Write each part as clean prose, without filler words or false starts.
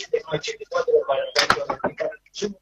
7984 para el cambio de aplicar el consumo.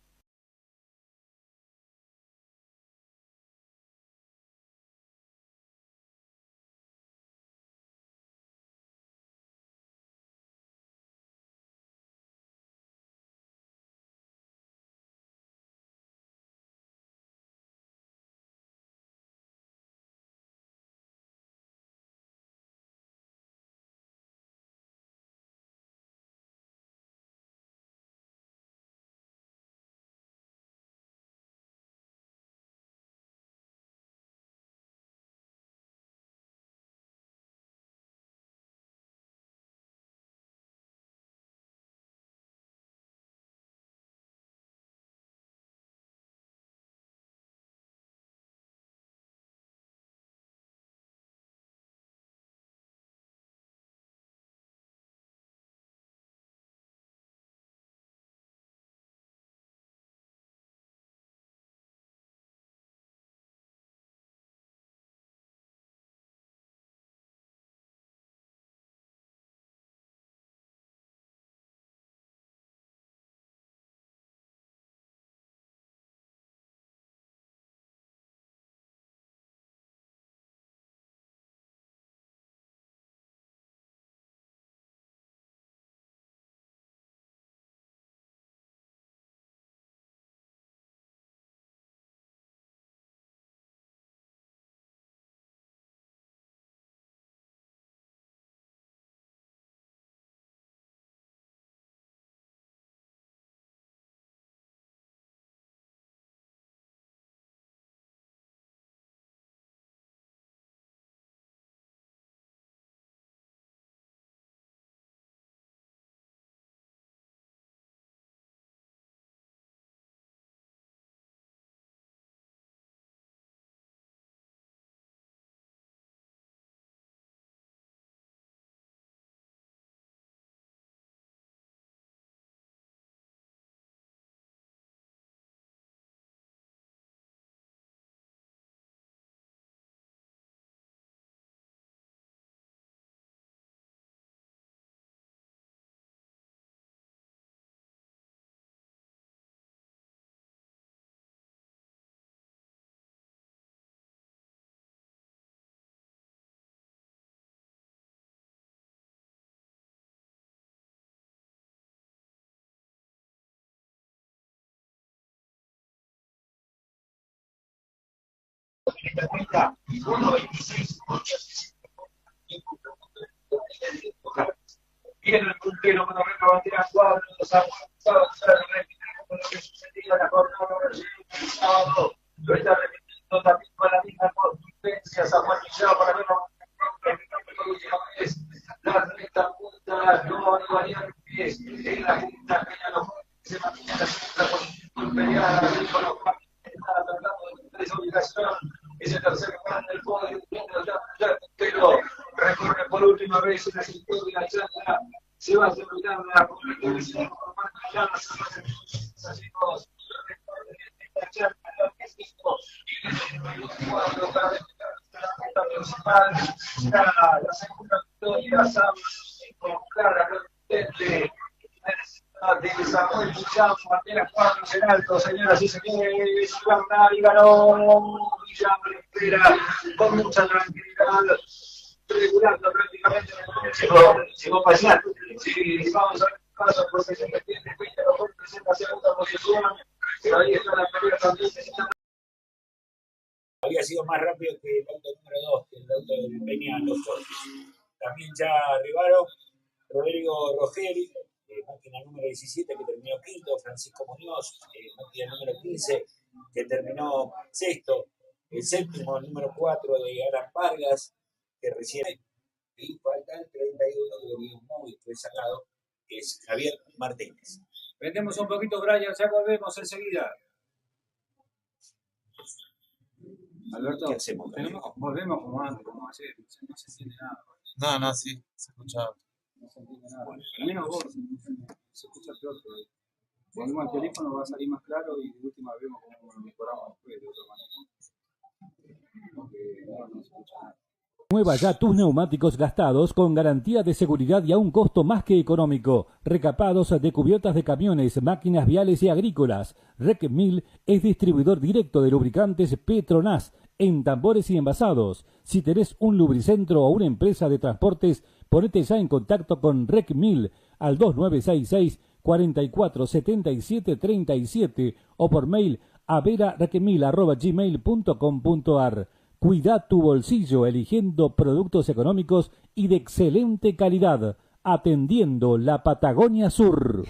Viene el puntero con la bandera 4, los avanzados, con lo que sucedió en la jornada del sábado. Lo está repitiendo también con la misma consistencia. Samuel Millán para verlo por última vez. La recta punta, no variar pies en la punta, Peña se mantiene la segunda posición peleada con los está tratando de cumplir esa obligación. Ese tercer lugar del podio, pero recorre por última vez en la cintura de la charla. Se va a terminar la competición por Marco Llano, la charla la segunda victoria, con clara contundente de Samuel Millán, banderas 4 en alto, señoras y señores, y ganó Millán, espera con mucha tranquilidad, regulando prácticamente llegó pasar. Si vamos a ver paso porque se tiene 20 mejor presenta segunda posición, pero ahí está la pelea también. Había sido más rápido que el auto número 2, que el auto de Peña Los Fortes. También ya arribaron Rodrigo Rogeri, máquina número 17, que terminó quinto, Francisco Muñoz, máquina número 15, que terminó sexto, el séptimo, el número 4 de Alan Vargas, que recién, y falta el 31, que venía muy rezagado, que es Javier Martínez. Vendemos un poquito, Brian, ya volvemos enseguida. Alberto, ¿qué hacemos? Volvemos como antes, como ayer, no se entiende nada. No, sí, se escuchaba. No se entiende nada. Menos vos, se escucha peor todavía. Volvemos al teléfono, va a salir más claro y de última vemos cómo lo mejoramos después de otra manera. Porque no se escucha nada. Renueva ya tus neumáticos gastados con garantía de seguridad y a un costo más que económico. Recapados de cubiertas de camiones, máquinas viales y agrícolas. RecMil es distribuidor directo de lubricantes Petronas en tambores y envasados. Si tenés un lubricentro o una empresa de transportes, ponete ya en contacto con RecMil al 2966 447737 o por mail a verarecmil@gmail.com.ar. Cuida tu bolsillo eligiendo productos económicos y de excelente calidad, atendiendo la Patagonia Sur.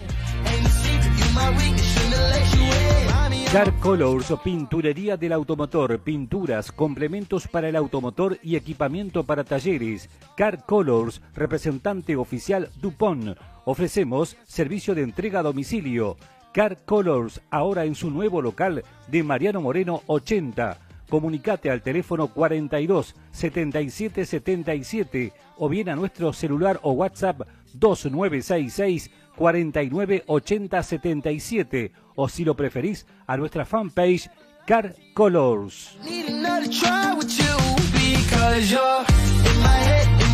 Car Colors, pinturería del automotor, pinturas, complementos para el automotor y equipamiento para talleres. Car Colors, representante oficial DuPont. Ofrecemos servicio de entrega a domicilio. Car Colors, ahora en su nuevo local de Mariano Moreno 80. Comunicate al teléfono 42 77 77 o bien a nuestro celular o WhatsApp 2966 49 80 77 o si lo preferís a nuestra fanpage Car Colors.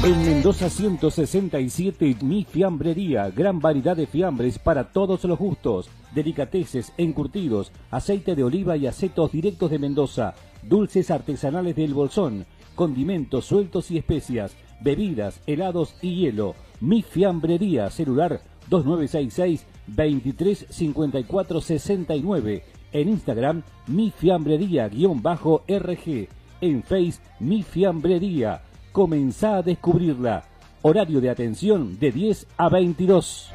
En Mendoza 167, Mi Fiambrería, gran variedad de fiambres para todos los gustos, delicateces, encurtidos, aceite de oliva y acetos directos de Mendoza, dulces artesanales del Bolsón, condimentos sueltos y especias, bebidas, helados y hielo. Mi Fiambrería, celular 2966 235469, en Instagram Mi Fiambrería_RG, en Face Mi Fiambrería. Comenzá a descubrirla. Horario de atención de 10 a 22.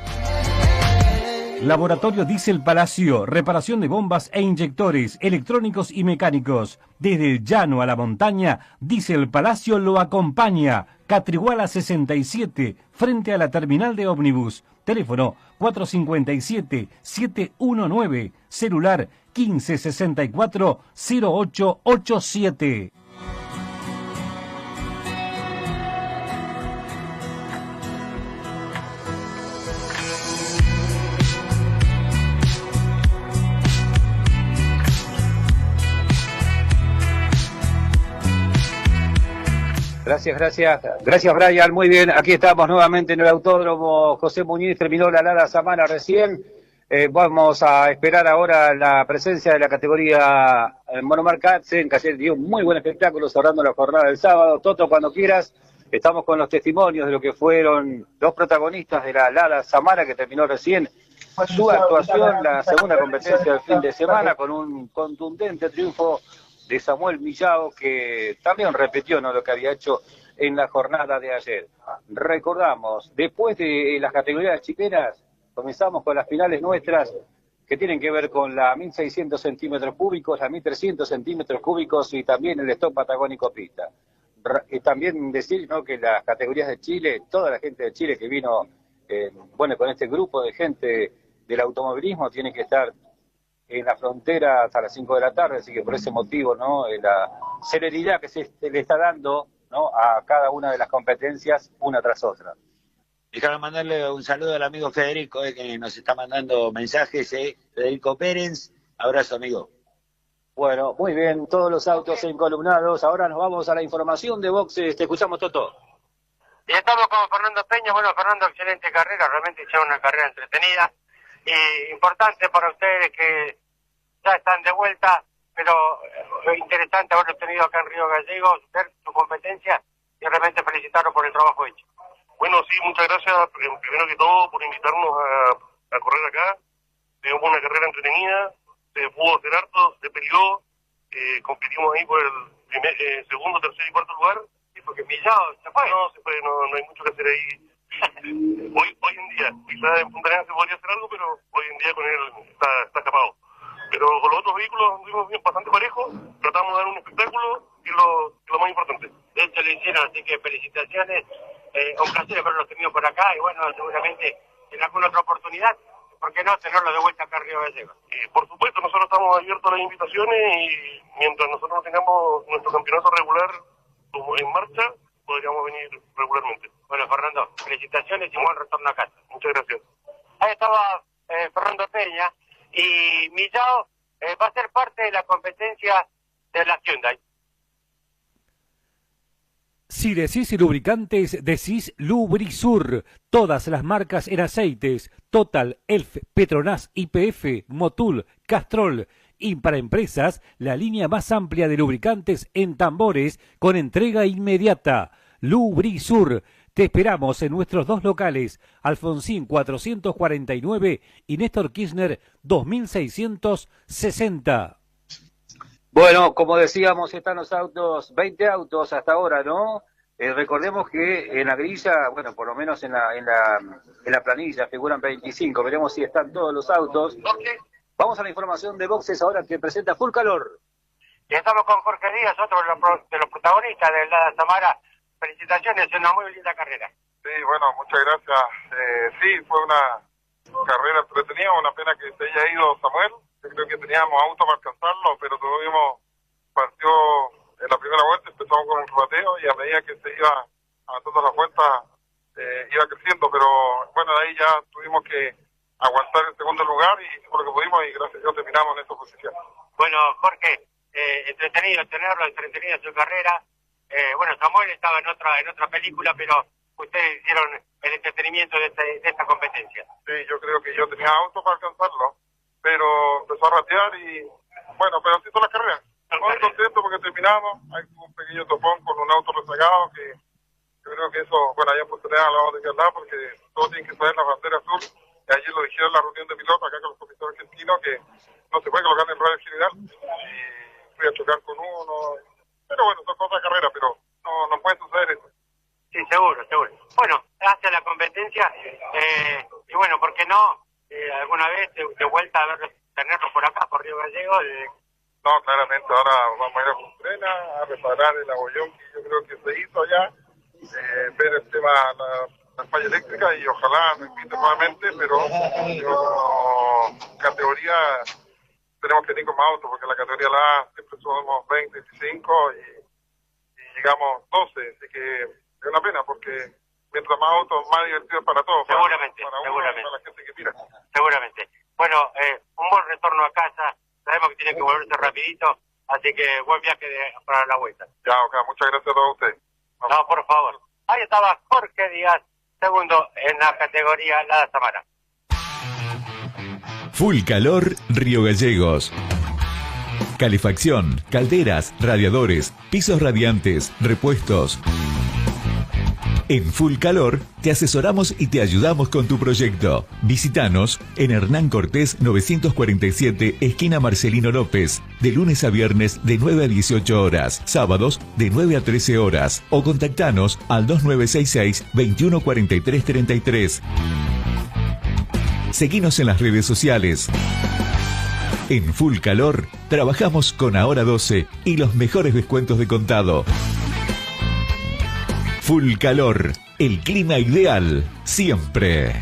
Laboratorio Diesel Palacio, reparación de bombas e inyectores, electrónicos y mecánicos. Desde el llano a la montaña, Diesel Palacio lo acompaña. Catriguala 67, frente a la terminal de ómnibus. Teléfono 457-719, celular 1564-0887. Gracias Brian, muy bien, aquí estamos nuevamente en el autódromo José Muñiz, terminó la Lada Samana recién, vamos a esperar ahora la presencia de la categoría Monomarca Katzen, que ayer dio un muy buen espectáculo cerrando la jornada del sábado. Toto, cuando quieras, estamos con los testimonios de lo que fueron los protagonistas de la Lada Samana que terminó recién su actuación, la segunda competencia del fin de semana con un contundente triunfo de Samuel Millao, que también repitió, ¿no?, lo que había hecho en la jornada de ayer. Recordamos, después de las categorías chiqueras, comenzamos con las finales nuestras, que tienen que ver con la 1600 centímetros cúbicos, la 1300 centímetros cúbicos y también el stock patagónico pista. También decir, ¿no?, que las categorías de Chile, toda la gente de Chile que vino, bueno, con este grupo de gente del automovilismo, tiene que estar en la frontera hasta las 5 de la tarde, así que por ese motivo, ¿no?, la celeridad que se le está dando, ¿no?, a cada una de las competencias, una tras otra. Déjame mandarle un saludo al amigo Federico, que nos está mandando mensajes, Federico Pérez, abrazo amigo. Bueno, muy bien, todos los autos encolumnados, ahora nos vamos a la información de boxes, te escuchamos, Toto. Y estamos con Fernando Peña. Bueno, Fernando, excelente carrera, realmente hicieron una carrera entretenida y importante para ustedes que ya están de vuelta, pero interesante haberlo tenido acá en Río Gallegos, ver su competencia y realmente felicitarlos por el trabajo hecho. Bueno, sí, muchas gracias, primero que todo, por invitarnos a correr acá. Tuvimos una carrera entretenida, se pudo hacer harto, se peleó, competimos ahí por el segundo, tercer y cuarto lugar. Sí, porque Millao se fue. No, se fue, no hay mucho que hacer ahí. Hoy en día, quizás en Punta Arenas se podría hacer algo, pero hoy en día con él está escapado. Pero con los otros vehículos anduvimos bien, bastante parejos, tratamos de dar un espectáculo, que es lo más importante. De hecho lo hicieron, así que felicitaciones, un placer haberlos tenido por acá y bueno, seguramente en alguna otra oportunidad, ¿por qué no tenerlo de vuelta acá en Río Gallegos? Por supuesto, nosotros estamos abiertos a las invitaciones y mientras nosotros tengamos nuestro campeonato regular en marcha, podríamos venir regularmente. Bueno, Fernando, felicitaciones y buen retorno a casa. Muchas gracias. Ahí estaba Fernando Peña y Millao va a ser parte de la competencia de la Hyundai. Si decís lubricantes, decís Lubrisur. Todas las marcas en aceites. Total, Elf, Petronas, YPF, Motul, Castrol. Y para empresas, la línea más amplia de lubricantes en tambores con entrega inmediata. Lubrisur. Te esperamos en nuestros dos locales, Alfonsín 449 y Néstor Kirchner 2660. Bueno, como decíamos, están los autos, 20 autos hasta ahora, ¿no? Recordemos que en la grilla, bueno, por lo menos en la planilla figuran 25. Veremos si están todos los autos. Vamos a la información de boxes ahora que presenta Full Calor. Y estamos con Jorge Díaz, otro de los protagonistas de la Samara. Felicitaciones, es una muy linda carrera. Sí, bueno, muchas gracias. Sí, fue una carrera entretenida, una pena que se haya ido Samuel. Yo creo que teníamos auto para alcanzarlo, pero partió en la primera vuelta, empezamos con un rebateo y a medida que se iba avanzando la vuelta iba creciendo, pero bueno, de ahí ya tuvimos que aguantar el segundo lugar y hicimos lo que pudimos y gracias a Dios terminamos en esta posición. Bueno, Jorge, entretenido tenerlo, entretenida su carrera. Bueno, Samuel estaba en otra película, pero ustedes hicieron el entretenimiento de esta competencia. Sí, yo creo que yo tenía auto para alcanzarlo, pero empezó a ratear y bueno, pero así son las carreras. Muy contento porque terminamos. Hay un pequeño topón con un auto rezagado que yo creo que eso, bueno, hay oportunidad lo vamos a dejar hablar porque todos tienen que saber la bandera azul. Y ayer lo dijeron en la reunión de pilotos acá con los comisarios argentinos que no se puede colocar en el radio general y fui a chocar con uno. Pero bueno, son cosas de carrera, pero no puede suceder eso. Sí, seguro. Bueno, hace la competencia y bueno, ¿por qué no? ¿Alguna vez de vuelta a tenerlo por acá, por Río Gallegos? No, claramente, ahora vamos a ir a Puntrena a reparar el abollón que yo creo que se hizo allá, ver el tema, la falla eléctrica y ojalá me inviten nuevamente, pero yo como categoría tenemos que ir con más autos, porque en la categoría la A siempre somos 20, 25 y llegamos 12, así que es una pena porque mientras más autos, más divertido para todos. Seguramente, para seguramente. Para la gente que tira. Seguramente. Bueno, un buen retorno a casa. Sabemos que tiene que volverse rapidito, así que buen viaje para la vuelta. Ya, ok, muchas gracias a todos ustedes. Vamos. No, por favor. Ahí estaba Jorge Díaz, segundo en la categoría La Samara. Full Calor Río Gallegos. Calefacción, calderas, radiadores, pisos radiantes, repuestos. En Full Calor te asesoramos y te ayudamos con tu proyecto. Visítanos en Hernán Cortés 947, esquina Marcelino López, de lunes a viernes de 9 a 18 horas, sábados de 9 a 13 horas o contactanos al 2966 2143 33. Seguinos en las redes sociales. En Full Calor trabajamos con Ahora 12 y los mejores descuentos de contado. Full Calor, el clima ideal, siempre.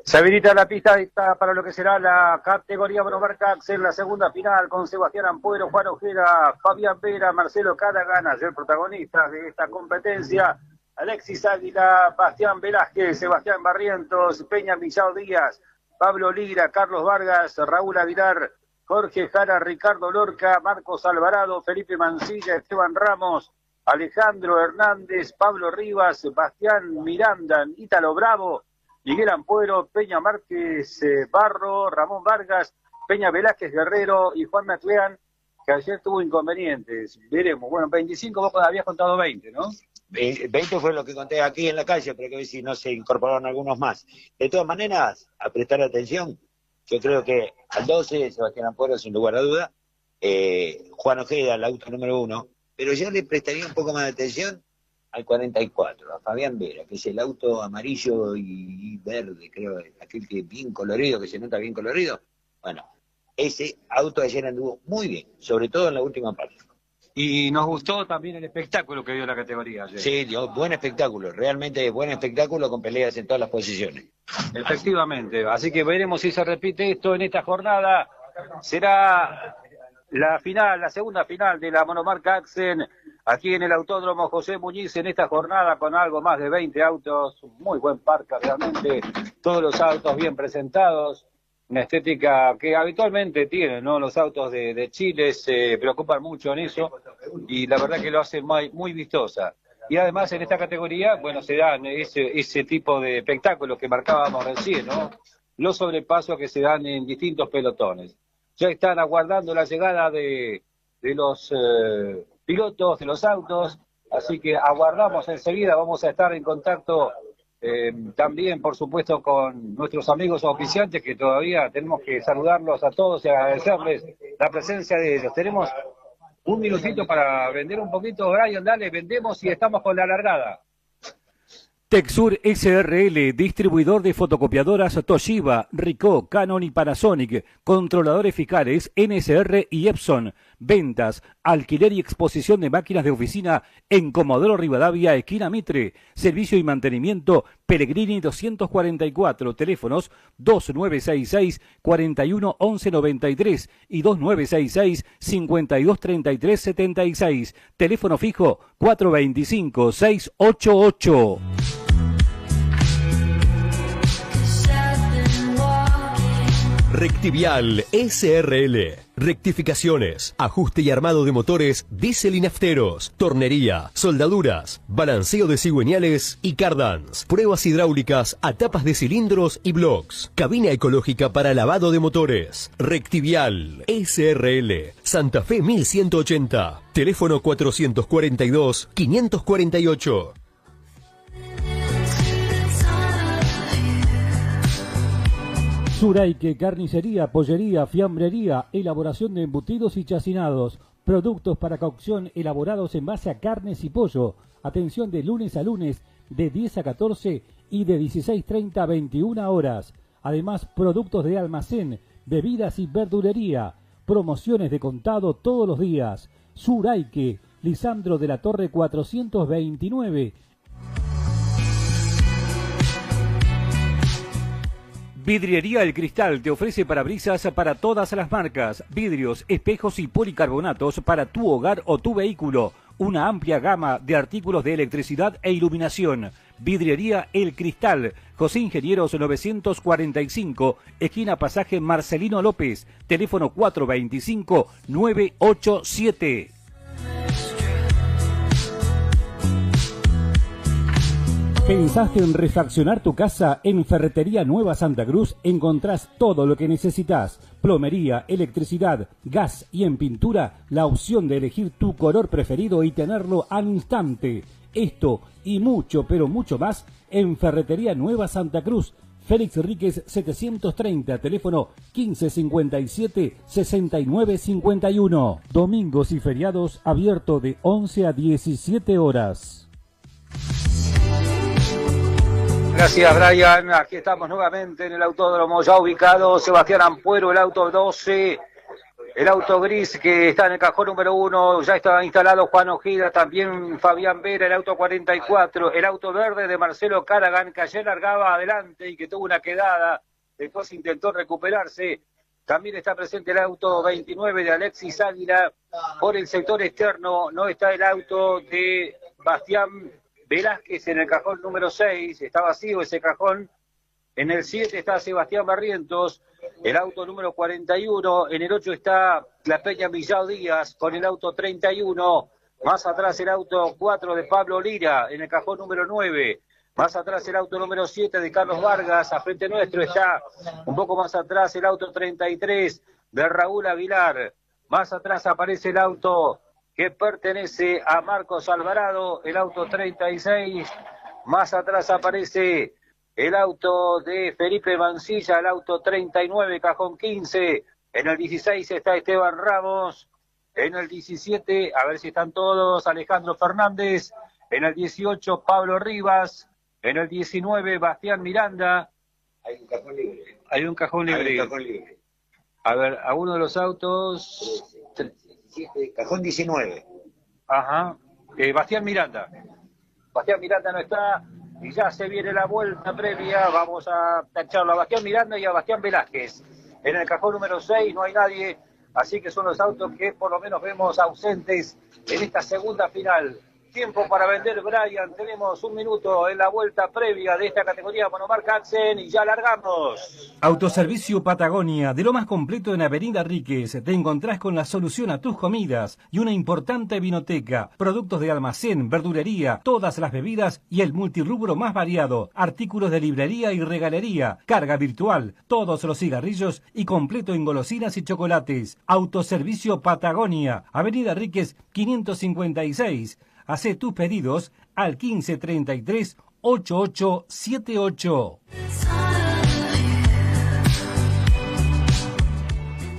Se habilita la pista para lo que será la categoría monomarca en la segunda final con Sebastián Ampuero, Juan Ojeda, Fabián Vera, Marcelo Cadagan, ayer protagonistas de esta competencia, Alexis Águila, Bastián Velázquez, Sebastián Barrientos, Peña Millao Díaz, Pablo Lira, Carlos Vargas, Raúl Aguilar, Jorge Jara, Ricardo Lorca, Marcos Alvarado, Felipe Mancilla, Esteban Ramos, Alejandro Hernández, Pablo Rivas, Sebastián Miranda, Ítalo Bravo, Miguel Ampuero, Peña Márquez Barro, Ramón Vargas, Peña Velázquez Guerrero y Juan Maclean, que ayer tuvo inconvenientes. Veremos. Bueno, 25 vos habías contado 20, ¿no? 20 fue lo que conté aquí en la calle, pero que ver si no se incorporaron algunos más. De todas maneras, a prestar atención. Yo creo que al 12, Sebastián Ampuero, sin lugar a duda, Juan Ojeda, el auto número 1, pero yo le prestaría un poco más de atención al 44, a Fabián Vera, que es el auto amarillo y verde, creo, aquel que bien colorido, que se nota bien colorido. Bueno, ese auto ayer anduvo muy bien, sobre todo en la última parte. Y nos gustó también el espectáculo que dio la categoría ayer. Sí, dio buen espectáculo, realmente buen espectáculo con peleas en todas las posiciones. Efectivamente, así que veremos si se repite esto en esta jornada. Será la final, la segunda final de la monomarca Axen, aquí en el Autódromo José Muñiz, en esta jornada con algo más de 20 autos, muy buen parque realmente, todos los autos bien presentados. una estética que habitualmente tienen, ¿no? Los autos de Chile se preocupan mucho en eso y la verdad que lo hacen muy vistosa. Y además en esta categoría, bueno, se dan ese tipo de espectáculos que marcábamos recién, ¿no? Los sobrepasos que se dan en distintos pelotones. Ya están aguardando la llegada de los pilotos de los autos, así que aguardamos enseguida, vamos a estar en contacto también, por supuesto, con nuestros amigos oficiantes, que todavía tenemos que saludarlos a todos y agradecerles la presencia de ellos. Tenemos un minutito para vender un poquito, Brian, dale, vendemos y estamos con la largada. Texur SRL, distribuidor de fotocopiadoras Toshiba, Ricoh, Canon y Panasonic, controladores fiscales NSR y Epson, ventas, alquiler y exposición de máquinas de oficina en Comodoro Rivadavia, esquina Mitre, servicio y mantenimiento Pellegrini 244, teléfonos 2966 41 11 93 y 2966 52 33 76, teléfono fijo 425 688. Rectivial SRL. Rectificaciones, ajuste y armado de motores diésel y nafteros, tornería, soldaduras, balanceo de cigüeñales y cardans, pruebas hidráulicas a tapas de cilindros y blocks, cabina ecológica para lavado de motores. Rectivial SRL. Santa Fe 1180. Teléfono 442 548. Suraique, carnicería, pollería, fiambrería, elaboración de embutidos y chacinados, productos para cocción elaborados en base a carnes y pollo. Atención de lunes a lunes de 10 a 14 y de 16:30 a 21 horas. Además, productos de almacén, bebidas y verdulería. Promociones de contado todos los días. Suraique, Lisandro de la Torre 429. Vidriería El Cristal te ofrece parabrisas para todas las marcas, vidrios, espejos y policarbonatos para tu hogar o tu vehículo. Una amplia gama de artículos de electricidad e iluminación. Vidriería El Cristal, José Ingenieros 945, esquina Pasaje Marcelino López, teléfono 425-987. ¿Pensaste en refaccionar tu casa? En Ferretería Nueva Santa Cruz encontrás todo lo que necesitas. Plomería, electricidad, gas y en pintura, la opción de elegir tu color preferido y tenerlo al instante. Esto y mucho, pero mucho más en Ferretería Nueva Santa Cruz. Félix Ríquez 730, teléfono 1557-6951. Domingos y feriados abierto de 11 a 17 horas. Gracias, Brian. Aquí estamos nuevamente en el autódromo, ya ubicado Sebastián Ampuero, el auto 12, el auto gris que está en el cajón número 1, ya está instalado Juan Ojeda, también Fabián Vera, el auto 44, el auto verde de Marcelo Caragan, que ayer largaba adelante y que tuvo una quedada, después intentó recuperarse. También está presente el auto 29 de Alexis Águila. Por el sector externo no está el auto de Bastián Velázquez en el cajón número 6, está vacío ese cajón. En el 7 está Sebastián Barrientos, el auto número 41. En el 8 está La Peña Millao Díaz con el auto 31. Más atrás el auto 4 de Pablo Lira en el cajón número 9. Más atrás el auto número 7 de Carlos Vargas. A frente nuestro está un poco más atrás el auto 33 de Raúl Aguilar. Más atrás aparece el auto que pertenece a Marcos Alvarado, el auto 36. Más atrás aparece el auto de Felipe Mancilla, el auto 39, cajón 15. En el 16 está Esteban Ramos. En el 17, a ver si están todos, Alejandro Fernández. En el 18, Pablo Rivas. En el 19, Bastián Miranda. Hay un cajón libre. Hay un cajón libre. A ver, a uno de los autos... 17, cajón 19. Ajá. Bastián Miranda. Bastián Miranda no está y ya se viene la vuelta previa. Vamos a tacharlo a Bastián Miranda y a Bastián Velázquez. En el cajón número 6 no hay nadie, así que son los autos que por lo menos vemos ausentes en esta segunda final. Tiempo para vender, Brian. Tenemos un minuto en la vuelta previa de esta categoría monomarca Accent y ya largamos. Autoservicio Patagonia, de lo más completo en Avenida Ríquez. Te encontrás con la solución a tus comidas y una importante vinoteca, productos de almacén, verdulería, todas las bebidas y el multirrubro más variado, artículos de librería y regalería, carga virtual, todos los cigarrillos y completo en golosinas y chocolates. Autoservicio Patagonia, Avenida Ríquez 556. Hacé tus pedidos al 1533 8878.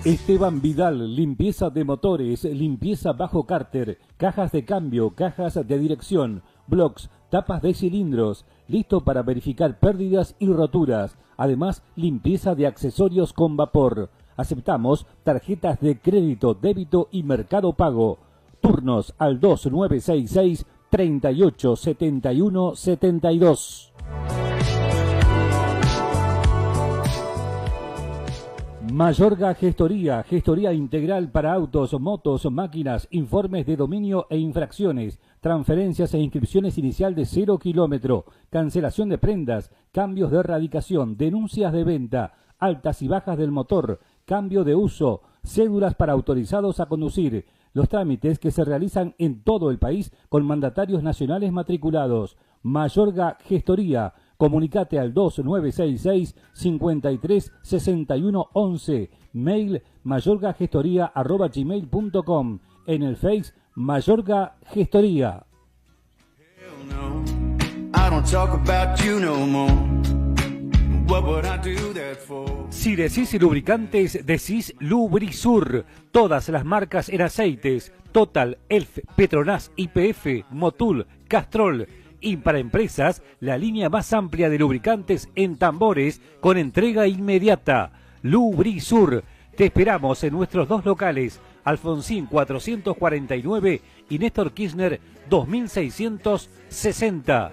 Esteban Vidal, limpieza de motores, limpieza bajo cárter, cajas de cambio, cajas de dirección, blocks, tapas de cilindros, listo para verificar pérdidas y roturas. Además, limpieza de accesorios con vapor. Aceptamos tarjetas de crédito, débito y Mercado Pago. Turnos al 2966 3871 72. Mayorga Gestoría, gestoría integral para autos, motos, máquinas, informes de dominio e infracciones, transferencias e inscripciones inicial de 0 kilómetro, cancelación de prendas, cambios de erradicación, denuncias de venta, altas y bajas del motor, cambio de uso, cédulas para autorizados a conducir. Los trámites que se realizan en todo el país con mandatarios nacionales matriculados. Mayorga Gestoría. Comunicate al 2966 53 61 11. Mail mayorgagestoría@gmail.com. En el Face Mayorga Gestoría. Si decís lubricantes, decís Lubrisur. Todas las marcas en aceites: Total, Elf, Petronas, YPF, Motul, Castrol. Y para empresas, la línea más amplia de lubricantes en tambores con entrega inmediata. Lubrisur. Te esperamos en nuestros dos locales, Alfonsín 449 y Néstor Kirchner 2660.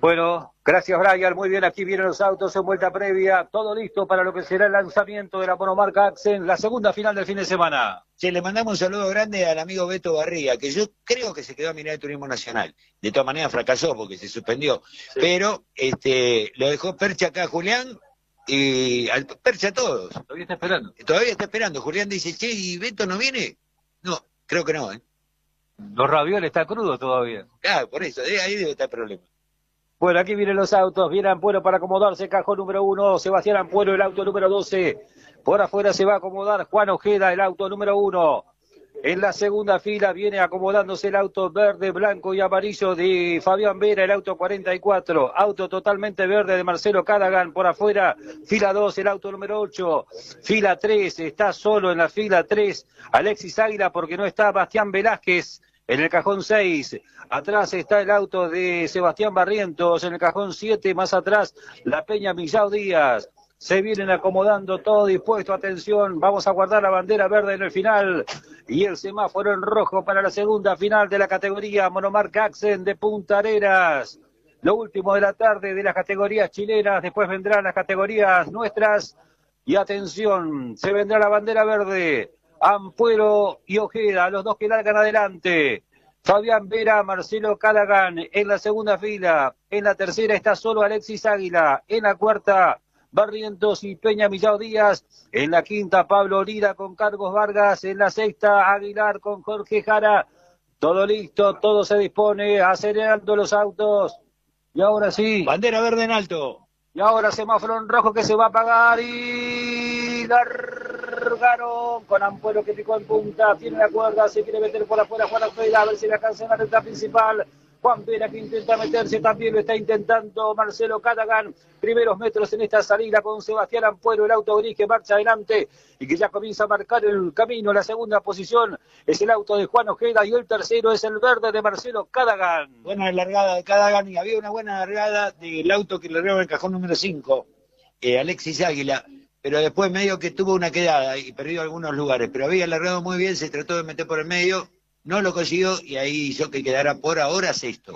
Bueno, gracias Brian, muy bien, aquí vienen los autos en vuelta previa, todo listo para lo que será el lanzamiento de la monomarca Accent, la segunda final del fin de semana. Sí, le mandamos un saludo grande al amigo Beto Barría, que yo creo que se quedó a mirar el turismo nacional. De todas maneras fracasó porque se suspendió, sí. Pero lo dejó Percha acá a Julián y al Percha a todos. Todavía está esperando. Todavía está esperando. Julián dice, che, ¿y Beto no viene? No, creo que no, ¿eh? Los ravioles está crudo todavía. Claro, por eso, ahí debe estar el problema. Bueno, aquí vienen los autos, viene Ampuero para acomodarse, cajón número 1, Sebastián Ampuero, el auto número 12, por afuera se va a acomodar Juan Ojeda, el auto número 1, en la segunda fila viene acomodándose el auto verde, blanco y amarillo de Fabián Vera, el auto 44, auto totalmente verde de Marcelo Cadagan, por afuera, fila 2, el auto número 8, fila 3, está solo en la fila 3, Alexis Águila porque no está Bastián Velázquez. En el cajón 6, atrás está el auto de Sebastián Barrientos, en el cajón 7, más atrás, la Peña Millao Díaz. Se vienen acomodando, todo dispuesto, atención, vamos a guardar la bandera verde en el final y el semáforo en rojo para la segunda final de la categoría monomarca Accent de Punta Arenas. Lo último de la tarde de las categorías chilenas, después vendrán las categorías nuestras y atención, se vendrá la bandera verde. Ampuero y Ojeda, los dos que largan adelante. Fabián Vera, Marcelo Cadagan en la segunda fila. En la tercera está solo Alexis Águila. En la cuarta, Barrientos y Peña Millao Díaz. En la quinta, Pablo Lira con Carlos Vargas. En la sexta, Aguilar con Jorge Jara. Todo listo, todo se dispone, acelerando los autos. Y ahora sí. Bandera verde en alto. Y ahora semáforo en rojo que se va a apagar y largaron con Ampuero que picó en punta, tiene la cuerda, se quiere meter por afuera Juan Ojeda, a ver si le alcanza en la recta principal. Juan Vera que intenta meterse, también lo está intentando Marcelo Cadagan. Primeros metros en esta salida con Sebastián Ampuero, el auto gris que marcha adelante y que ya comienza a marcar el camino. La segunda posición es el auto de Juan Ojeda y el tercero es el verde de Marcelo Cadagan. Buena largada de Cadagan y había una buena largada del auto que largaba en el cajón número 5, Alexis Águila. Pero después medio que tuvo una quedada y perdió algunos lugares. Pero había largado muy bien, se trató de meter por el medio. No lo consiguió y ahí hizo que quedara por ahora sexto.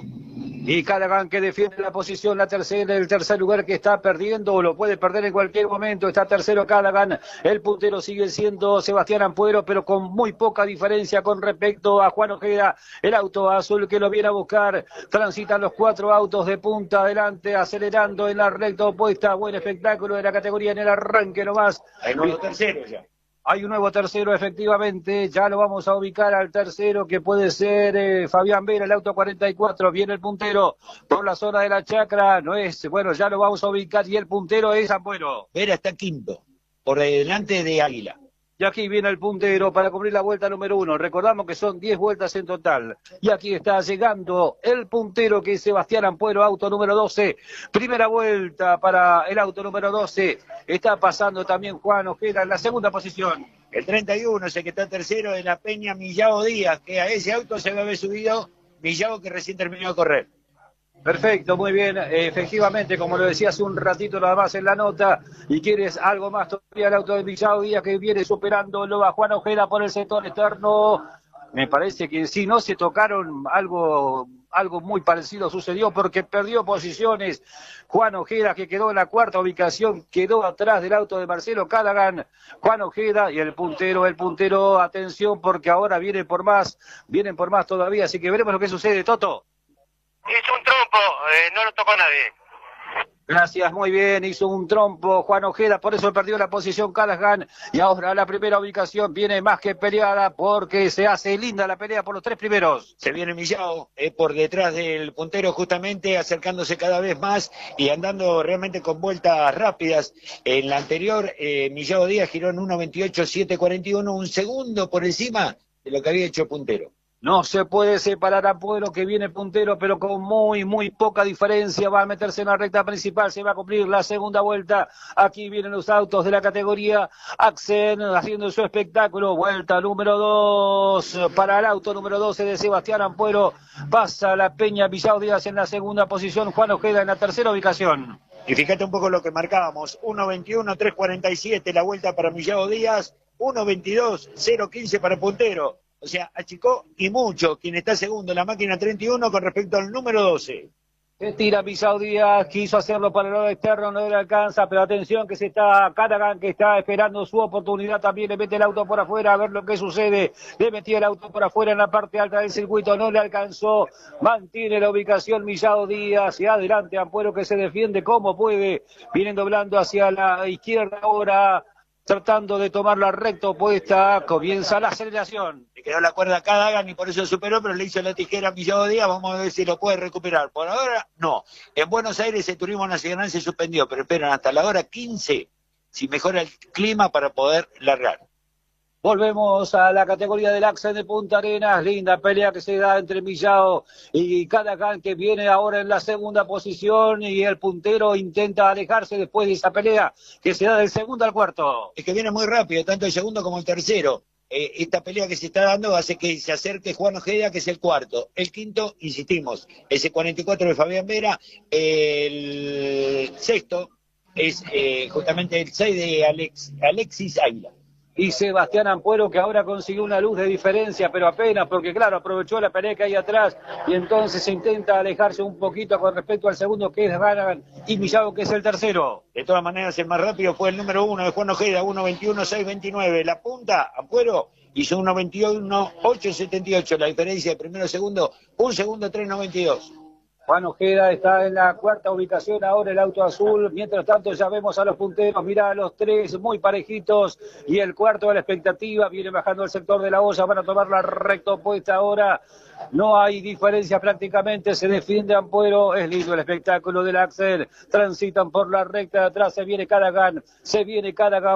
Y Callaghan que defiende la posición, el tercer lugar que está perdiendo, o lo puede perder en cualquier momento. Está tercero Callaghan. El puntero sigue siendo Sebastián Ampuero, pero con muy poca diferencia con respecto a Juan Ojeda. El auto azul que lo viene a buscar. Transitan los 4 autos de punta adelante, acelerando en la recta opuesta. Buen espectáculo de la categoría en el arranque nomás. Hay nuevo tercero ya. Hay un nuevo tercero, efectivamente. Ya lo vamos a ubicar al tercero, que puede ser Fabián Vera, el auto 44. Viene el puntero por la zona de la chacra. No es, bueno, ya lo vamos a ubicar. Y el puntero es Ampuero. Vera está quinto, por delante de Águila. Y aquí viene el puntero para cubrir la vuelta número 1. Recordamos que son 10 vueltas en total. Y aquí está llegando el puntero, que es Sebastián Ampuero, auto número 12. Primera vuelta para el auto número 12. Está pasando también Juan Ojeda en la segunda posición. El 31 es el que está tercero de la Peña, Millao Díaz, que a ese auto se va a haber subido Millao, que recién terminó de correr. Perfecto, muy bien, efectivamente, como lo decía hace un ratito nada más en la nota, y quieres algo más todavía, el auto de Millao Díaz, que viene superándolo a Juan Ojeda por el sector externo. Me parece que si no se tocaron, algo muy parecido sucedió, porque perdió posiciones Juan Ojeda, que quedó en la cuarta ubicación, quedó atrás del auto de Marcelo Callaghan. Juan Ojeda y el puntero, atención, porque ahora vienen por más todavía, así que veremos lo que sucede, Toto. Hizo un trompo, no lo tocó nadie. Gracias, muy bien, hizo un trompo Juan Ojeda, por eso perdió la posición Callaghan, y ahora la primera ubicación viene más que peleada, porque se hace linda la pelea por los 3 primeros. Se viene Millao por detrás del puntero, justamente acercándose cada vez más y andando realmente con vueltas rápidas. En la anterior, Millao Díaz giró en 1.28.741, un segundo por encima de lo que había hecho puntero. No se puede separar a Pueblo, que viene puntero, pero con muy poca diferencia. Va a meterse en la recta principal, se va a cumplir la segunda vuelta. Aquí vienen los autos de la categoría Axen haciendo su espectáculo. Vuelta número 2 para el auto número 12 de Sebastián Ampuero. Pasa la Peña, Millao Díaz en la segunda posición, Juan Ojeda en la tercera ubicación. Y fíjate un poco lo que marcábamos, 1.21.347 la vuelta para Millao Díaz, 1.22.015 para puntero. O sea, achicó y mucho quien está segundo en la máquina 31 con respecto al número 12. Se tira Millao Díaz, quiso hacerlo para el lado externo, no le alcanza, pero atención que se está Callaghan, que está esperando su oportunidad, también le mete el auto por afuera, a ver lo que sucede. Le metió el auto por afuera en la parte alta del circuito, no le alcanzó, mantiene la ubicación Millao Díaz, y adelante Ampuero, que se defiende como puede, vienen doblando hacia la izquierda ahora, tratando de tomar la recta opuesta, comienza la aceleración. Le quedó la cuerda a Callaghan y por eso superó, pero le hizo la tijera a Millao Díaz, vamos a ver si lo puede recuperar. Por ahora, no. En Buenos Aires el turismo nacional se suspendió, pero esperan hasta la hora 15, si mejora el clima, para poder largar. Volvemos a la categoría del Axel de Punta Arenas, linda pelea que se da entre Millao y Callaghan, que viene ahora en la segunda posición, y el puntero intenta alejarse después de esa pelea que se da del segundo al cuarto. Es que viene muy rápido, tanto el segundo como el tercero. Esta pelea que se está dando hace que se acerque Juan Ojeda, que es el cuarto. El quinto, insistimos, ese 44 de Fabián Vera. El sexto es justamente el 6 de Alexis Águila. Y Sebastián Ampuero, que ahora consiguió una luz de diferencia, pero apenas, porque claro, aprovechó la pelea que hay atrás, y entonces se intenta alejarse un poquito con respecto al segundo, que es Callaghan, y Millao, que es el tercero. De todas maneras, el más rápido fue el número 1 de Juan Ojeda, 1.21.629. La punta, Ampuero, hizo 1.21.878. La diferencia de primero a segundo, 1 segundo 3.92. Juan Ojeda está en la cuarta ubicación ahora, el auto azul. Mientras tanto ya vemos a los punteros, mirá a los 3 muy parejitos, y el cuarto a la expectativa, viene bajando el sector de la olla, van a tomar la recta opuesta ahora. No hay diferencia prácticamente, se defiende Ampuero, es lindo el espectáculo del Axel, transitan por la recta de atrás, se viene Callaghan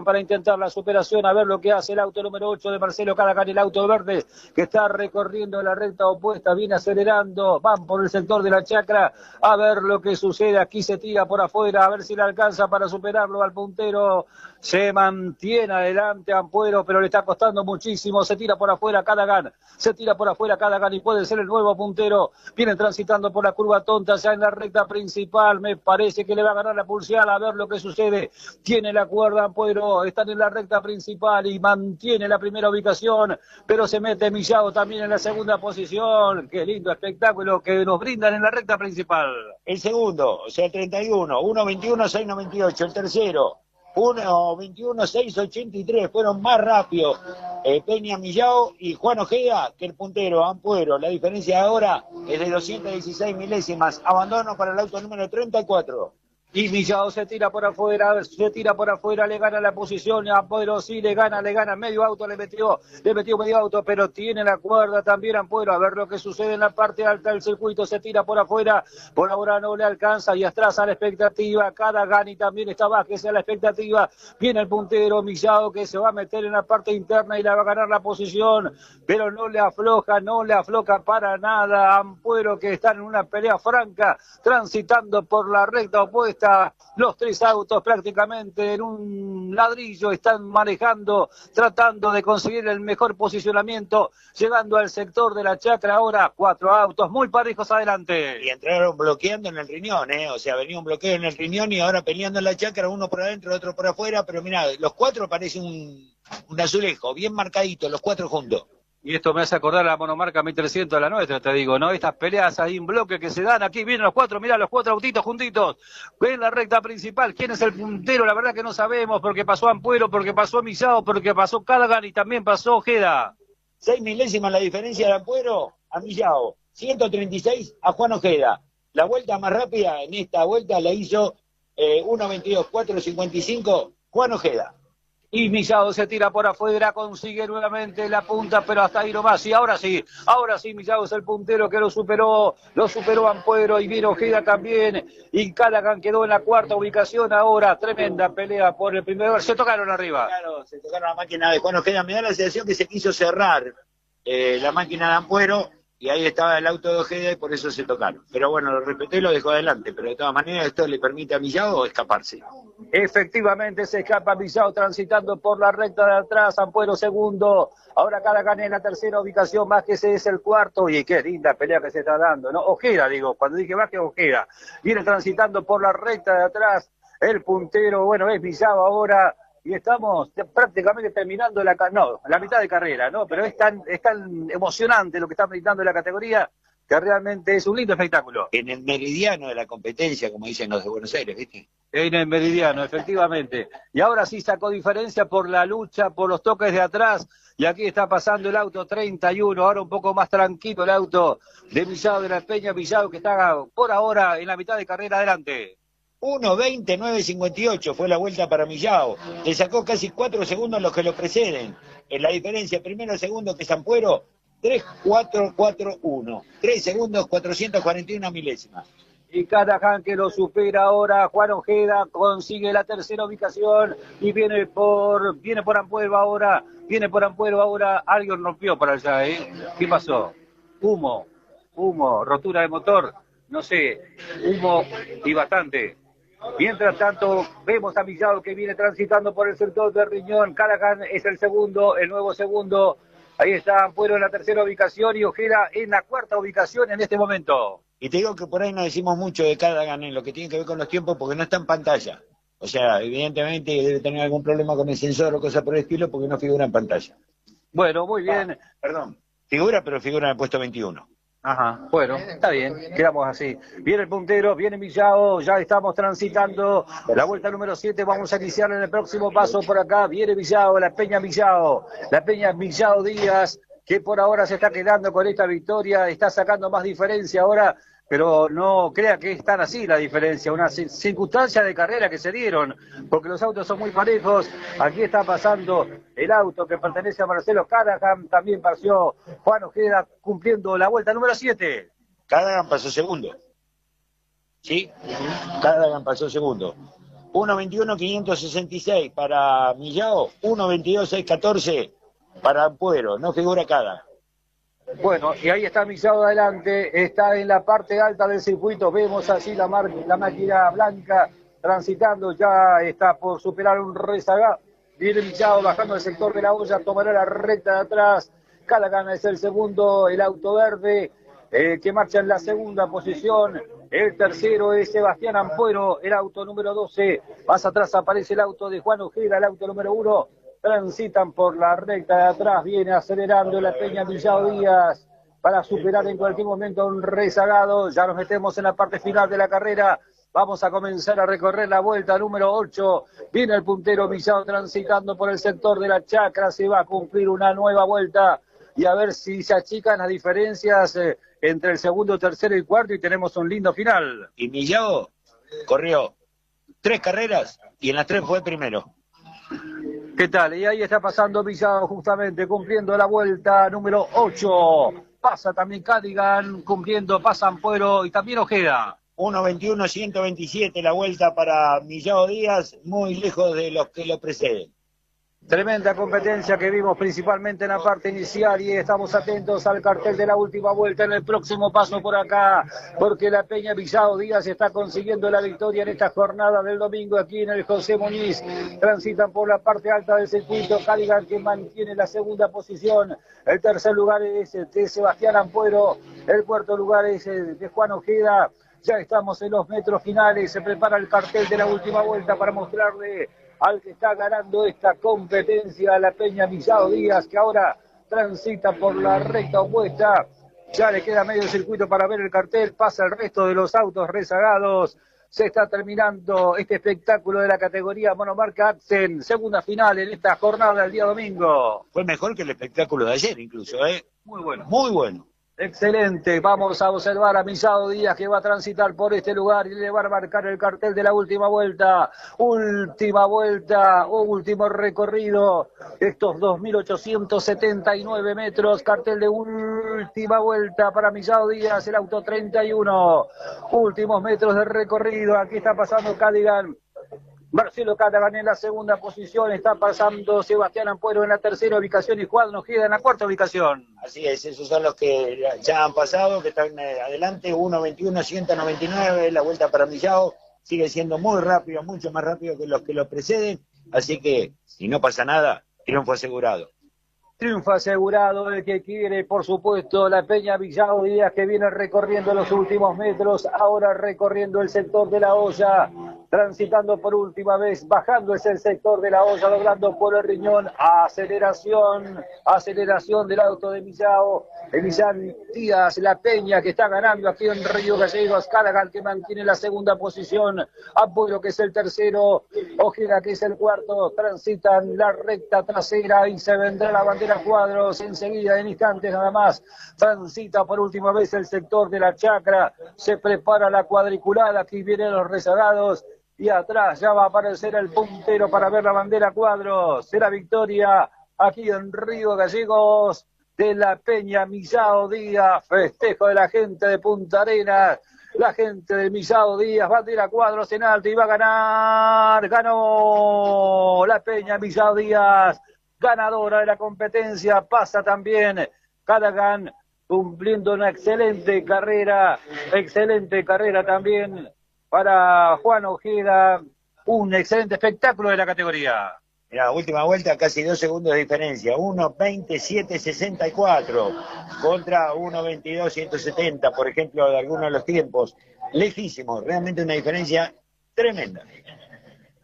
para intentar la superación, a ver lo que hace el auto número 8 de Marcelo Callaghan, el auto verde, que está recorriendo la recta opuesta, viene acelerando, van por el sector de la chacra, a ver lo que sucede, aquí se tira por afuera, a ver si le alcanza para superarlo al puntero. Se mantiene adelante Ampuero, pero le está costando muchísimo, se tira por afuera Callaghan, y puede ser el nuevo puntero. Vienen transitando por la curva tonta, ya en la recta principal, me parece que le va a ganar la pulseada, a ver lo que sucede. Tiene la cuerda Ampuero, están en la recta principal y mantiene la primera ubicación, pero se mete Millao también en la segunda posición. Qué lindo espectáculo que nos brindan en la recta recta principal. El segundo, o sea, el 31, 1.21.698. El tercero, 1.21.683. Fueron más rápidos Peña Millao y Juan Ojeda que el puntero Ampuero. La diferencia ahora es de 216 milésimas. Abandono para el auto número 34. Y Millao se tira por afuera, le gana la posición, Ampuero sí le gana, medio auto, le metió medio auto, pero tiene la cuerda también Ampuero, a ver lo que sucede en la parte alta del circuito, se tira por afuera, por ahora no le alcanza y atrás a la expectativa, Cadagan y también está bájese a la expectativa, viene el puntero Millao que se va a meter en la parte interna y le va a ganar la posición, pero no le afloja para nada, Ampuero que está en una pelea franca, transitando por la recta opuesta. Los tres autos prácticamente en un ladrillo están manejando, tratando de conseguir el mejor posicionamiento, llegando al sector de la chacra ahora, 4 autos muy parejos adelante. Y entraron bloqueando en el riñón, o sea, venía un bloqueo en el riñón y ahora peleando en la chacra, uno por adentro, otro por afuera, pero mirá, los 4 parecen un azulejo, bien marcaditos, los 4 juntos. Y esto me hace acordar a la monomarca 1300 de la nuestra, te digo, ¿no? Estas peleas ahí en bloque que se dan, aquí vienen los 4, mirá, los 4 autitos juntitos, en la recta principal, ¿quién es el puntero? La verdad que no sabemos, porque pasó Ampuero, porque pasó Millao, porque pasó Cadagan y también pasó Ojeda. 6 milésimas la diferencia de Ampuero a Millao, 136 a Juan Ojeda. La vuelta más rápida en esta vuelta la hizo 1.22.455 Juan Ojeda. Y Millao se tira por afuera, consigue nuevamente la punta, pero hasta ahí nomás. Y ahora sí, Millao es el puntero que lo superó Ampuero y viene Ojeda también. Y Cadagan quedó en la cuarta ubicación ahora. Tremenda pelea por el primero. Se tocaron arriba. Claro, se tocaron la máquina de Juan Ojeda. Me da la sensación que se quiso cerrar la máquina de Ampuero. Y ahí estaba el auto de Ojeda y por eso se tocaron. Pero bueno, lo respeté y lo dejó adelante. Pero de todas maneras esto le permite a Millao escaparse. Efectivamente se escapa Millao transitando por la recta de atrás, Ampuero segundo, ahora Cadagan en la tercera ubicación, Vázquez es el cuarto, y qué linda pelea que se está dando, ¿no? Ojeda, digo, cuando dije Vázquez, Ojeda, viene transitando por la recta de atrás, el puntero, bueno, es Millao ahora, y estamos prácticamente terminando la mitad de carrera, ¿no? Pero es tan emocionante lo que está brindando la categoría, que realmente es un lindo espectáculo. En el meridiano de la competencia, como dicen los de Buenos Aires, ¿viste? En el meridiano, efectivamente. Y ahora sí sacó diferencia por la lucha, por los toques de atrás. Y aquí está pasando el auto 31, ahora un poco más tranquilo el auto de Millao de la Peña. Millao que está por ahora en la mitad de carrera adelante. 1.20.958 fue la vuelta para Millao. Le sacó casi 4 segundos los que lo preceden. En la diferencia, primero segundo que Ampuero, 3.441. 3 segundos, 441 milésimas. Y Cadagan que lo supera ahora, Juan Ojeda consigue la tercera ubicación y viene por Ampuero ahora, alguien rompió para allá, ¿Qué pasó? Humo, rotura de motor, no sé, humo y bastante. Mientras tanto, vemos a Millao que viene transitando por el sector de Riñón, Cadagan es el segundo, el nuevo segundo, ahí está Ampuero en la tercera ubicación y Ojeda en la cuarta ubicación en este momento. Y te digo que por ahí no decimos mucho de Cadagan en lo que tiene que ver con los tiempos porque no está en pantalla. O sea, evidentemente debe tener algún problema con el sensor o cosas por el estilo porque no figura en pantalla. Bueno, muy bien. Figura, pero figura en el puesto 21. Ajá, bueno, está bien, quedamos así. Viene el puntero, viene Millao, ya estamos transitando la vuelta número 7, vamos a iniciar en el próximo paso por acá. Viene Millao, la Peña Millao Díaz, que por ahora se está quedando con esta victoria, está sacando más diferencia ahora, pero no crea que es tan así la diferencia, una circunstancia de carrera que se dieron, porque los autos son muy parejos. Aquí está pasando el auto que pertenece a Marcelo Cadagan, también pasó Juan Ojeda cumpliendo la vuelta número 7. Cadagan pasó segundo. ¿Sí? Cadagan pasó segundo. 1.21.566 para Millao, 1.22.614 para Ampuero, no figura Cadagan. Bueno, y ahí está Millao adelante, está en la parte alta del circuito, vemos así la máquina blanca transitando, ya está por superar un rezaga, viene Millao bajando del sector de la olla, tomará la recta de atrás, Cadagan es el segundo, el auto verde, que marcha en la segunda posición, el tercero es Sebastián Ampuero, el auto número 12, más atrás aparece el auto de Juan Ojeda, el auto número 1, transitan por la recta de atrás, viene acelerando la Peña Millao Díaz, para superar en cualquier momento un rezagado. Ya nos metemos en la parte final de la carrera. Vamos a comenzar a recorrer la vuelta número 8. Viene el puntero Millado transitando por el sector de la chacra. Se va a cumplir una nueva vuelta y a ver si se achican las diferencias entre el segundo, tercero y cuarto y tenemos un lindo final. Y Millado corrió 3 carreras y en las 3 fue primero. ¿Qué tal? Y ahí está pasando Millado justamente cumpliendo la vuelta número 8. Pasa también Cadigan cumpliendo, pasa Ampuero y también Ojeda. 1:21.127 la vuelta para Millado Díaz, muy lejos de los que lo preceden. Tremenda competencia que vimos principalmente en la parte inicial y estamos atentos al cartel de la última vuelta en el próximo paso por acá, porque la Peña Millado Díaz está consiguiendo la victoria en esta jornada del domingo aquí en el José Muñiz. Transitan por la parte alta del circuito, Cadigan que mantiene la segunda posición, el tercer lugar es de Sebastián Ampuero, el cuarto lugar es de Juan Ojeda. Ya estamos en los metros finales, se prepara el cartel de la última vuelta para mostrarle al que está ganando esta competencia, la Peña Millado Díaz, que ahora transita por la recta opuesta. Ya le queda medio circuito para ver el cartel, pasa el resto de los autos rezagados. Se está terminando este espectáculo de la categoría monomarca Accent, segunda final en esta jornada del día domingo. Fue mejor que el espectáculo de ayer incluso, ¿eh? Muy bueno. Muy bueno. Excelente, vamos a observar a Millado Díaz que va a transitar por este lugar y le va a marcar el cartel de la última vuelta, último recorrido, estos 2.879 metros, cartel de última vuelta para Millado Díaz, el auto 31, últimos metros de recorrido, aquí está pasando Cadigan. Marcelo Cadagan en la segunda posición, está pasando Sebastián Ampuero en la tercera ubicación y Juan Ojeda en la cuarta ubicación. Así es, esos son los que ya han pasado, que están adelante, 1:21.199, la vuelta para Millado, sigue siendo muy rápido, mucho más rápido que los que lo preceden, así que si no pasa nada, triunfo asegurado. Triunfo asegurado el que quiere, por supuesto, la Peña Millado Díaz que viene recorriendo los últimos metros, ahora recorriendo el sector de la olla, transitando por última vez, bajando es el sector de la olla, doblando por el riñón, aceleración del auto de Millado, Millán Díaz, la Peña que está ganando aquí en Río Gallegos, Cadagan que mantiene la segunda posición, Ampuero que es el tercero, Ojeda que es el cuarto, transitan la recta trasera y se vendrá la bandera Cuadros enseguida, en instantes nada más, transita por última vez el sector de la chacra, se prepara la cuadriculada, aquí vienen los rezagados, y atrás ya va a aparecer el puntero para ver la bandera Cuadros, será victoria aquí en Río Gallegos de la Peña Millado Díaz, festejo de la gente de Punta Arenas, la gente de Millado Díaz, bandera Cuadros en alto y va a ganar, ganó la Peña Millado Díaz, ganadora de la competencia, pasa también Cadagan cumpliendo una excelente carrera también para Juan Ojeda, un excelente espectáculo de la categoría. Mira, última vuelta, casi 2 segundos de diferencia, 1:27.64 contra 1:22.170, por ejemplo, de algunos de los tiempos, lejísimos, realmente una diferencia tremenda.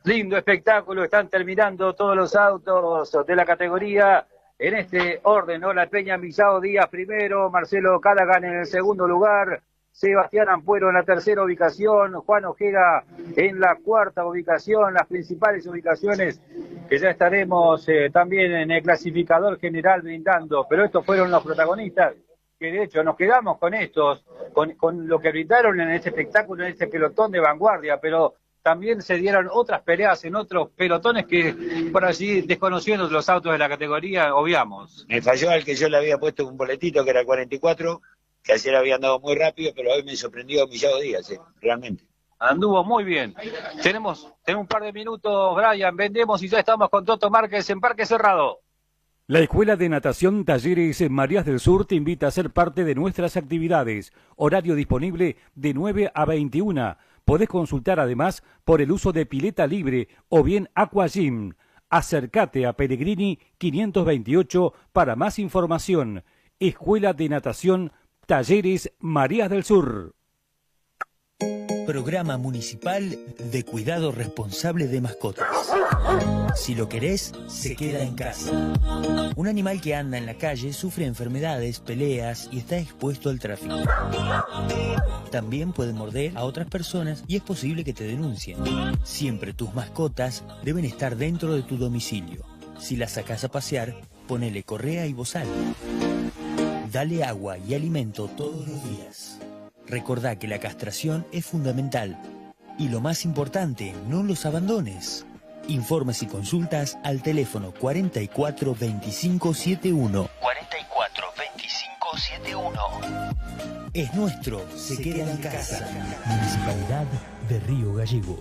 Lindo espectáculo, están terminando todos los autos de la categoría en este orden, ¿no? La Peña Millado Díaz primero, Marcelo Cadagan en el segundo lugar, Sebastián Ampuero en la tercera ubicación, Juan Ojeda en la cuarta ubicación, las principales ubicaciones que ya estaremos también en el clasificador general brindando, pero estos fueron los protagonistas, que de hecho nos quedamos con estos, con lo que brindaron en este espectáculo, en este pelotón de vanguardia, pero también se dieron otras peleas en otros pelotones que por allí, desconociendo los autos de la categoría, obviamos. Me falló al que yo le había puesto un boletito que era 44, que ayer había andado muy rápido, pero hoy me sorprendió Millado Díaz, realmente. Anduvo muy bien. Tenemos un par de minutos, Brian, vendemos y ya estamos con Toto Márquez en Parque Cerrado. La Escuela de Natación Talleres Marías del Sur te invita a ser parte de nuestras actividades. Horario disponible de 9 a 21. Podés consultar además por el uso de pileta libre o bien Aqua Gym. Acércate a Pellegrini 528 para más información. Escuela de Natación Talleres Marías del Sur. Programa Municipal de Cuidado Responsable de Mascotas. Si lo querés, se queda en casa. Un animal que anda en la calle sufre enfermedades, peleas y está expuesto al tráfico. También puede morder a otras personas y es posible que te denuncien. Siempre tus mascotas deben estar dentro de tu domicilio. Si las sacás a pasear, ponele correa y bozal. Dale agua y alimento todos los días. Recordá que la castración es fundamental. Y lo más importante, no los abandones. Informes y consultas al teléfono 44 25 71. 44 25 71. Es nuestro, se queda en casa. Municipalidad de Río Gallegos.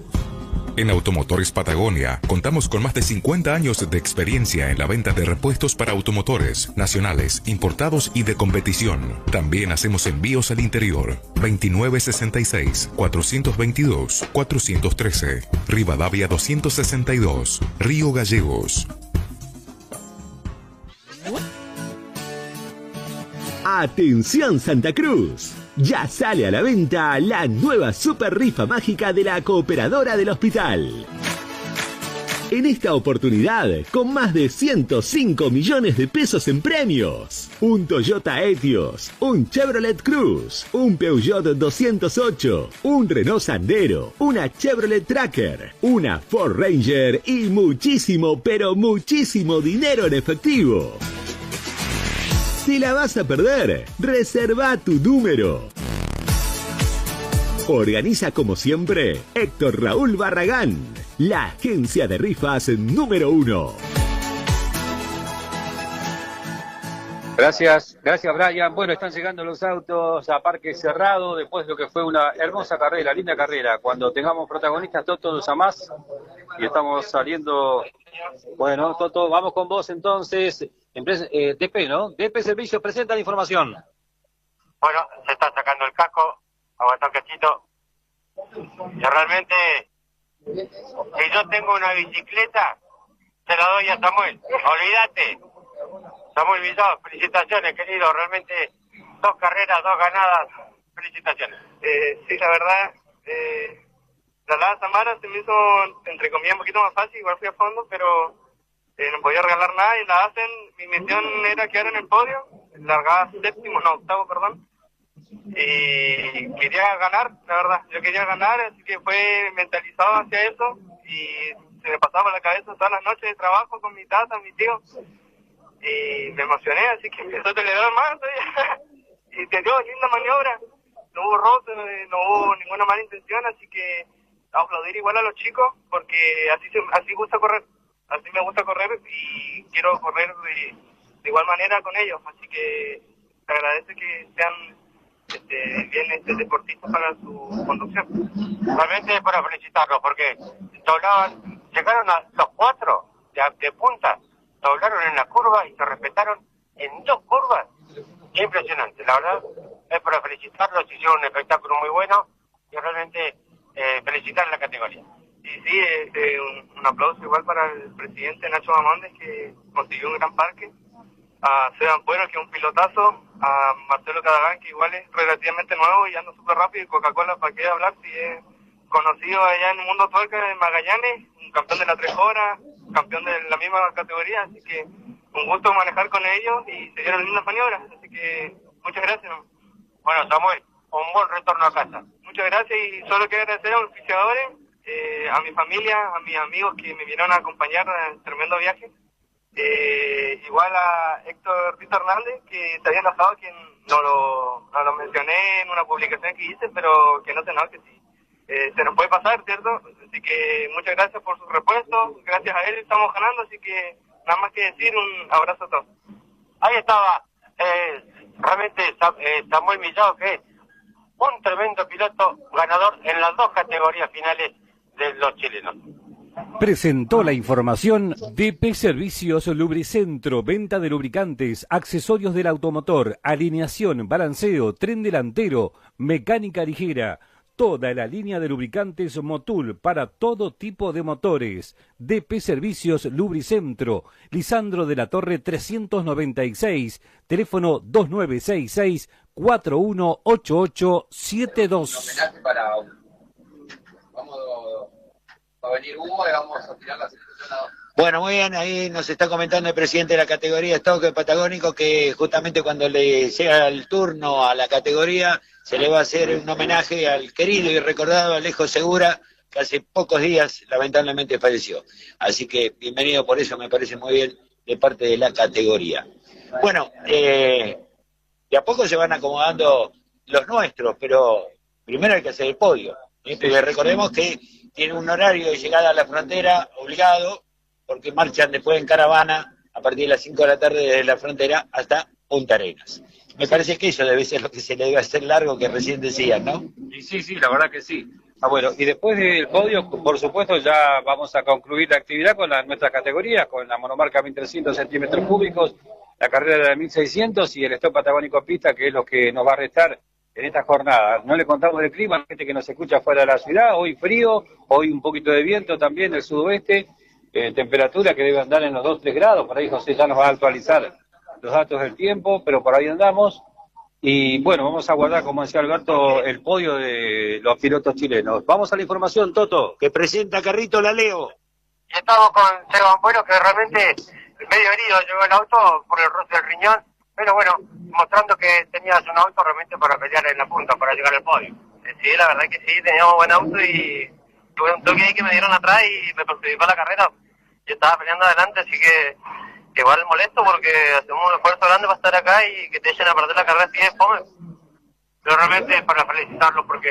En Automotores Patagonia contamos con más de 50 años de experiencia en la venta de repuestos para automotores nacionales, importados y de competición. También hacemos envíos al interior. 2966-422-413. Rivadavia 262, Río Gallegos. Atención Santa Cruz, ya sale a la venta la nueva super rifa mágica de la Cooperadora del Hospital. En esta oportunidad, con más de 105 millones de pesos en premios. Un Toyota Etios, un Chevrolet Cruz, un Peugeot 208, un Renault Sandero, una Chevrolet Tracker, una Ford Ranger y muchísimo, pero muchísimo dinero en efectivo. Si la vas a perder, reserva tu número. Organiza como siempre Héctor Raúl Barragán, la agencia de rifas número 1. Gracias Brian. Bueno, están llegando los autos a Parque Cerrado después de lo que fue una hermosa carrera, linda carrera. Cuando tengamos protagonistas, Toto los amás. Y estamos saliendo. Bueno, Toto, vamos con vos entonces. DP, ¿no? DP Servicios presenta la información. Bueno, se está sacando el casco, aguanta un cachito. Y realmente, si yo tengo una bicicleta, se la doy a Samuel. Olvídate. Samuel Villado, felicitaciones, querido. Realmente, 2 carreras, 2 ganadas. Felicitaciones. Sí, la verdad, la Lada Samara se me hizo, entre comillas, un poquito más fácil. Igual fui a fondo, pero no podía regalar nada y la hacen. Mi misión era quedar en el podio, largaba octavo, perdón, y quería ganar, la verdad, yo quería ganar, así que fue mentalizado hacia eso y se me pasaba por la cabeza todas las noches de trabajo con mi tata, mi tío, y me emocioné, así que empezó a celebrar más y te dio linda maniobra, no hubo roce, no hubo ninguna mala intención, así que aplaudir igual a los chicos porque así gusta correr. Así me gusta correr y quiero correr de igual manera con ellos. Así que te agradece que sean bien deportistas para su conducción. Realmente para felicitarlos porque llegaron a los 4 de punta, doblaron en la curva y se respetaron en 2 curvas. Qué impresionante, la verdad. Es para felicitarlos, hicieron un espectáculo muy bueno y realmente felicitar a la categoría. Y sí, un aplauso igual para el presidente Nacho Mamondes, que consiguió un gran parque, a Seban Puero, que es un pilotazo, a Marcelo Cadagán, que igual es relativamente nuevo y anda súper rápido, y Coca-Cola, ¿para qué hablar? Si es conocido allá en el mundo tuerca de Magallanes, un campeón de la 3 horas, campeón de la misma categoría, así que un gusto manejar con ellos y se dieron lindas maniobras, así que muchas gracias. Bueno, Samuel, un buen retorno a casa. Muchas gracias y solo quiero agradecer a los oficiadores, a mi familia, a mis amigos que me vinieron a acompañar en el tremendo viaje. Igual a Héctor Rito Hernández, que se había enlazado, que no lo mencioné en una publicación que hice, pero que no se enoje, sí. Se nos puede pasar, ¿cierto? Así que muchas gracias por sus repuestos, gracias a él estamos ganando, así que nada más que decir, un abrazo a todos. Ahí estaba, realmente Samuel Millado, que es un tremendo piloto ganador en las 2 categorías finales de los chilenos. Presentó la información DP Servicios Lubricentro, venta de lubricantes, accesorios del automotor, alineación, balanceo, tren delantero, mecánica ligera, toda la línea de lubricantes Motul para todo tipo de motores. DP Servicios Lubricentro, Lisandro de la Torre 396, teléfono 2966 418872. va a venir Hugo y vamos a tirar la selección a... Bueno, muy bien, ahí nos está comentando el presidente de la categoría Stock Patagónico que justamente cuando le llega el turno a la categoría se le va a hacer un homenaje al querido y recordado Alejo Segura, que hace pocos días lamentablemente falleció. Así que bienvenido, por eso me parece muy bien de parte de la categoría. Bueno, de a poco se van acomodando los nuestros, pero primero hay que hacer el podio, ¿sí? Porque recordemos que tiene un horario de llegada a la frontera obligado, porque marchan después en caravana a partir de las 5 de la tarde desde la frontera hasta Punta Arenas. Me parece que eso debe ser lo que se le debe hacer largo, que recién decían, ¿no? Y sí, la verdad que sí. Bueno, y después del podio, por supuesto, ya vamos a concluir la actividad con nuestras categorías, con la monomarca 1300 centímetros cúbicos, la carrera de 1600 y el Stock Patagónico Pista, que es lo que nos va a restar en esta jornada. No le contamos el clima, gente que nos escucha fuera de la ciudad, hoy frío, hoy un poquito de viento también del sudoeste, temperatura que debe andar en los 2-3 grados, por ahí José ya nos va a actualizar los datos del tiempo, pero por ahí andamos. Y bueno, vamos a guardar, como decía Alberto, el podio de los pilotos chilenos. Vamos a la información, Toto. Que presenta Carrito, la leo. Y estamos con Seba Ampuero, que realmente medio herido llegó el auto por el roce del riñón, pero bueno, mostrando que tenías un auto realmente para pelear en la punta, para llegar al podio. Sí, la verdad que sí, teníamos buen auto y tuve un toque ahí que me dieron atrás y me perjudicó la carrera. Yo estaba peleando adelante, así que igual molesto porque hacemos un esfuerzo grande para estar acá y que te echen a perder la carrera así de fome. Pero realmente para felicitarlos porque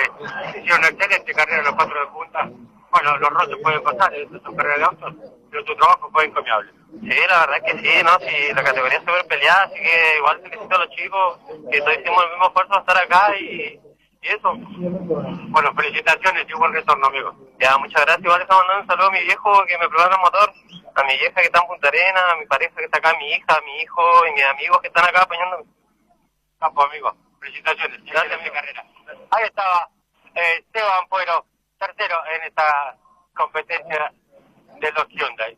hicieron una excelente carrera los 4 de punta. Bueno, los roces pueden pasar, es una carrera de autos, pero tu trabajo fue encomiable. Sí, la verdad que sí, ¿no? Sí, la categoría es súper peleada, así que igual felicito a los chicos que todos hicimos el mismo esfuerzo para estar acá y eso. Bueno, felicitaciones y buen retorno, amigo. Ya, muchas gracias. Igual les mando un saludo a mi viejo que me probó el motor, a mi vieja que está en Punta Arenas, a mi pareja que está acá, a mi hija, a mi hijo y mis amigos que están acá apañando. Capo, amigo. Felicitaciones. Gracias a mi carrera. Ahí estaba Seba Ampuero, tercero en esta competencia de los Hyundai.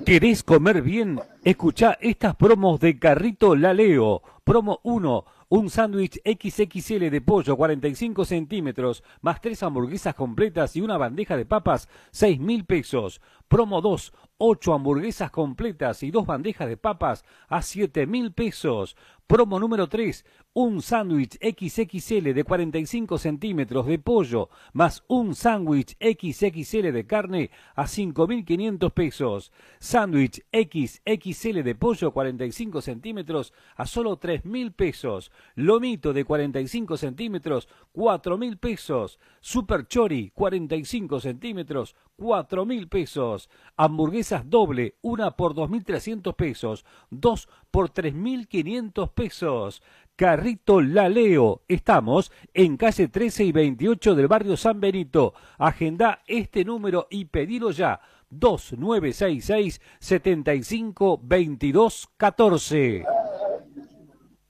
¿Querés comer bien? Escuchá estas promos de Carrito La Leo. Promo 1, un sándwich XXL de pollo 45 centímetros, más 3 hamburguesas completas y una bandeja de papas, 6.000 pesos. Promo 2, 8 hamburguesas completas y 2 bandejas de papas a 7.000 pesos. Promo número 3, un sándwich XXL de 45 centímetros de pollo, más un sándwich XXL de carne a 5.500 pesos. Sándwich XXL de pollo 45 centímetros a solo 3.000 pesos. Lomito de 45 centímetros, 4.000 pesos. Super Chori, 45 centímetros, 4.000 pesos. Hamburguesas doble, una por 2.300 pesos, 2 por 3.500 pesos. Carrito La Leo. Estamos en calle 13 y 28 del barrio San Benito. Agenda este número y pedilo ya. 2966-752214.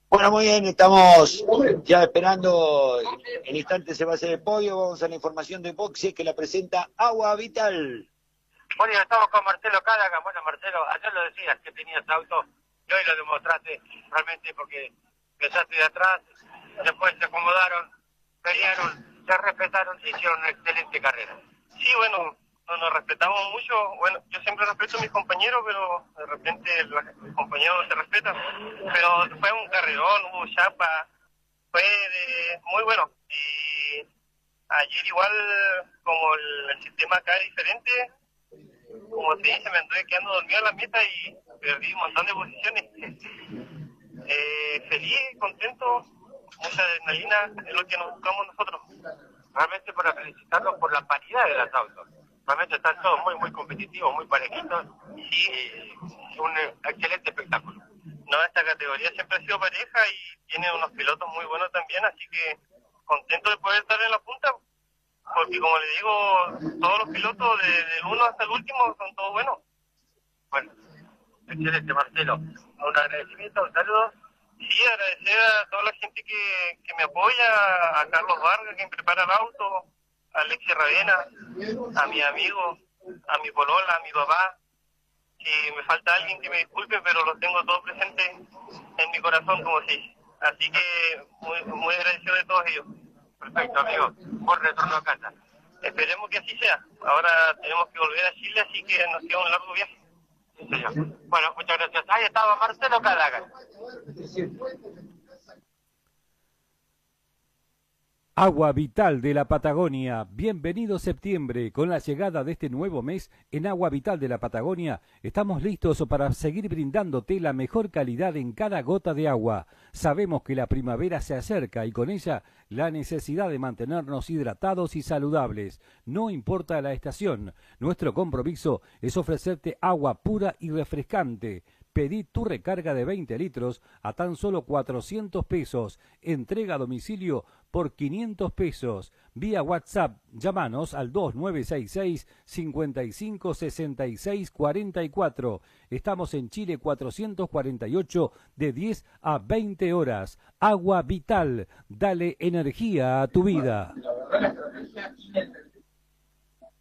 Bueno, muy bien, estamos ya esperando, en instante se va a hacer el podio, vamos a la información de boxe que la presenta Agua Vital. Bueno, estamos con Marcelo Cálaga. Bueno, Marcelo, ayer lo decías que tenías auto y hoy lo demostraste realmente porque empezaste de atrás, después se acomodaron, pelearon, se respetaron y hicieron una excelente carrera. Sí, bueno, no nos respetamos mucho. Bueno, yo siempre respeto a mis compañeros, pero de repente los compañeros no se respetan. Pero fue un carrerón, hubo chapa, fue muy bueno. Y ayer igual, como el sistema acá es diferente, como se dice, me anduve quedando dormido en la meta y perdí un montón de posiciones. Feliz, contento, mucha adrenalina, es lo que nos buscamos nosotros. Realmente para felicitarlos por la paridad de los autos. Realmente están todos muy, muy competitivos, muy parejitos y un excelente espectáculo. No, esta categoría siempre ha sido pareja y tiene unos pilotos muy buenos también, así que contento de poder estar en la punta, porque como le digo, todos los pilotos del uno hasta el último son todos buenos. Bueno, excelente, Marcelo. Un agradecimiento, un saludo. Sí, agradecer a toda la gente que me apoya, a Carlos Vargas, que me prepara el auto, a Alexis Ravena, a mi amigo, a mi polola, a mi papá. Si me falta alguien que me disculpe, pero lo tengo todo presente en mi corazón, como se dice. Así que muy, muy agradecido de todos ellos. Perfecto, amigo. Buen retorno a casa. Esperemos que así sea. Ahora tenemos que volver a Chile, así que nos queda un largo viaje. Sí, señor. Bueno, muchas gracias. Ahí estaba Marcelo Cadaga. Agua Vital de la Patagonia. Bienvenido septiembre. Con la llegada de este nuevo mes, en Agua Vital de la Patagonia, estamos listos para seguir brindándote la mejor calidad en cada gota de agua. Sabemos que la primavera se acerca y con ella la necesidad de mantenernos hidratados y saludables. No importa la estación, nuestro compromiso es ofrecerte agua pura y refrescante. Pedí tu recarga de 20 litros a tan solo 400 pesos. Entrega a domicilio por 500 pesos. Vía WhatsApp, llámanos al 2966-556644. Estamos en Chile 448 de 10 a 20 horas. Agua Vital, dale energía a tu vida.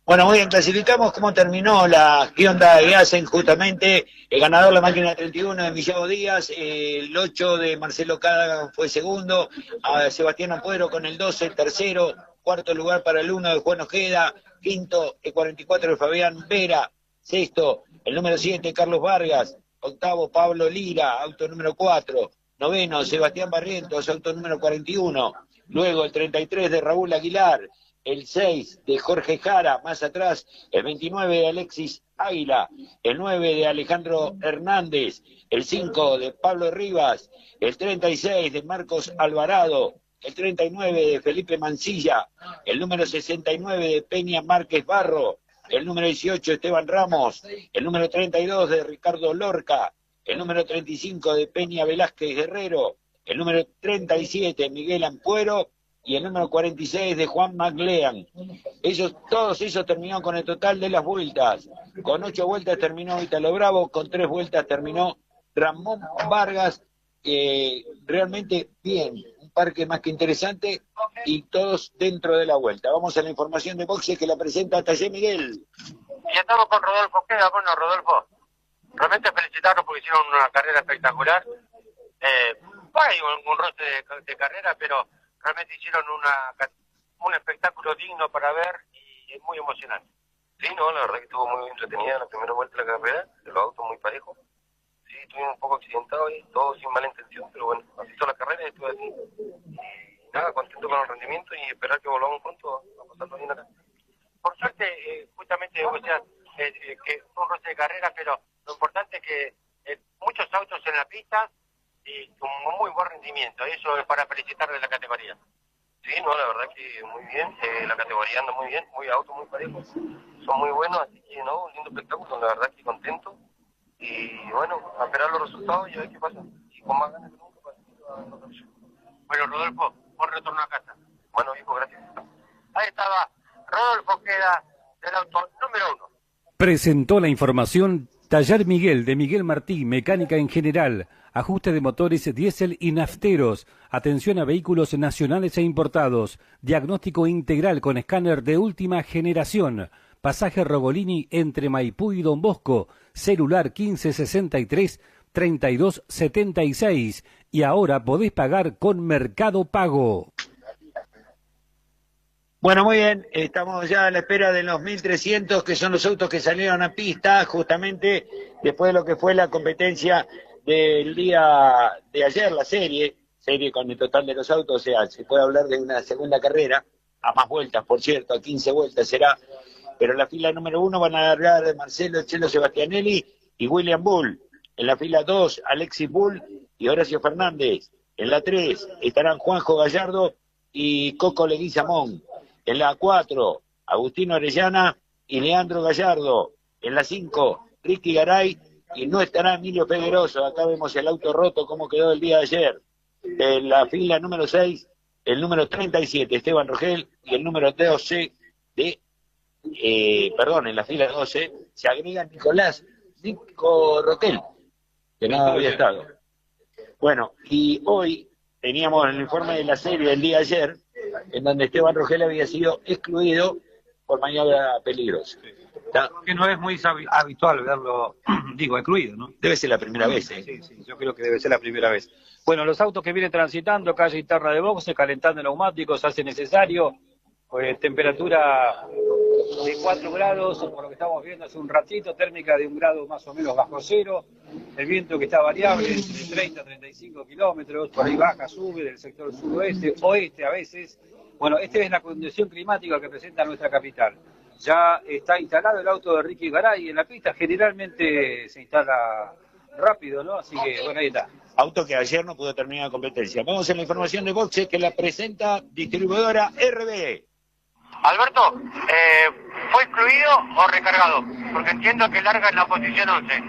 Bueno, muy bien, clasificamos cómo terminó la Hyundai de Asen, justamente el ganador la máquina 31 de Millavo Díaz, el 8 de Marcelo Cádaga fue segundo, a Sebastián Ampuero con el 12, el tercero, cuarto lugar para el 1 de Juan Ojeda, quinto el 44 de Fabián Vera, sexto el número 7 Carlos Vargas, octavo Pablo Lira, auto número 4, noveno Sebastián Barrientos, auto número 41, luego el 33 de Raúl Aguilar, el 6 de Jorge Jara, más atrás, el 29 de Alexis Águila, el 9 de Alejandro Hernández, el 5 de Pablo Rivas, el 36 de Marcos Alvarado, el 39 de Felipe Mancilla, el número 69 de Peña Márquez Barro, el número 18 Esteban Ramos, el número 32 de Ricardo Lorca, el número 35 de Peña Velázquez Guerrero, el número 37 Miguel Ampuero, y el número 46 de Juan McLean. Todos esos terminaron con el total de las vueltas. Con 8 vueltas terminó Ítalo Bravo, con 3 vueltas terminó Ramón Vargas. Realmente bien, un parque más que interesante y todos dentro de la vuelta. Vamos a la información de boxe que la presenta Taller Miguel. Y estamos con Rodolfo Queda. Bueno, Rodolfo, realmente felicitarlos porque hicieron una carrera espectacular. Hay un roce de carrera, pero realmente hicieron un espectáculo digno para ver y es muy emocionante. Sí, no, la verdad que estuvo muy entretenida la primera vuelta de la carrera, de los autos muy parejos. Sí, estuvimos un poco accidentados y todo sin mala intención, pero bueno, así toda la carrera y estuve así. Y nada, contento con el rendimiento y esperar que volvamos pronto a pasarlo bien acá. Por suerte, justamente, o sea, que fue un roce de carrera, pero lo importante es que muchos autos en la pista y con muy buen rendimiento, eso es para felicitar de la categoría. Sí, no, la verdad que muy bien, la categoría anda muy bien, muy autos muy parejos, son muy buenos, así que no, un lindo espectáculo, la verdad que contento. Y bueno, a esperar los resultados y a ver qué pasa. Y con más ganas que nunca para la próxima. Bueno, Rodolfo, buen retorno a casa. Bueno, viejo, gracias. Ahí estaba Rodolfo Queda, del auto número 1. Presentó la información Taller Miguel de Miguel Martí, mecánica en general, ajuste de motores diésel y nafteros, atención a vehículos nacionales e importados, diagnóstico integral con escáner de última generación, pasaje Rogolini entre Maipú y Don Bosco, celular 1563-3276 y ahora podés pagar con Mercado Pago. Bueno, muy bien, estamos ya a la espera de los 1.300, que son los autos que salieron a pista, justamente después de lo que fue la competencia del día de ayer, la serie con el total de los autos, o sea, se puede hablar de una segunda carrera, a más vueltas, por cierto, a 15 vueltas será, pero en la fila número 1 van a largar Marcelo Chelo Sebastianelli y William Bull, en la fila 2, Alexis Bull y Horacio Fernández, en la 3 estarán Juanjo Gallardo y Coco Leguizamón. En la 4, Agustino Orellana y Leandro Gallardo. En la 5, Ricky Garay y no estará Emilio Figueroso. Acá vemos el auto roto, cómo quedó el día de ayer. En la fila número 6, el número 37, Esteban Rogel, y el número 12 en la fila 12, se agrega Nico Roquel, que no había estado. Bueno, y hoy teníamos el informe de la serie del día de ayer, en donde Esteban Rogel había sido excluido por maniobra peligrosa. Que no es muy habitual verlo, excluido, ¿no? Debe ser la primera vez, ¿eh? Sí, yo creo que debe ser la primera vez. Bueno, los autos que vienen transitando, calle interna de boxe, calentando neumáticos, hace necesario. Pues temperatura de 4 grados, por lo que estamos viendo hace un ratito, térmica de 1 grado más o menos bajo cero, el viento que está variable entre 30 a 35 kilómetros, por ahí baja, sube del sector suroeste, oeste a veces. Bueno, esta es la condición climática que presenta nuestra capital. Ya está instalado el auto de Ricky Garay en la pista, generalmente se instala rápido, ¿no? Así que, bueno, ahí está. Auto que ayer no pudo terminar la competencia. Vamos a la información de boxe que la presenta distribuidora RBE. Alberto, ¿fue excluido o recargado? Porque entiendo que larga en la posición 11.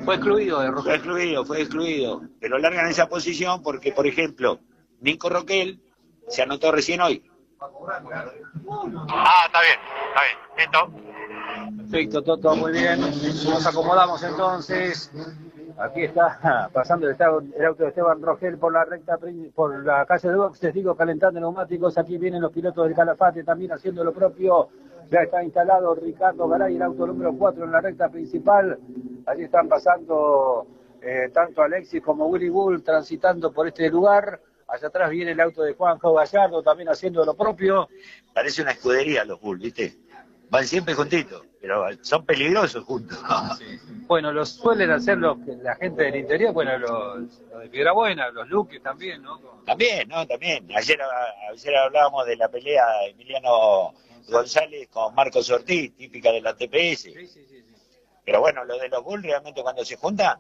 Fue excluido de Roque. Fue excluido. Pero larga en esa posición porque, por ejemplo, Nico Roquel se anotó recién hoy. Ah, está bien, listo. Perfecto, Toto, muy bien. Nos acomodamos entonces. Aquí está pasando el auto de Esteban Rogel por la recta, por la calle de boxes, digo, calentando neumáticos. Aquí vienen los pilotos del Calafate también haciendo lo propio. Ya está instalado Ricardo Garay, el auto número 4 en la recta principal. Allí están pasando tanto Alexis como Willy Bull transitando por este lugar. Allá atrás viene el auto de Juanjo Gallardo también haciendo lo propio. Parece una escudería los Bull, ¿viste? Van siempre juntitos, pero son peligrosos juntos. Bueno, los suelen hacer la gente del interior, bueno, los de Piedrabuena, los Luques también, ¿no? También. Ayer hablábamos de la pelea de Emiliano González con Marcos Ortiz, típica de la TPS. Sí. Pero bueno, lo de los Bull realmente cuando se juntan,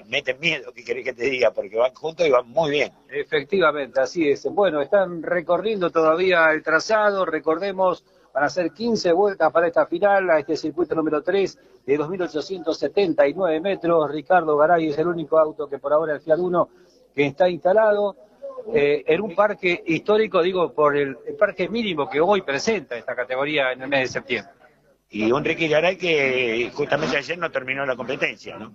meten miedo, ¿qué querés que te diga? Porque van juntos y van muy bien. Efectivamente, así es. Bueno, están recorriendo todavía el trazado, recordemos. Van a ser 15 vueltas para esta final, a este circuito número 3 de 2.879 metros. Ricardo Garay es el único auto que por ahora, el Fiat Uno, que está instalado en un parque histórico, digo, por el parque mínimo que hoy presenta esta categoría en el mes de septiembre. Y un Ricky Garay que justamente ayer no terminó la competencia, ¿no?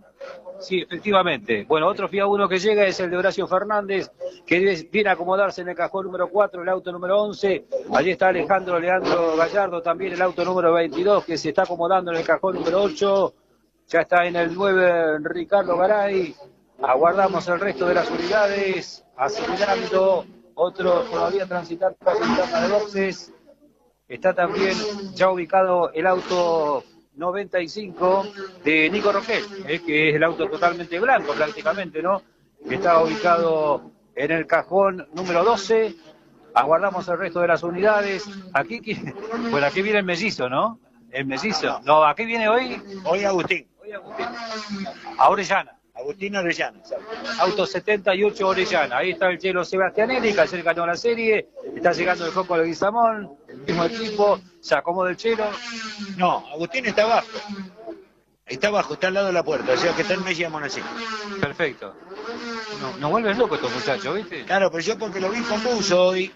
Sí, efectivamente. Bueno, otro Fiat Uno que llega es el de Horacio Fernández, que viene a acomodarse en el cajón número 4, el auto número 11. Allí está Leandro Gallardo, también el auto número 22, que se está acomodando en el cajón número 8. Ya está en el 9 Ricardo Garay. Aguardamos el resto de las unidades, acelerando. Otro todavía transitando la ventana de boxes. Está también ya ubicado el auto 95 de Nico Roquel, que es el auto totalmente blanco prácticamente, ¿no? Que está ubicado en el cajón número 12. Aguardamos el resto de las unidades. Aquí viene el mellizo, ¿no? El mellizo. No, aquí viene hoy. Hoy Agustín. A Orellana. Agustín Orellana, exacto. Auto 78 Orellana. Ahí está el Chelo Sebastianelli, que ayer ganó la serie. Está llegando el Coco Leguizamón, el mismo equipo. Se acomoda el Chelo. No, Agustín está abajo. Está abajo, está al lado de la puerta. O sea que está en Messi Monací. Perfecto. Nos vuelven locos estos muchachos, ¿viste? Claro, pero yo porque lo vi con Buzo hoy.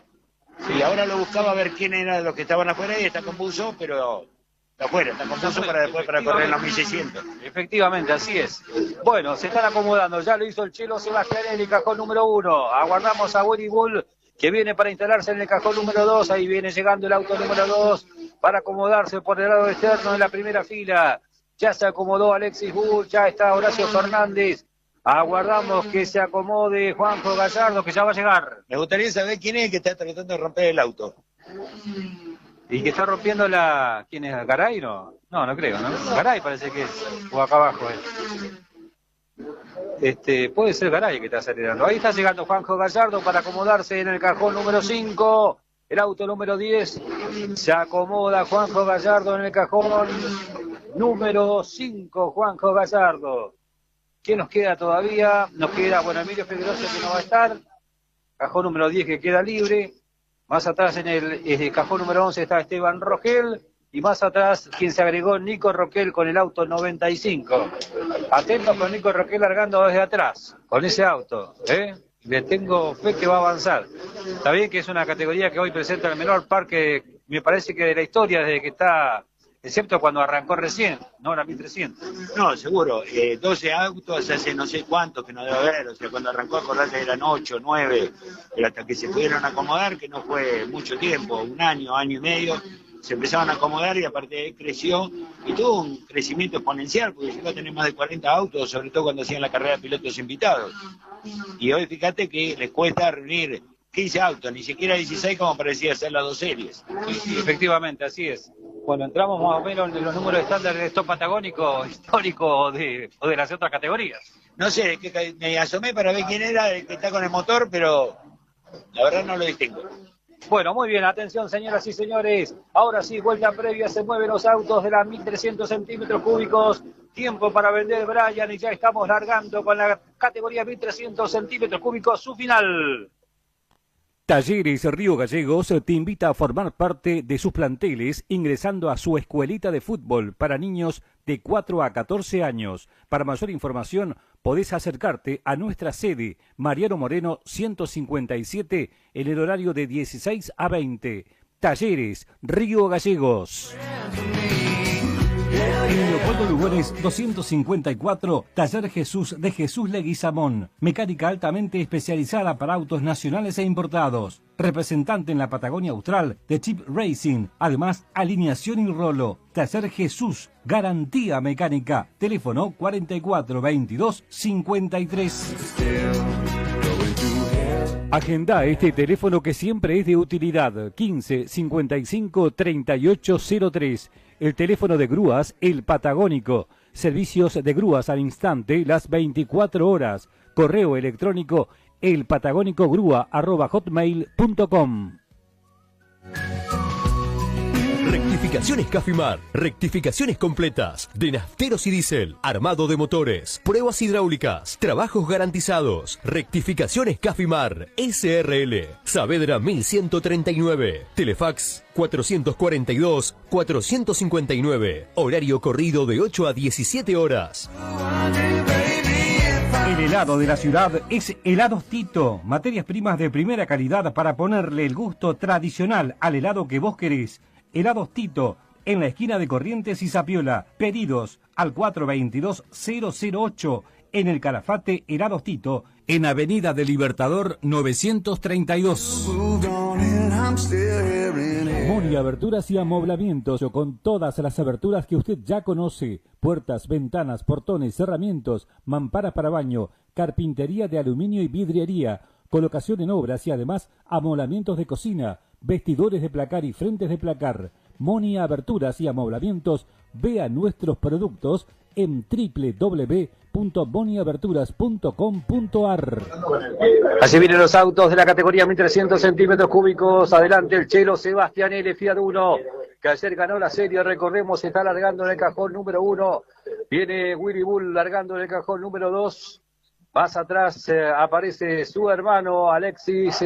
Y ahora lo buscaba a ver quién era de los que estaban afuera y está con Buzo, pero... Está afuera, está confuso para correr en los 1600. Efectivamente, así es. Bueno, se están acomodando, ya lo hizo el Chelo Sebastianelli, cajón número 1. Aguardamos a Willy Bull, que viene para instalarse en el cajón número 2. Ahí viene llegando el auto número 2 para acomodarse por el lado externo en la primera fila. Ya se acomodó Alexis Bull, ya está Horacio Fernández. Aguardamos que se acomode Juanjo Gallardo, que ya va a llegar. Me gustaría saber quién es el que está tratando de romper el auto. ¿Y que está rompiendo la... ¿Quién es? ¿Garay? No, no creo, ¿no? Garay parece que es. O acá abajo es. Puede ser Garay que está acelerando. Ahí está llegando Juanjo Gallardo para acomodarse en el cajón número 5. El auto número 10. Se acomoda Juanjo Gallardo en el cajón número 5. Juanjo Gallardo. ¿Qué nos queda todavía? Nos queda, bueno, Emilio Figueroa que no va a estar. Cajón número 10 que queda libre. Más atrás en el cajón número 11 está Esteban Rogel. Y más atrás, quien se agregó, Nico Roquel con el auto 95. Atentos con Nico Roquel largando desde atrás, con ese auto. Le tengo fe que va a avanzar. Está bien que es una categoría que hoy presenta el menor parque, me parece que de la historia, desde que está, excepto cuando arrancó recién, no la 1300. No, seguro. 12 autos hace no sé cuántos que no debe haber. O sea, cuando arrancó, acordate, eran 8, 9, pero hasta que se pudieron acomodar, que no fue mucho tiempo, un año, año y medio, se empezaban a acomodar y aparte de ahí creció y tuvo un crecimiento exponencial, porque llegó a tener más de 40 autos, sobre todo cuando hacían la carrera de pilotos invitados. Y hoy fíjate que les cuesta reunir 15 autos, ni siquiera 16 como parecía ser las dos series. Sí, efectivamente, así es. Bueno, entramos más o menos en los números estándares de stock patagónico histórico o de las otras categorías. No sé, que me asomé para ver quién era el que está con el motor, pero la verdad no lo distingo. Bueno, muy bien, atención señoras y señores. Ahora sí, vuelta previa, se mueven los autos de las 1300 centímetros cúbicos. Tiempo para vender, Brian, y ya estamos largando con la categoría 1300 centímetros cúbicos, su final. Talleres Río Gallegos te invita a formar parte de sus planteles ingresando a su escuelita de fútbol para niños de 4 a 14 años. Para mayor información podés acercarte a nuestra sede, Mariano Moreno 157, en el horario de 16 a 20. Talleres Río Gallegos. En Leopoldo Lugones 254, Taller Jesús de Jesús Leguizamón. Mecánica altamente especializada para autos nacionales e importados. Representante en la Patagonia Austral de Chip Racing. Además, alineación y rolo. Taller Jesús, garantía mecánica. Teléfono 4422-53. Agenda este teléfono que siempre es de utilidad. 15 55 3803. El teléfono de grúas El Patagónico. Servicios de grúas al instante las 24 horas. Correo electrónico elpatagonicogrúa@hotmail.com. Rectificaciones Cafimar, rectificaciones completas de nafteros y diésel, armado de motores, pruebas hidráulicas, trabajos garantizados. Rectificaciones Cafimar, SRL, Saavedra 1139, Telefax 442-459, horario corrido de 8 a 17 horas. El helado de la ciudad es Helados Tito, materias primas de primera calidad para ponerle el gusto tradicional al helado que vos querés. Helados Tito, en la esquina de Corrientes y Zapiola. Pedidos al 422-008. En el Calafate, Helados Tito, en Avenida del Libertador 932. Moni Aberturas y Amoblamientos, con todas las aberturas que usted ya conoce. Puertas, ventanas, portones, cerramientos, mamparas para baño, carpintería de aluminio y vidriería, colocación en obras y además amoblamientos de cocina, vestidores de placar y frentes de placar. Moni Aberturas y Amoblamientos. Vea nuestros productos en www.moniaberturas.com.ar. Así vienen los autos de la categoría 1300 centímetros cúbicos. Adelante el Chelo Sebastianelli, Fiat Uno, que ayer ganó la serie. Recordemos, se está largando en el cajón número 1. Viene Willy Bull largando en el cajón número 2. Más atrás aparece su hermano Alexis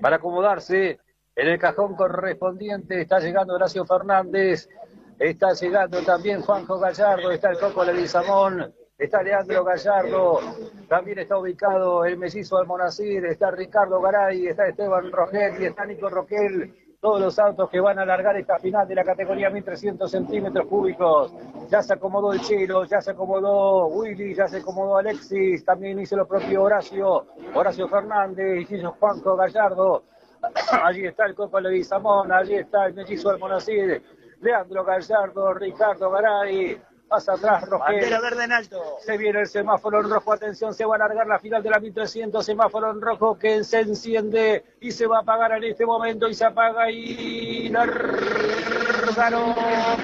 para acomodarse en el cajón correspondiente. Está llegando Horacio Fernández. Está llegando también Juanjo Gallardo. Está el Coco Leguizamón. Está Leandro Gallardo. También está ubicado el mellizo Almonacid. Está Ricardo Garay. Está Esteban Rogel y está Nico Roquel. Todos los autos que van a alargar esta final de la categoría 1300 centímetros cúbicos. Ya se acomodó el Chelo, ya se acomodó Willy, ya se acomodó Alexis. También hizo lo propio Horacio Fernández, hizo Juanjo Gallardo. Allí está el Coco Leguizamón, allí está el mellizo Almonacid, Leandro Gallardo, Ricardo Garay. Pasa atrás Rogel. Bandera verde en alto. Se viene el semáforo en rojo. Atención, se va a alargar la final de la 1300. Semáforo en rojo que se enciende y se va a apagar en este momento. Y se apaga y largaron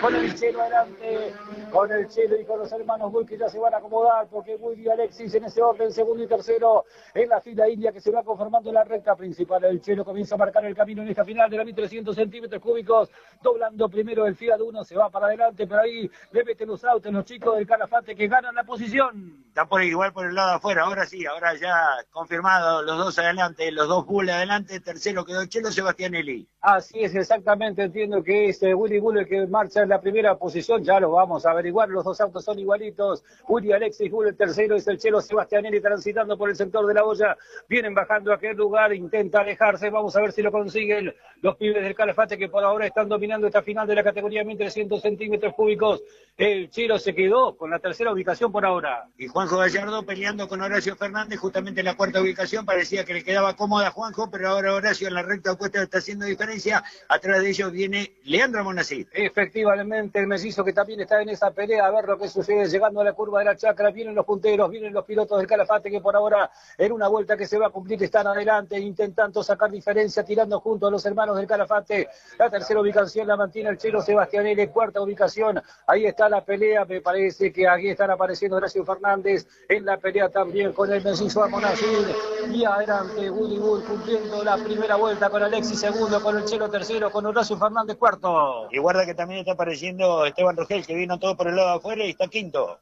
con el Chelo adelante. Con el Chelo y con los hermanos Bull que ya se van a acomodar. Porque Willy y Alexis en ese orden, segundo y tercero. En la fila india que se va conformando en la recta principal. El Chelo comienza a marcar el camino en esta final de la 1300 centímetros cúbicos. Doblando primero el Fiat Uno. Se va para adelante, pero ahí le meten los autos los chicos del Calafate que ganan la posición. Está por igual por el lado de afuera, ahora sí, ahora ya confirmado, los dos adelante, los dos Bull adelante, tercero quedó Chelo Sebastianelli. Así es, exactamente, entiendo que es Willy Bull el que marcha en la primera posición, ya lo vamos a averiguar, los dos autos son igualitos, Willy Alexis Bull, el tercero es el Chelo Sebastianelli transitando por el sector de la olla, vienen bajando a aquel lugar, intenta alejarse, vamos a ver si lo consiguen los pibes del Calafate que por ahora están dominando esta final de la categoría 1300 centímetros cúbicos. El Chelo se quedó con la tercera ubicación por ahora. Y Juanjo Gallardo peleando con Horacio Fernández, justamente en la cuarta ubicación, parecía que le quedaba cómoda a Juanjo, pero ahora Horacio en la recta opuesta está haciendo diferencia, atrás de ellos viene Leandro Almonacid. Efectivamente, el mellizo que también está en esa pelea, a ver lo que sucede, llegando a la curva de la chacra, vienen los punteros, vienen los pilotos del Calafate que por ahora en una vuelta que se va a cumplir están adelante, intentando sacar diferencia, tirando junto a los hermanos del Calafate. La tercera ubicación la mantiene el Chelo Sebastianelli, cuarta ubicación, ahí está la pelea, me parece que aquí están apareciendo Horacio Fernández en la pelea también con el mellizo Almonacid, y adelante Willy Bull cumpliendo la primera vuelta con Alexis segundo, con el Chelo tercero, con Horacio Fernández cuarto. Y guarda que también está apareciendo Esteban Rogel, que vino todo por el lado de afuera y está quinto.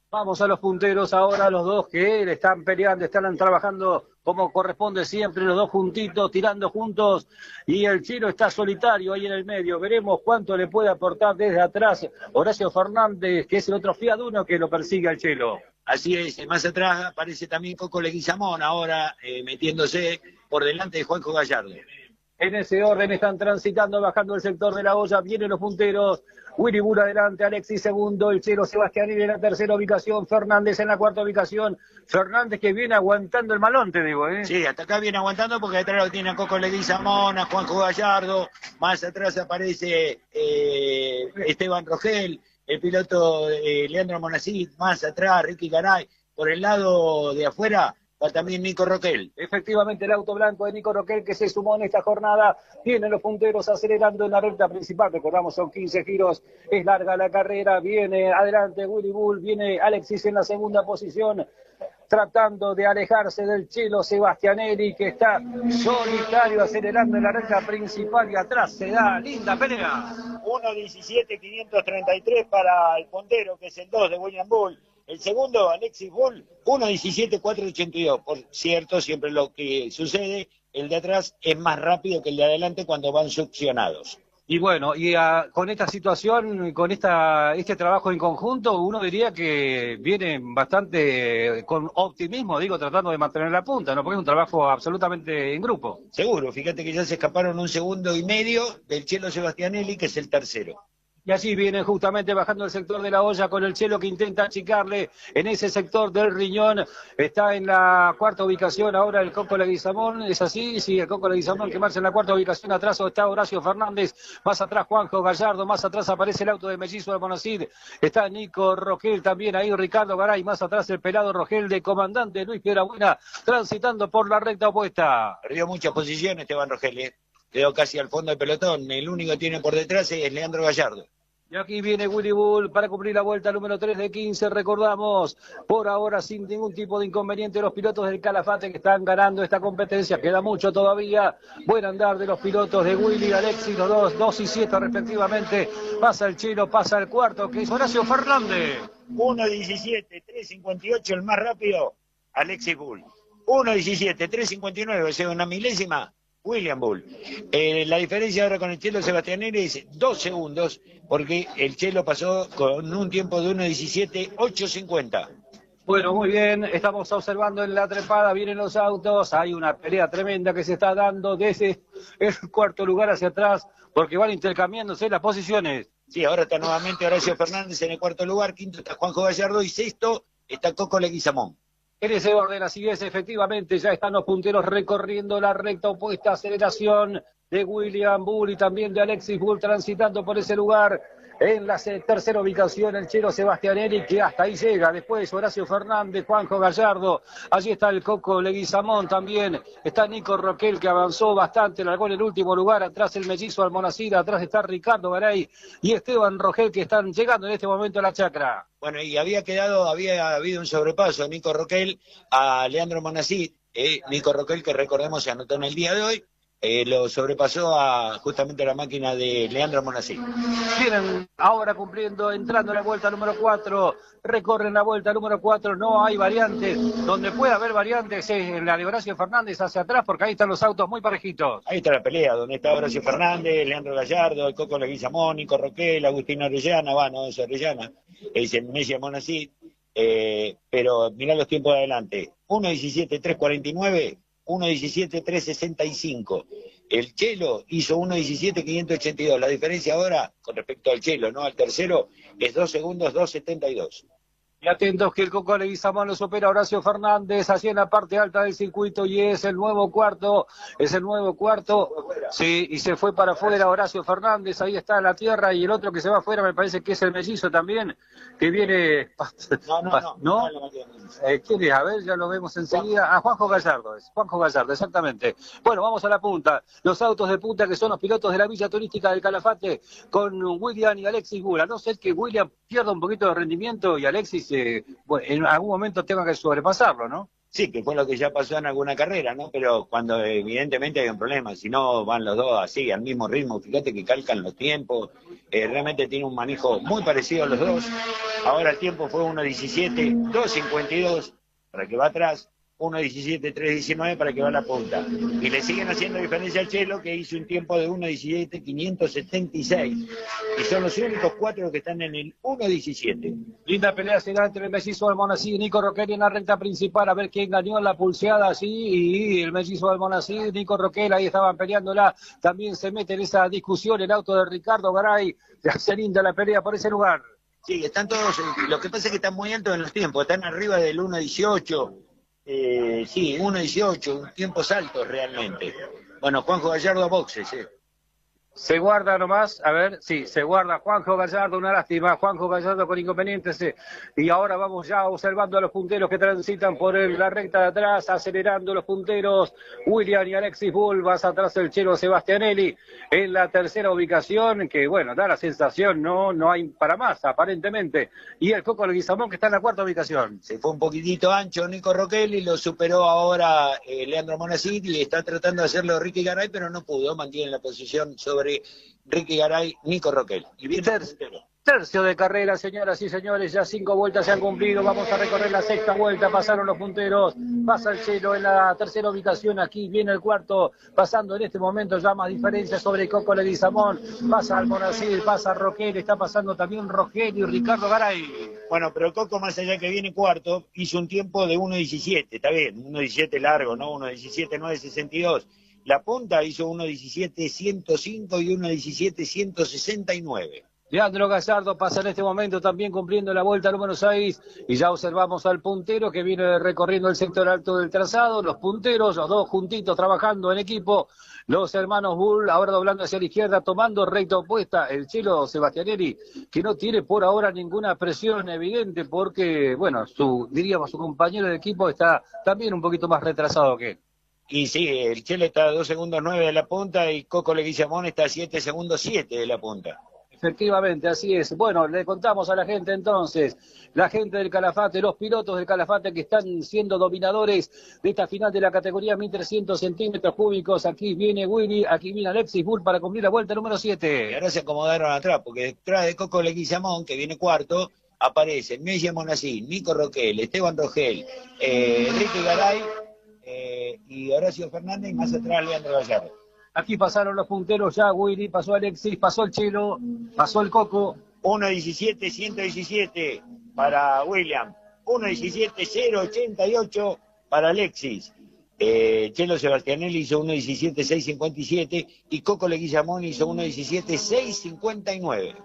Vamos a los punteros ahora, los dos que están peleando, están trabajando como corresponde siempre, los dos juntitos, tirando juntos, y el Chelo está solitario ahí en el medio. Veremos cuánto le puede aportar desde atrás Horacio Fernández, que es el otro fiaduno que lo persigue al Chelo. Así es, más atrás aparece también Coco Leguizamón, ahora metiéndose por delante de Juanjo Gallardo. En ese orden están transitando, bajando el sector de la olla, vienen los punteros, Willy Bull adelante, Alexis segundo, el Chelo Sebastianelli en la tercera ubicación, Fernández en la cuarta ubicación, Fernández que viene aguantando el malón, te digo, ¿eh? Sí, hasta acá viene aguantando porque detrás lo tiene a Coco Leguizamón, a Juanjo Gallardo, más atrás aparece Esteban Rogel, el piloto Leandro Monacid, más atrás Ricky Garay, por el lado de afuera va también Nico Roquel. Efectivamente, el auto blanco de Nico Roquel que se sumó en esta jornada. Tienen los punteros acelerando en la recta principal. Recordamos, son 15 giros. Es larga la carrera. Viene adelante Willy Bull. Viene Alexis en la segunda posición, tratando de alejarse del Chelo Sebastianelli, que está solitario acelerando en la recta principal. Y atrás se da linda pelea. 1.17.533 para el puntero, que es el 2 de William Bull. El segundo, Alexis Bull, 1.17.482. Por cierto, siempre lo que sucede, el de atrás es más rápido que el de adelante cuando van succionados. Y bueno, con esta situación, con este trabajo en conjunto, uno diría que viene bastante con optimismo, digo, tratando de mantener la punta, ¿no? Porque es un trabajo absolutamente en grupo. Seguro, fíjate que ya se escaparon 1,5 segundos del Chelo Sebastianelli, que es el tercero. Y allí viene justamente bajando el sector de la olla con el Chelo que intenta achicarle en ese sector del riñón. Está en la cuarta ubicación ahora el Coco Leguizamón, ¿es así? Sí, el Coco Leguizamón que marcha en la cuarta ubicación. Atrás está Horacio Fernández, más atrás Juanjo Gallardo, más atrás aparece el auto de mellizo Almonacid. Está Nico Roquel también ahí, Ricardo Garay, más atrás el pelado Rogel de comandante Luis Piedrabuena, transitando por la recta opuesta. Perdió muchas posiciones Esteban Rogel, quedó casi al fondo del pelotón. El único que tiene por detrás es Leandro Gallardo. Y aquí viene Willy Bull para cumplir la vuelta número 3 de 15, recordamos, por ahora sin ningún tipo de inconveniente los pilotos del Calafate que están ganando esta competencia, queda mucho todavía, buen andar de los pilotos de Willy, Alexis, los dos, 2 y 7 respectivamente, pasa el Chelo, pasa el cuarto, que es Horacio Fernández. 1.17.358 el más rápido, Alexis Bull. 1.17.359, o sea, una milésima, William Bull. La diferencia ahora con el Chelo Sebastianelli es 2 segundos, porque el Chelo pasó con un tiempo de 1.17.850. Bueno, muy bien, estamos observando en la trepada, vienen los autos, hay una pelea tremenda que se está dando desde el cuarto lugar hacia atrás, porque van intercambiándose las posiciones. Sí, ahora está nuevamente Horacio Fernández en el cuarto lugar, quinto está Juanjo Gallardo y sexto está Coco Leguizamón. En ese orden, así es, efectivamente, ya están los punteros recorriendo la recta opuesta, aceleración de William Bull y también de Alexis Bull transitando por ese lugar. En la tercera ubicación el Chelo Sebastianelli, que hasta ahí llega. Después Horacio Fernández, Juanjo Gallardo, allí está el Coco Leguizamón también, está Nico Roquel que avanzó bastante, largó en el último lugar, atrás el mellizo Almonacid, atrás está Ricardo Garay y Esteban Rogel que están llegando en este momento a la chacra. Bueno, y había habido un sobrepaso, Nico Roquel a Leandro Monacid, Nico Roquel que recordemos se anotó en el día de hoy, lo sobrepasó justamente a la máquina de Leandro Monacid. Vienen ahora cumpliendo, entrando en la vuelta número 4, recorren la vuelta número 4, no hay variantes, donde puede haber variantes es en la de Horacio Fernández hacia atrás, porque ahí están los autos muy parejitos. Ahí está la pelea, donde está Horacio Fernández, Leandro Gallardo, el Coco Leguizamón, Nico Roquel, Agustín Orellana, no es Orellana, es el Messi Monacid, pero mirá los tiempos de adelante, 1.17.349, 1.17.365. El Chelo hizo 1.17.582. La diferencia ahora, con respecto al Chelo, no al tercero, es 2 segundos 2.72. Y atentos que el Coco Leguizamón lo supera Horacio Fernández allí en la parte alta del circuito y es el nuevo cuarto, sí, y se fue para afuera Horacio Fernández, ahí está la tierra y el otro que se va afuera me parece que es el mellizo también, que viene... ¿No? ¿Quién es? A ver, ya lo vemos enseguida. Juanjo Gallardo, exactamente. Bueno, vamos a la punta, los autos de punta que son los pilotos de la Villa Turística del Calafate con William y Alexis Bula, no sé que William pierda un poquito de rendimiento y Alexis en algún momento tenga que sobrepasarlo, ¿no? Sí, que fue lo que ya pasó en alguna carrera, ¿no? Pero cuando evidentemente hay un problema, si no van los dos así, al mismo ritmo, fíjate que calcan los tiempos, realmente tiene un manejo muy parecido a los dos. Ahora el tiempo fue 1.17, 2.52 para que va atrás, 1.17, 3.19 para que va a la punta. Y le siguen haciendo diferencia al Chelo, que hizo un tiempo de 1.17, 576. Y son los únicos 4 que están en el 1.17. Linda pelea será entre el mellizo Almonacid y Nico Roquel en la recta principal, a ver quién ganó la pulseada allí, y el mellizo Almonacid, Nico Roquel, ahí estaban peleándola, también se mete en esa discusión el auto de Ricardo Garay, se linda la pelea por ese lugar. Sí, están todos, lo que pasa es que están muy altos en los tiempos, están arriba del 1.18, sí, 1.18, tiempos altos realmente. Bueno, Juanjo Gallardo boxes, Se guarda nomás, a ver, sí, se guarda Juanjo Gallardo, una lástima, Juanjo Gallardo con inconvenientes, y ahora vamos ya observando a los punteros que transitan por la recta de atrás, acelerando los punteros, William y Alexis Bull, más atrás el Chelo Sebastianelli, en la tercera ubicación, que bueno, da la sensación, no hay para más, aparentemente, y el Coco Leguizamón que está en la cuarta ubicación. Se fue un poquitito ancho Nico Roquel y lo superó ahora Leandro Monacid y está tratando de hacerlo Ricky Garay, pero no pudo, mantiene la posición sobre Ricky Garay, Nico Roquel. Y bien tercio de carrera, señoras y señores, ya 5 vueltas se han cumplido, vamos a recorrer la sexta vuelta, pasaron los punteros, pasa el Chelo en la tercera ubicación, aquí viene el cuarto, pasando en este momento ya más diferencia sobre Coco Leguizamón, pasa Almonacid, pasa Roquel, está pasando también Rogelio y Ricardo Garay. Bueno, pero Coco, más allá que viene cuarto, hizo un tiempo de 1.17, está bien, 1.17 largo, ¿no? 1.17, 9.62. La punta hizo 1.17, 105 y 1.17, 169. Leandro Gallardo pasa en este momento también cumpliendo la vuelta número 6 y ya observamos al puntero que viene recorriendo el sector alto del trazado, los punteros, los dos juntitos trabajando en equipo, los hermanos Bull ahora doblando hacia la izquierda, tomando recta opuesta el Chelo Sebastianelli, que no tiene por ahora ninguna presión evidente porque, bueno, su compañero de equipo está también un poquito más retrasado que él. Y sí, el Chelo está a 2 segundos 9 de la punta y Coco Leguizamón está a 7 segundos 7 de la punta. Efectivamente, así es. Bueno, le contamos a la gente entonces, la gente del Calafate, los pilotos del Calafate que están siendo dominadores de esta final de la categoría 1300 centímetros cúbicos. Aquí viene Willy, aquí viene Alexis Bull para cumplir la vuelta número 7. Y ahora se acomodaron atrás, porque detrás de Coco Leguizamón, que viene cuarto, aparecen Messi Monacid, Nico Roquel, Esteban Rogel, Enrique Garay y Horacio Fernández, y más atrás Leandro Gallardo. Aquí pasaron los punteros ya, Willy, pasó Alexis, pasó el Chelo, pasó el Coco. 1.17, 117 para William, 1.17, 0.88 para Alexis. Chelo Sebastianelli hizo 1.17, 6.57 y Coco Leguizamón hizo 1.17, 6.59.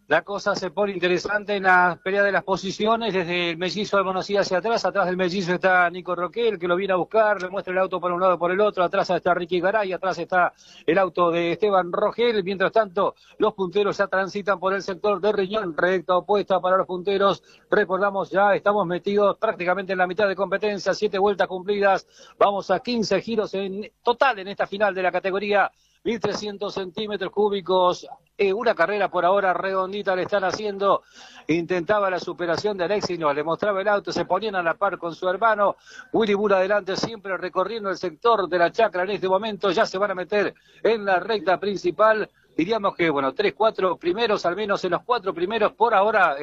La cosa se pone interesante en la pelea de las posiciones, desde el mellizo Almonacid hacia atrás del mellizo está Nico Roquel, que lo viene a buscar, le muestra el auto por un lado y por el otro, atrás está Ricky Garay, atrás está el auto de Esteban Rogel, mientras tanto los punteros ya transitan por el sector de Riñón, recta opuesta para los punteros, recordamos ya estamos metidos prácticamente en la mitad de competencia, 7 vueltas cumplidas, vamos a 15 giros en total en esta final de la categoría 1300 centímetros cúbicos, una carrera por ahora redondita le están haciendo, intentaba la superación de Alexis, no, le mostraba el auto, se ponían a la par con su hermano, Willy Bull adelante siempre recorriendo el sector de la chacra en este momento, ya se van a meter en la recta principal, diríamos que, bueno, 3, 4 primeros, al menos en los 4 primeros, por ahora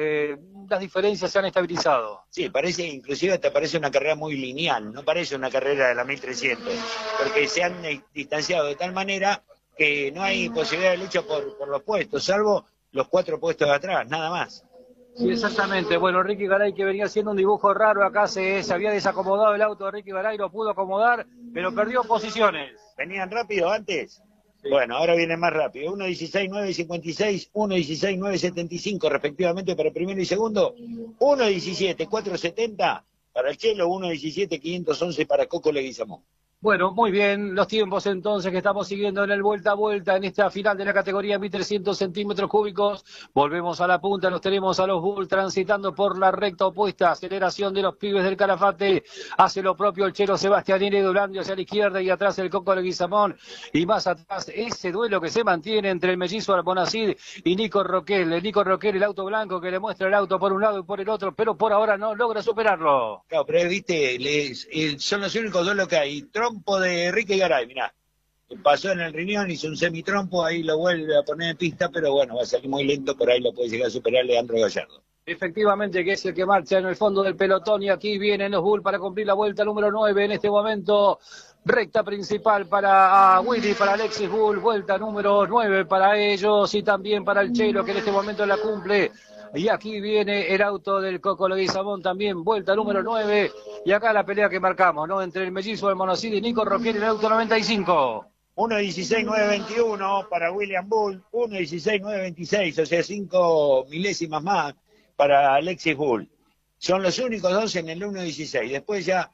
las diferencias se han estabilizado. Sí, parece, inclusive hasta parece una carrera muy lineal, no parece una carrera de la 1300, porque se han distanciado de tal manera que no hay posibilidad de lucha por los puestos, salvo los 4 puestos de atrás, nada más. Sí, exactamente. Bueno, Ricky Garay que venía haciendo un dibujo raro, acá se había desacomodado el auto de Ricky Garay, lo pudo acomodar, pero perdió posiciones. ¿Venían rápido antes? Bueno, ahora viene más rápido. 1.16.956, 1.16.975 respectivamente para primero y segundo. 1.17.470 para el Chelo, 1.17.511 para Coco Leguizamón. Bueno, muy bien, los tiempos entonces que estamos siguiendo en el vuelta a vuelta en esta final de la categoría 1300 centímetros cúbicos. Volvemos a la punta, nos tenemos a los Bull transitando por la recta opuesta, aceleración de los pibes del Calafate, hace lo propio el Chelo Sebastianini, doblando hacia la izquierda y atrás el Coco Leguizamón, y más atrás ese duelo que se mantiene entre el mellizo Almonacid y Nico Roquel. El Nico Roquel, el auto blanco que le muestra el auto por un lado y por el otro, pero por ahora no logra superarlo. Claro, pero viste, son los únicos duelos que hay. Trompo de Enrique Garay, mirá. Pasó en el riñón, hizo un semitrompo, ahí lo vuelve a poner en pista, pero bueno, va a salir muy lento, por ahí lo puede llegar a superar Leandro Gallardo. Efectivamente que es el que marcha en el fondo del pelotón y aquí vienen los Bull para cumplir la vuelta número 9 en este momento. Recta principal para Willy, para Alexis Bull, vuelta número 9 para ellos y también para el Chelo que en este momento la cumple. Y aquí viene el auto del Coco Leguizamón también, vuelta número 9. Y acá la pelea que marcamos, ¿no? Entre el mellizo Almonacid y Nico Roquel en el auto 95. 1.16.921 para William Bull, 1.16.926, o sea, 5 milésimas más para Alexis Bull. Son los únicos dos en el 1.16. Después ya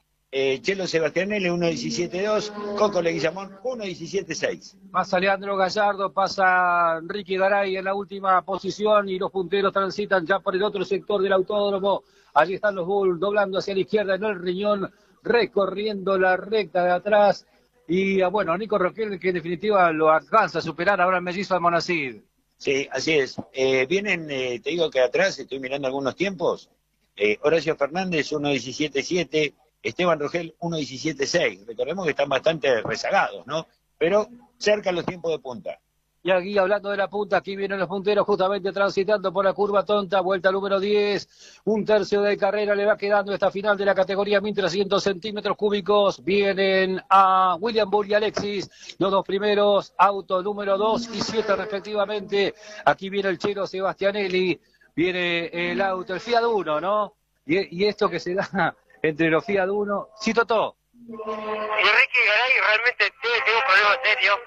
Chelo Sebastianelli 1.17.2, Coco Leguizamón 1.17.6. Pasa Leandro Gallardo, pasa Ricky Garay en la última posición y los punteros transitan ya por el otro sector del autódromo. Allí están los Bull doblando hacia la izquierda en el riñón, recorriendo la recta de atrás. Y bueno, Nico Roquel que en definitiva lo alcanza a superar ahora el mellizo Almonacid. Sí, así es. Vienen, te digo que atrás, estoy mirando algunos tiempos. Horacio Fernández 1.17.7. Esteban Rogel 1.17.6. Recordemos que están bastante rezagados, ¿no? Pero cerca los tiempos de punta. Y aquí hablando de la punta, aquí vienen los punteros justamente transitando por la curva tonta, vuelta número 10, un tercio de carrera le va quedando esta final de la categoría 1300 centímetros cúbicos. Vienen a William Bull y Alexis, los dos primeros, auto número 2 y 7 respectivamente. Aquí viene el Chelo Sebastianelli, viene el auto, el Fiat Uno, ¿no? Y esto que se da entre los Fiat Uno. Sí, Totó. Y Ricky Garay realmente debe tener un problema serio,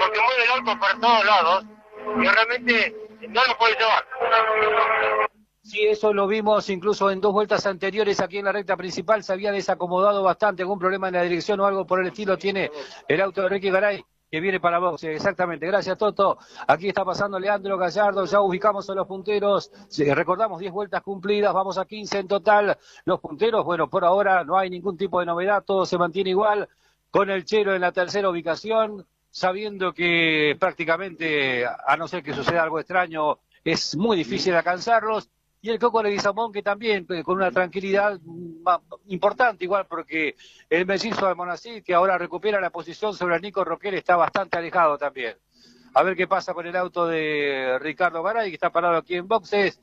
porque mueve el auto por todos lados y realmente no lo puede llevar. Sí, eso lo vimos incluso en dos vueltas anteriores aquí en la recta principal, se había desacomodado bastante, algún problema en la dirección o algo por el estilo tiene el auto de Ricky Garay, que viene para boxe, exactamente. Gracias, Toto. Aquí está pasando Leandro Gallardo, ya ubicamos a los punteros, recordamos 10 vueltas cumplidas, vamos a 15 en total. Los punteros, bueno, por ahora no hay ningún tipo de novedad, todo se mantiene igual, con el Chelo en la tercera ubicación, sabiendo que prácticamente, a no ser que suceda algo extraño, es muy difícil alcanzarlos. Y el Coco Leguizamón que también con una tranquilidad importante igual porque el mellizo Almonacid que ahora recupera la posición sobre el Nico Roquel está bastante alejado también. A ver qué pasa con el auto de Ricardo Garay que está parado aquí en boxes.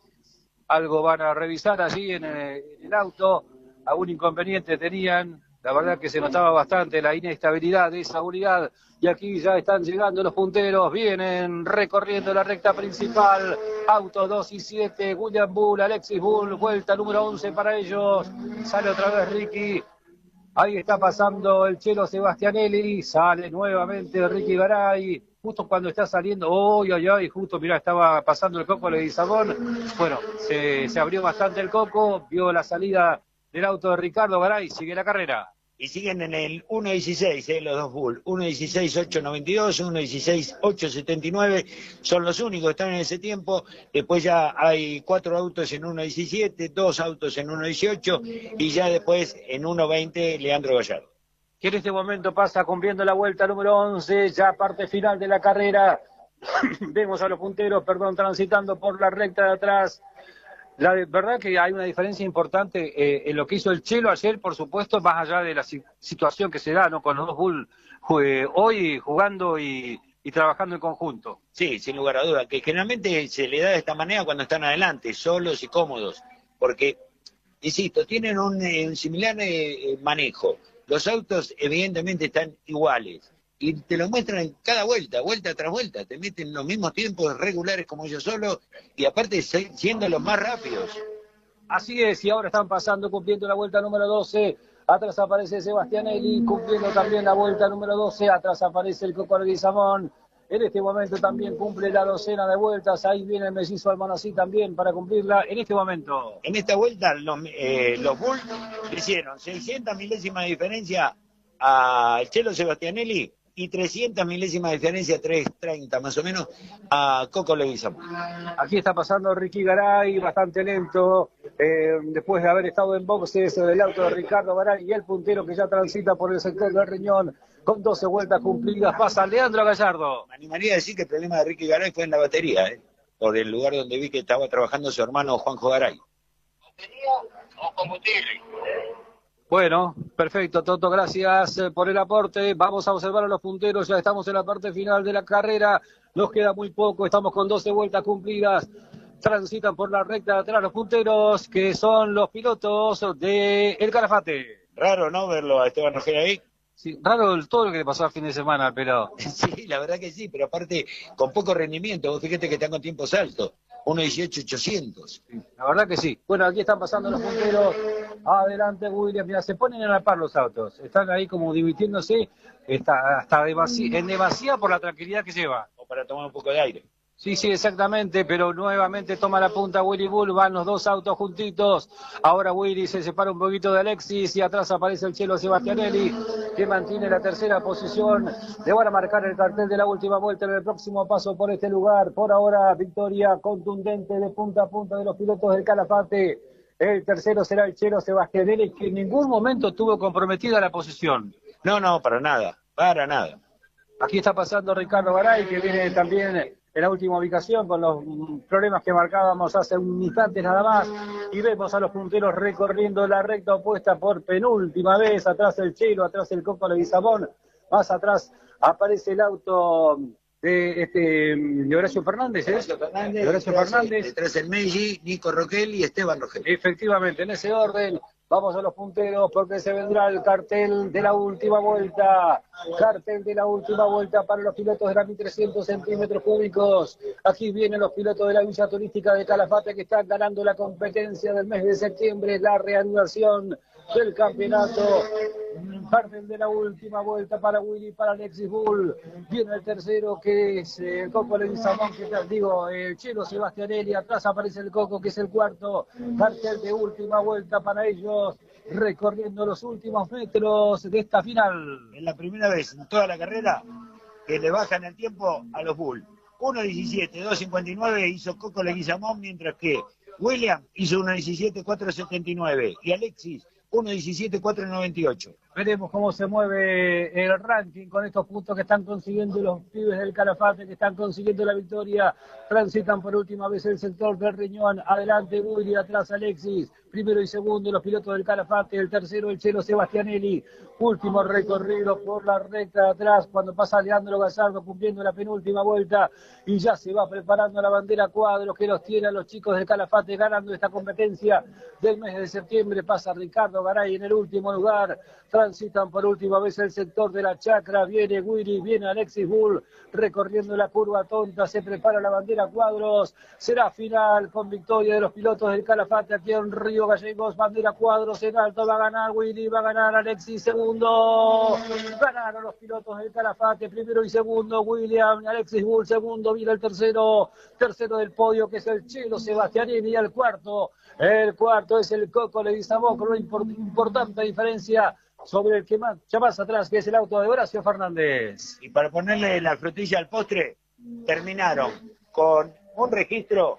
Algo van a revisar allí en el auto. Algún inconveniente tenían. La verdad que se notaba bastante la inestabilidad de esa unidad. Y aquí ya están llegando los punteros, vienen recorriendo la recta principal, auto 2 y 7, William Bull, Alexis Bull, vuelta número 11 para ellos, sale otra vez Ricky, ahí está pasando el Chelo Sebastianelli, sale nuevamente Ricky Garay, justo cuando está saliendo, justo mirá, estaba pasando el Coco Leguizamón, bueno, se abrió bastante el Coco, vio la salida del auto de Ricardo Garay, sigue la carrera. Y siguen en el 1.16, los dos Bull. 1.16.892, 1.16.879. Son los únicos que están en ese tiempo. Después ya hay 4 autos en 1.17, 2 autos en 1.18 y ya después en 1.20 Leandro Gallardo. Que en este momento pasa cumpliendo la vuelta número 11, ya parte final de la carrera. Vemos a los punteros, transitando por la recta de atrás. La verdad que hay una diferencia importante en lo que hizo el Chelo ayer, por supuesto, más allá de la situación que se da, ¿no? Con los dos Bull hoy jugando y trabajando en conjunto. Sí, sin lugar a duda, que generalmente se le da de esta manera cuando están adelante, solos y cómodos, porque, insisto, tienen un similar manejo. Los autos evidentemente están iguales. Y te lo muestran en cada vuelta, vuelta tras vuelta, te meten los mismos tiempos regulares como ellos solos y aparte siendo los más rápidos. Así es, y ahora están pasando, cumpliendo la vuelta número 12, atrás aparece Sebastianelli, cumpliendo también la vuelta número 12, atrás aparece el Coco Leguizamón, En este momento también cumple la docena de vueltas. Ahí viene el mellizo Almonací también para cumplirla en este momento. En esta vuelta los Bulls le hicieron 600 milésimas de diferencia al Chelo Sebastianelli y 300 milésimas de diferencia, 330 más o menos, a Coco Leguizamón. Aquí está pasando Ricky Garay, bastante lento, después de haber estado en boxes del auto de Ricardo Garay y el puntero que ya transita por el sector del Riñón con 12 vueltas cumplidas. Pasa Leandro Gallardo. Me animaría a decir que el problema de Ricky Garay fue en la batería, por el lugar donde vi que estaba trabajando su hermano Juanjo Garay. ¿Batería o combustible? Bueno, perfecto, Toto, gracias por el aporte. Vamos a observar a los punteros, ya estamos en la parte final de la carrera, nos queda muy poco, estamos con 12 vueltas cumplidas. Transitan por la recta de atrás los punteros, que son los pilotos de El Calafate. Raro, ¿no?, verlo a Esteban Rogel ahí. Sí, raro todo lo que le pasó al fin de semana, pero... Sí, la verdad que sí, pero aparte con poco rendimiento. Vos fíjate que están con tiempos altos, 1.18.800. La verdad que sí. Bueno, aquí están pasando los punteros. Adelante, William. Mira, se ponen a la par los autos. Están ahí como divirtiéndose, hasta en demasía por la tranquilidad que lleva. O para tomar un poco de aire. Sí, exactamente, pero nuevamente toma la punta Willy Bull, van los dos autos juntitos. Ahora Willy se separa un poquito de Alexis y atrás aparece el Chelo Sebastianelli, que mantiene la tercera posición. Le van a marcar el cartel de la última vuelta en el próximo paso por este lugar. Por ahora, victoria contundente de punta a punta de los pilotos del Calafate. El tercero será el Chelo Sebastianelli, que en ningún momento tuvo comprometida la posición. No, para nada, para nada. Aquí está pasando Ricardo Garay, que viene también en la última ubicación con los problemas que marcábamos hace un instante nada más, y vemos a los punteros recorriendo la recta opuesta por penúltima vez. Atrás el Chelo, atrás el Coco Leguizamón, más atrás aparece el auto de Horacio Fernández, Horacio Fernández. Detrás el Meggi, Nico Rogel y Esteban Rogel. Efectivamente, en ese orden. Vamos a los punteros porque se vendrá el cartel de la última vuelta. Cartel de la última vuelta para los pilotos de la 1.300 centímetros cúbicos. Aquí vienen los pilotos de la Villa Turística de Calafate que están ganando la competencia del mes de septiembre, la reanudación del campeonato. Cartel de la última vuelta para Willy, para Alexis Bull. Viene el tercero, que es el Coco Leguizamón, el Chelo Sebastianelli. Atrás aparece el Coco, que es el cuarto. Cartel de última vuelta para ellos, recorriendo los últimos metros de esta final. Es la primera vez en toda la carrera que le bajan el tiempo a los Bull. 1.17, 2.59 hizo Coco Leguizamón, mientras que William hizo 1.17, 4.79 y Alexis 1.17, 4.98. Veremos cómo se mueve el ranking con estos puntos que están consiguiendo los pibes del Calafate, que están consiguiendo la victoria. Transitan por última vez el sector del Riñón. Adelante Willy, atrás Alexis. Primero y segundo los pilotos del Calafate. El tercero el Chelo Sebastianelli. Último recorrido por la recta de atrás cuando pasa Leandro Gallardo cumpliendo la penúltima vuelta. Y ya se va preparando la bandera Cuadros, que los tiene a los chicos del Calafate ganando esta competencia del mes de septiembre. Pasa Ricardo Garay en el último lugar. Transitan por última vez el sector de la chacra. Viene Willy, viene Alexis Bull recorriendo la curva tonta. Se prepara la bandera Cuadros. Será final con victoria de los pilotos del Calafate aquí en Río Gallegos. Bandera Cuadros en alto. Va a ganar Willy, va a ganar Alexis. Segundo. Ganaron los pilotos del Calafate. Primero y segundo William, Alexis Bull. Segundo viene el tercero. Tercero del podio, que es el Chelo Sebastianelli. Y el cuarto es el Coco Leguizamón, con una importante diferencia sobre el que ya más atrás, que es el auto de Horacio Fernández. Y para ponerle la frutilla al postre, terminaron con un registro.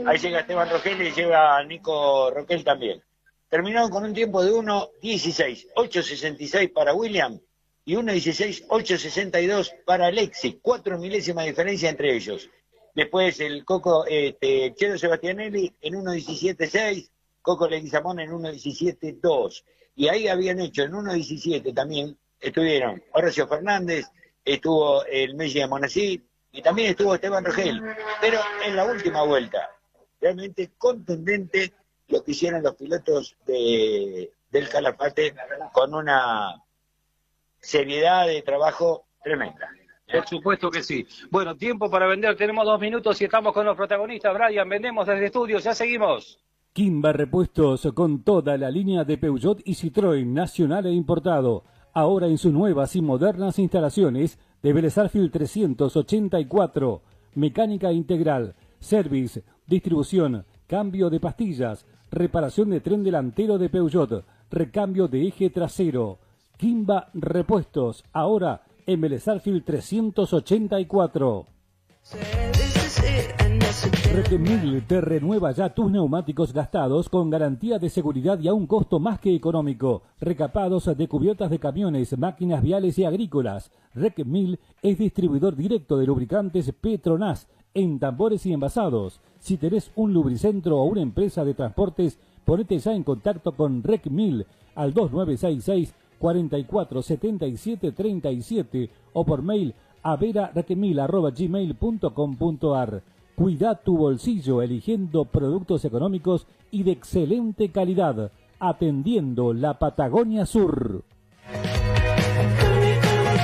Ahí llega Esteban Rogel y llega Nico Rogel también. Terminaron con un tiempo de 1.16, 8.66 para William y 1.16, 8.62 para Alexis. 4 milésimas de diferencia entre ellos. Después el Coco, Chelo Sebastianelli en 1.17.6, Coco Leguizamón en 1.17.2. Y ahí habían hecho en 1.17 también, estuvieron Horacio Fernández, estuvo el Meggi Almonací y también estuvo Esteban Rogel. Pero en la última vuelta, realmente contundente lo que hicieron los pilotos del Calafate, con una seriedad de trabajo tremenda. Por supuesto que sí. Bueno, tiempo para vender, tenemos 2 minutos y estamos con los protagonistas. Brian, vendemos desde estudios, ya seguimos. Kimba Repuestos, con toda la línea de Peugeot y Citroën nacional e importado. ahora en sus nuevas y modernas instalaciones de Vélez Sarsfield 384. Mecánica integral, service, distribución, cambio de pastillas, reparación de tren delantero de Peugeot, recambio de eje trasero. Kimba Repuestos, ahora en Vélez Sarsfield 384. Rekmil te renueva ya tus neumáticos gastados con garantía de seguridad y a un costo más que económico. Recapados de cubiertas de camiones, máquinas viales y agrícolas. Rekmil es distribuidor directo de lubricantes Petronas en tambores y envasados. Si tenés un lubricentro o una empresa de transportes, ponete ya en contacto con Rekmil al 2966 44 77 37 o por mail a verarekmil@gmail.com.ar. Cuida tu bolsillo eligiendo productos económicos y de excelente calidad, atendiendo la Patagonia Sur.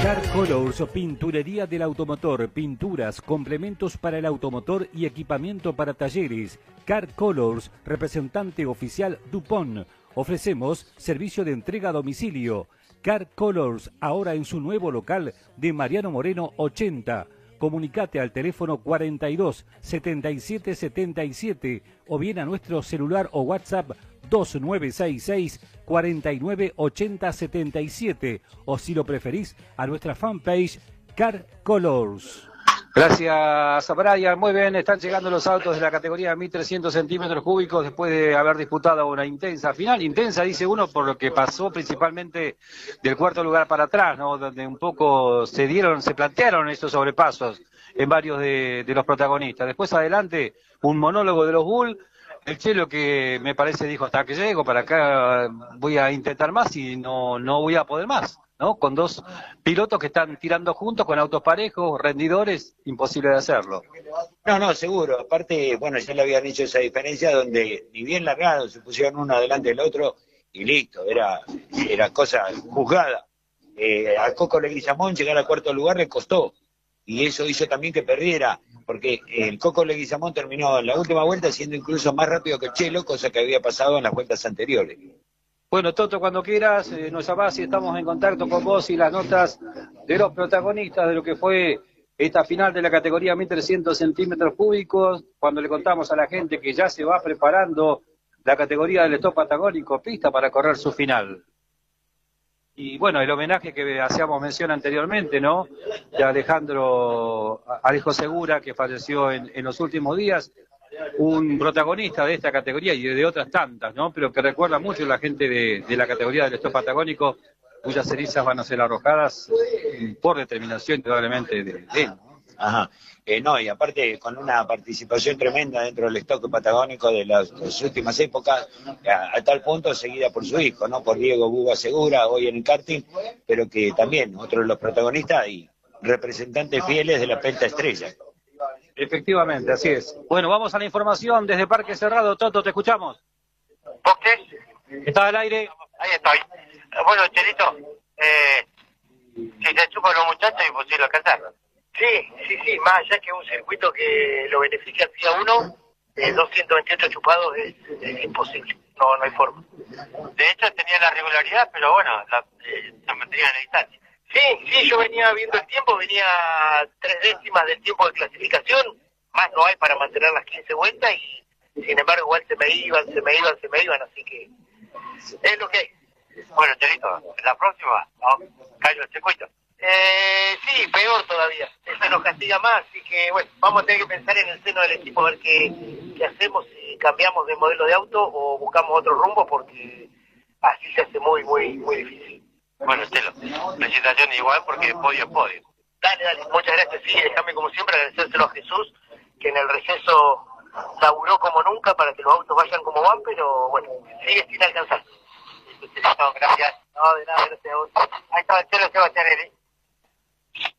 Car Colors, pinturería del automotor, pinturas, complementos para el automotor y equipamiento para talleres. Car Colors, representante oficial DuPont. Ofrecemos servicio de entrega a domicilio. Car Colors, ahora en su nuevo local de Mariano Moreno 80. Comunicate al teléfono 42 77 77 o bien a nuestro celular o WhatsApp 2966 49 80 77 o si lo preferís a nuestra fanpage Car Colors. Gracias a Brian, muy bien, están llegando los autos de la categoría de 1300 centímetros cúbicos después de haber disputado una intensa final, intensa dice uno por lo que pasó principalmente del cuarto lugar para atrás, ¿no? Donde un poco se plantearon estos sobrepasos en varios de los protagonistas. Después adelante un monólogo de los Bull, el Chelo que me parece dijo hasta que llego, para acá voy a intentar más y no voy a poder más. ¿No? Con dos pilotos que están tirando juntos con autos parejos, rendidores, imposible de hacerlo. No, seguro. Aparte, bueno, ya le habían hecho esa diferencia donde ni bien largados se pusieron uno delante del otro y listo, era cosa juzgada. A Coco Leguizamón llegar al cuarto lugar le costó y eso hizo también que perdiera, porque el Coco Leguizamón terminó en la última vuelta siendo incluso más rápido que el Chelo, cosa que había pasado en las vueltas anteriores. Bueno, Toto, cuando quieras, nos llamás y estamos en contacto con vos y las notas de los protagonistas de lo que fue esta final de la categoría 1300 centímetros cúbicos, cuando le contamos a la gente que ya se va preparando la categoría del Stop Patagónico pista para correr su final. Y bueno, el homenaje que hacíamos mención anteriormente, ¿no? De Alejo Segura, que falleció en los últimos días. Un protagonista de esta categoría y de otras tantas, ¿no? Pero que recuerda mucho a la gente de la categoría del Stop Patagónico, cuyas cenizas van a ser arrojadas por determinación indudablemente de él. Ajá. No, y aparte con una participación tremenda dentro del Stop Patagónico de las últimas épocas, a tal punto seguida por su hijo, ¿no? Por Diego Buba Segura, hoy en el karting, pero que también otro de los protagonistas y representantes fieles de la Penta Estrella. Efectivamente, así es. Bueno, vamos a la información desde Parque Cerrado. Toto, te escuchamos. ¿Vos qué? ¿Estás al aire? Ahí estoy. Bueno, Chelito, si se chupan los muchachos es imposible alcanzarlo. Sí, más allá que un circuito que lo beneficia a uno, 228 chupados es imposible, no hay forma. De hecho tenía la regularidad, pero bueno, la mantenía en la distancia. Sí, yo venía viendo el tiempo, venía 3 décimas del tiempo de clasificación, más no hay para mantener las 15 vueltas y sin embargo igual se me iban, así que es lo que hay. Bueno, Chelito, la próxima, callo el circuito. Sí, peor todavía, eso nos castiga más, así que bueno, vamos a tener que pensar en el seno del equipo a ver qué hacemos, si cambiamos de modelo de auto o buscamos otro rumbo, porque así se hace muy difícil. Bueno, Chelo, felicitaciones igual porque podio es podio. Dale, muchas gracias, sí, déjame como siempre agradecérselo a Jesús, que en el receso laburó como nunca para que los autos vayan como van, pero bueno, sigue sin alcanzar. Gracias. No, de nada, gracias a vos. Ahí estaba el Chelo Sebastián.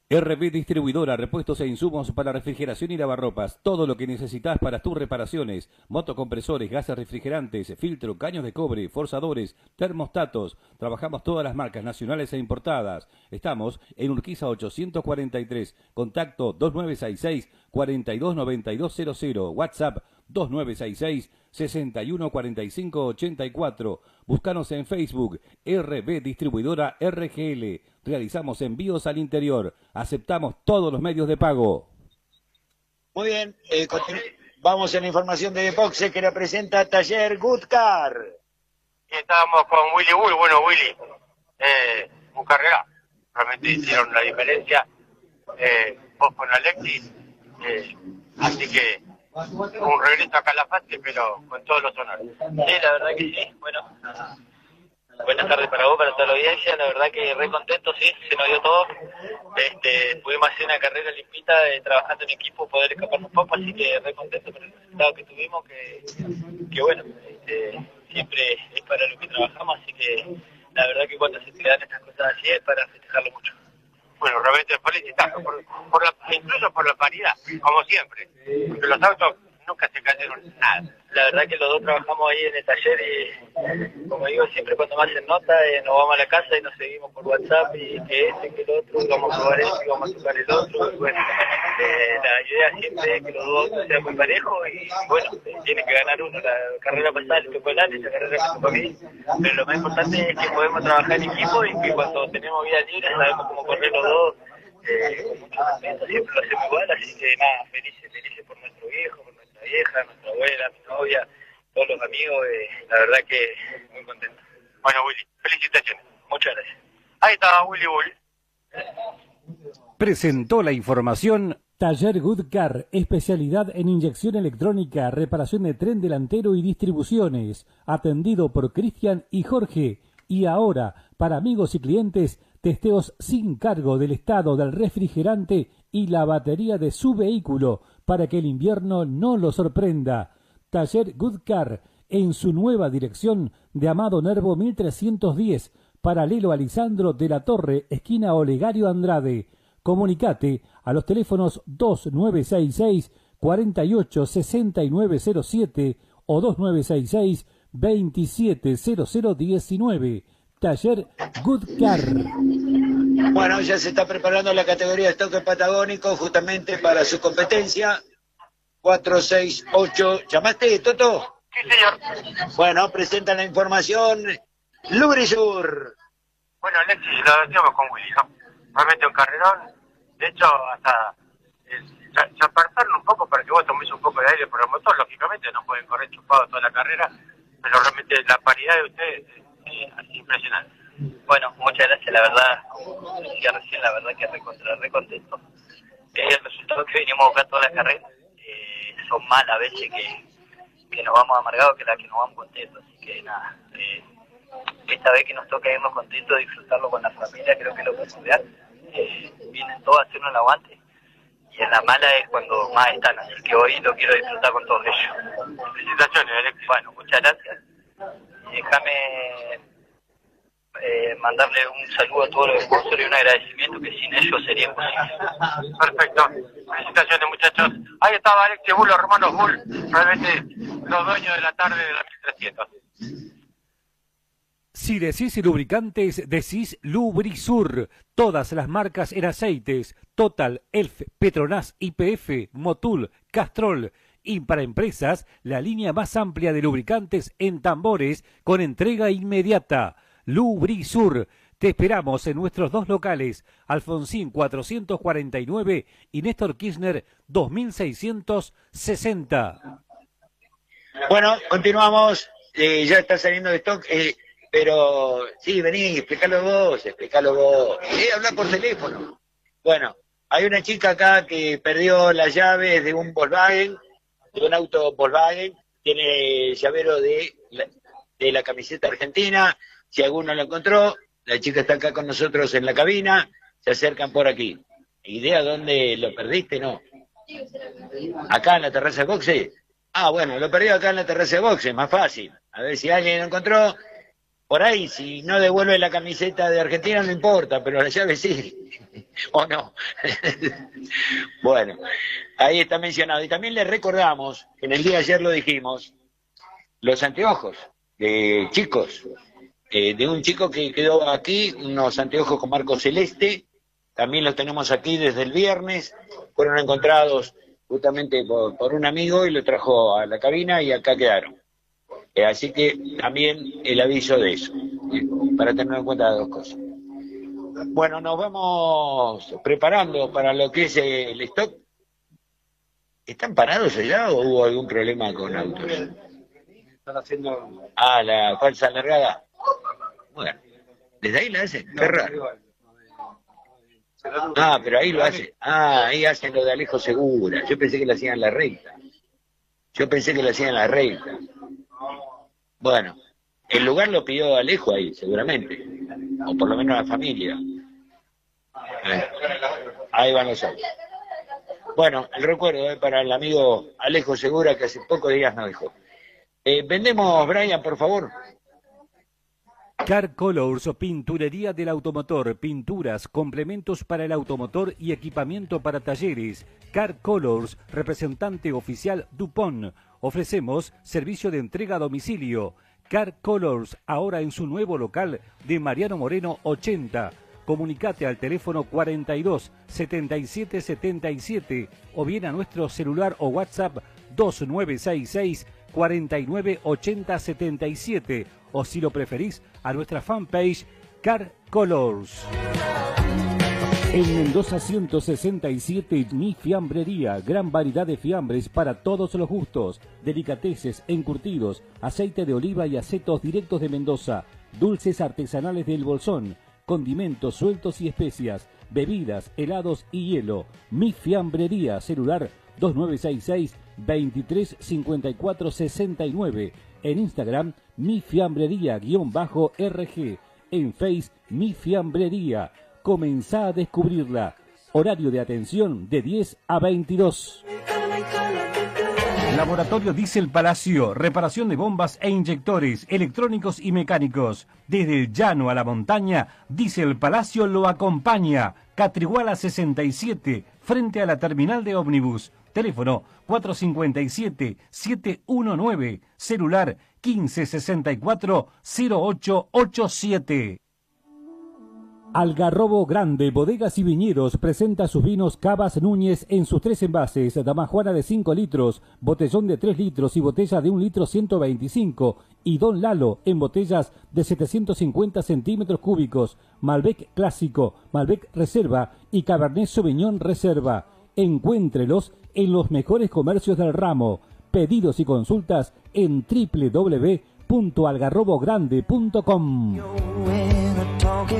RB Distribuidora, repuestos e insumos para refrigeración y lavarropas. Todo lo que necesitas para tus reparaciones. Motocompresores, gases refrigerantes, filtro, caños de cobre, forzadores, termostatos. Trabajamos todas las marcas nacionales e importadas. Estamos en Urquiza 843. Contacto 2966 429200. WhatsApp 2966-614584. Búscanos en Facebook, RB Distribuidora RGL. Realizamos envíos al interior. Aceptamos todos los medios de pago. Muy bien, vamos en la información de boxe que representa Taller Goodcar. Y estábamos con Willy Bull. Bueno, Willy, un carrera, realmente hicieron la diferencia. Vos con Alexis, así que un regreso acá a la fase, pero con todos los honores. Sí, la verdad que sí. Bueno, buenas tardes para vos, para toda la audiencia. La verdad que re contento, sí, se nos dio todo. Pudimos hacer una carrera limpita, trabajando en equipo, poder escaparnos un poco, así que re contento por el resultado que tuvimos, que bueno, siempre es para lo que trabajamos, así que la verdad que cuando se te dan estas cosas así es para festejarlo mucho. Bueno, realmente felicitarlos, incluso por la paridad, como siempre, porque los autos nunca se cayeron nada. La verdad que los dos trabajamos ahí en el taller y, como digo, siempre cuando me hacen nota, nos vamos a la casa y nos seguimos por WhatsApp y que que el otro, y vamos a probar esto y vamos a tocar el otro. Y bueno, la idea siempre es que los dos sean muy parejos y bueno, tiene que ganar uno. La carrera pasada le tocó el Ale, la carrera me tocó a mí, pero lo más importante es que podemos trabajar en equipo y que cuando tenemos vida libre sabemos cómo correr los dos. Con mucho respeto, siempre lo hacemos igual, así que nada, felices por nuestro viejo, por nuestra vieja, nuestra abuela, mi novia, todos los amigos, la verdad que muy contento. Bueno, Willy, felicitaciones. Muchas gracias. Ahí estaba Willy Bull. Presentó la información Taller Goodcar, especialidad en inyección electrónica, reparación de tren delantero y distribuciones, atendido por Cristian y Jorge. Y ahora, para amigos y clientes, testeos sin cargo del estado del refrigerante y la batería de su vehículo para que el invierno no lo sorprenda. Taller Goodcar, en su nueva dirección de Amado Nervo 1310, paralelo a Lisandro de la Torre, esquina Olegario Andrade. Comunicate a los teléfonos 2966-486907 o 2966-270019. Taller Goodcar. Bueno, ya se está preparando la categoría de estoque patagónico justamente para su competencia. 468. ¿Llamaste, Toto? Sí, señor. Bueno, presenta la información Lubrisur. Bueno, Alexis, lo decíamos con Willy, ¿no? Realmente un carrerón. De hecho, hasta se apartaron un poco para que vos tomes un poco de aire por el motor. Lógicamente no pueden correr chupados toda la carrera, pero realmente la paridad de ustedes es impresionante. Bueno, muchas gracias, la verdad, como decía recién, la verdad que re contento. El resultado que venimos a buscar toda la carrera son más a veces que nos vamos amargados que las que nos vamos contentos, así que nada, esta vez que nos toca irnos contentos, disfrutarlo con la familia, creo que lo podemos ver. Vienen todos a hacernos el aguante y en la mala es cuando más están, así que hoy lo quiero disfrutar con todos ellos. Felicitaciones, Alexis. Bueno, muchas gracias. Déjame mandarle un saludo a todos los sponsors y un agradecimiento que sin ellos sería imposible. Perfecto. Felicitaciones, muchachos. Ahí estaba Alexis Bull, los hermanos Bull, realmente los dueños de la tarde de la 1300. Si decís lubricantes, decís Lubrisur. Todas las marcas en aceites, Total, Elf, Petronas, YPF, Motul, Castrol. Y para empresas, la línea más amplia de lubricantes en tambores con entrega inmediata. Lubrisur. Te esperamos en nuestros dos locales, Alfonsín 449 y Néstor Kirchner 2660. Bueno, continuamos. Ya está saliendo de stock. Pero, sí, vení, explícalo vos. Habla por teléfono. Bueno, hay una chica acá que perdió las llaves de un Volkswagen, de un auto Volkswagen, tiene llavero de la camiseta argentina. Si alguno lo encontró, la chica está acá con nosotros en la cabina, se acercan por aquí. ¿Idea dónde lo perdiste? No. ¿Acá en la terraza de boxe? Ah, bueno, lo perdió acá en la terraza de boxe, más fácil. A ver si alguien lo encontró. Por ahí, si no devuelve la camiseta de Argentina, no importa, pero la llave sí. ¿O no? Bueno, ahí está mencionado. Y también les recordamos, en el día de ayer lo dijimos, los anteojos de chicos, de un chico que quedó aquí, unos anteojos con marco celeste, también los tenemos aquí desde el viernes, fueron encontrados justamente por un amigo y lo trajo a la cabina y acá quedaron. Así que también el aviso de eso, para tener en cuenta las dos cosas. Bueno, nos vamos preparando para lo que es el stock. ¿Están parados allá o hubo algún problema con autos? Están haciendo... La falsa largada. Bueno, desde ahí la hacen, qué raro. Pero ahí lo hacen. Ahí hacen lo de Alejo Segura. Yo pensé que lo hacían en la recta. Bueno, el lugar lo pidió Alejo ahí, seguramente. O por lo menos la familia. Ahí van los autos. Bueno, el recuerdo para el amigo Alejo Segura, que hace pocos días nos dejó. Vendemos, Brian, por favor. Car Colors, pinturería del automotor, pinturas, complementos para el automotor y equipamiento para talleres. Car Colors, representante oficial DuPont. Ofrecemos servicio de entrega a domicilio. Car Colors, ahora en su nuevo local de Mariano Moreno 80. Comunicate al teléfono 42 77 77 o bien a nuestro celular o WhatsApp 2966 49 80 77 o si lo preferís a nuestra fanpage Car Colors. En Mendoza 167, Mi Fiambrería, gran variedad de fiambres para todos los gustos, delicateces, encurtidos, aceite de oliva y acetos directos de Mendoza, dulces artesanales del Bolsón, condimentos sueltos y especias, bebidas, helados y hielo. Mi Fiambrería, celular 2966 235469. En Instagram, Mi Fiambrería_RG. En Face, Mi Fiambrería. Comenzá a descubrirla. Horario de atención de 10 a 22. Laboratorio Diesel Palacio, reparación de bombas e inyectores, electrónicos y mecánicos. Desde el llano a la montaña, Diesel Palacio lo acompaña. Catriguala 67, frente a la terminal de ómnibus. Teléfono 457-719, celular 1564-0887. Algarrobo Grande, Bodegas y Viñedos, presenta sus vinos Cavas Núñez en sus 3 envases, Damajuana de 5 litros, botellón de 3 litros y botella de 1 litro 125, y Don Lalo en botellas de 750 centímetros cúbicos, Malbec Clásico, Malbec Reserva y Cabernet Sauvignon Reserva. Encuéntrelos en los mejores comercios del ramo. Pedidos y consultas en www.algarrobogrande.com.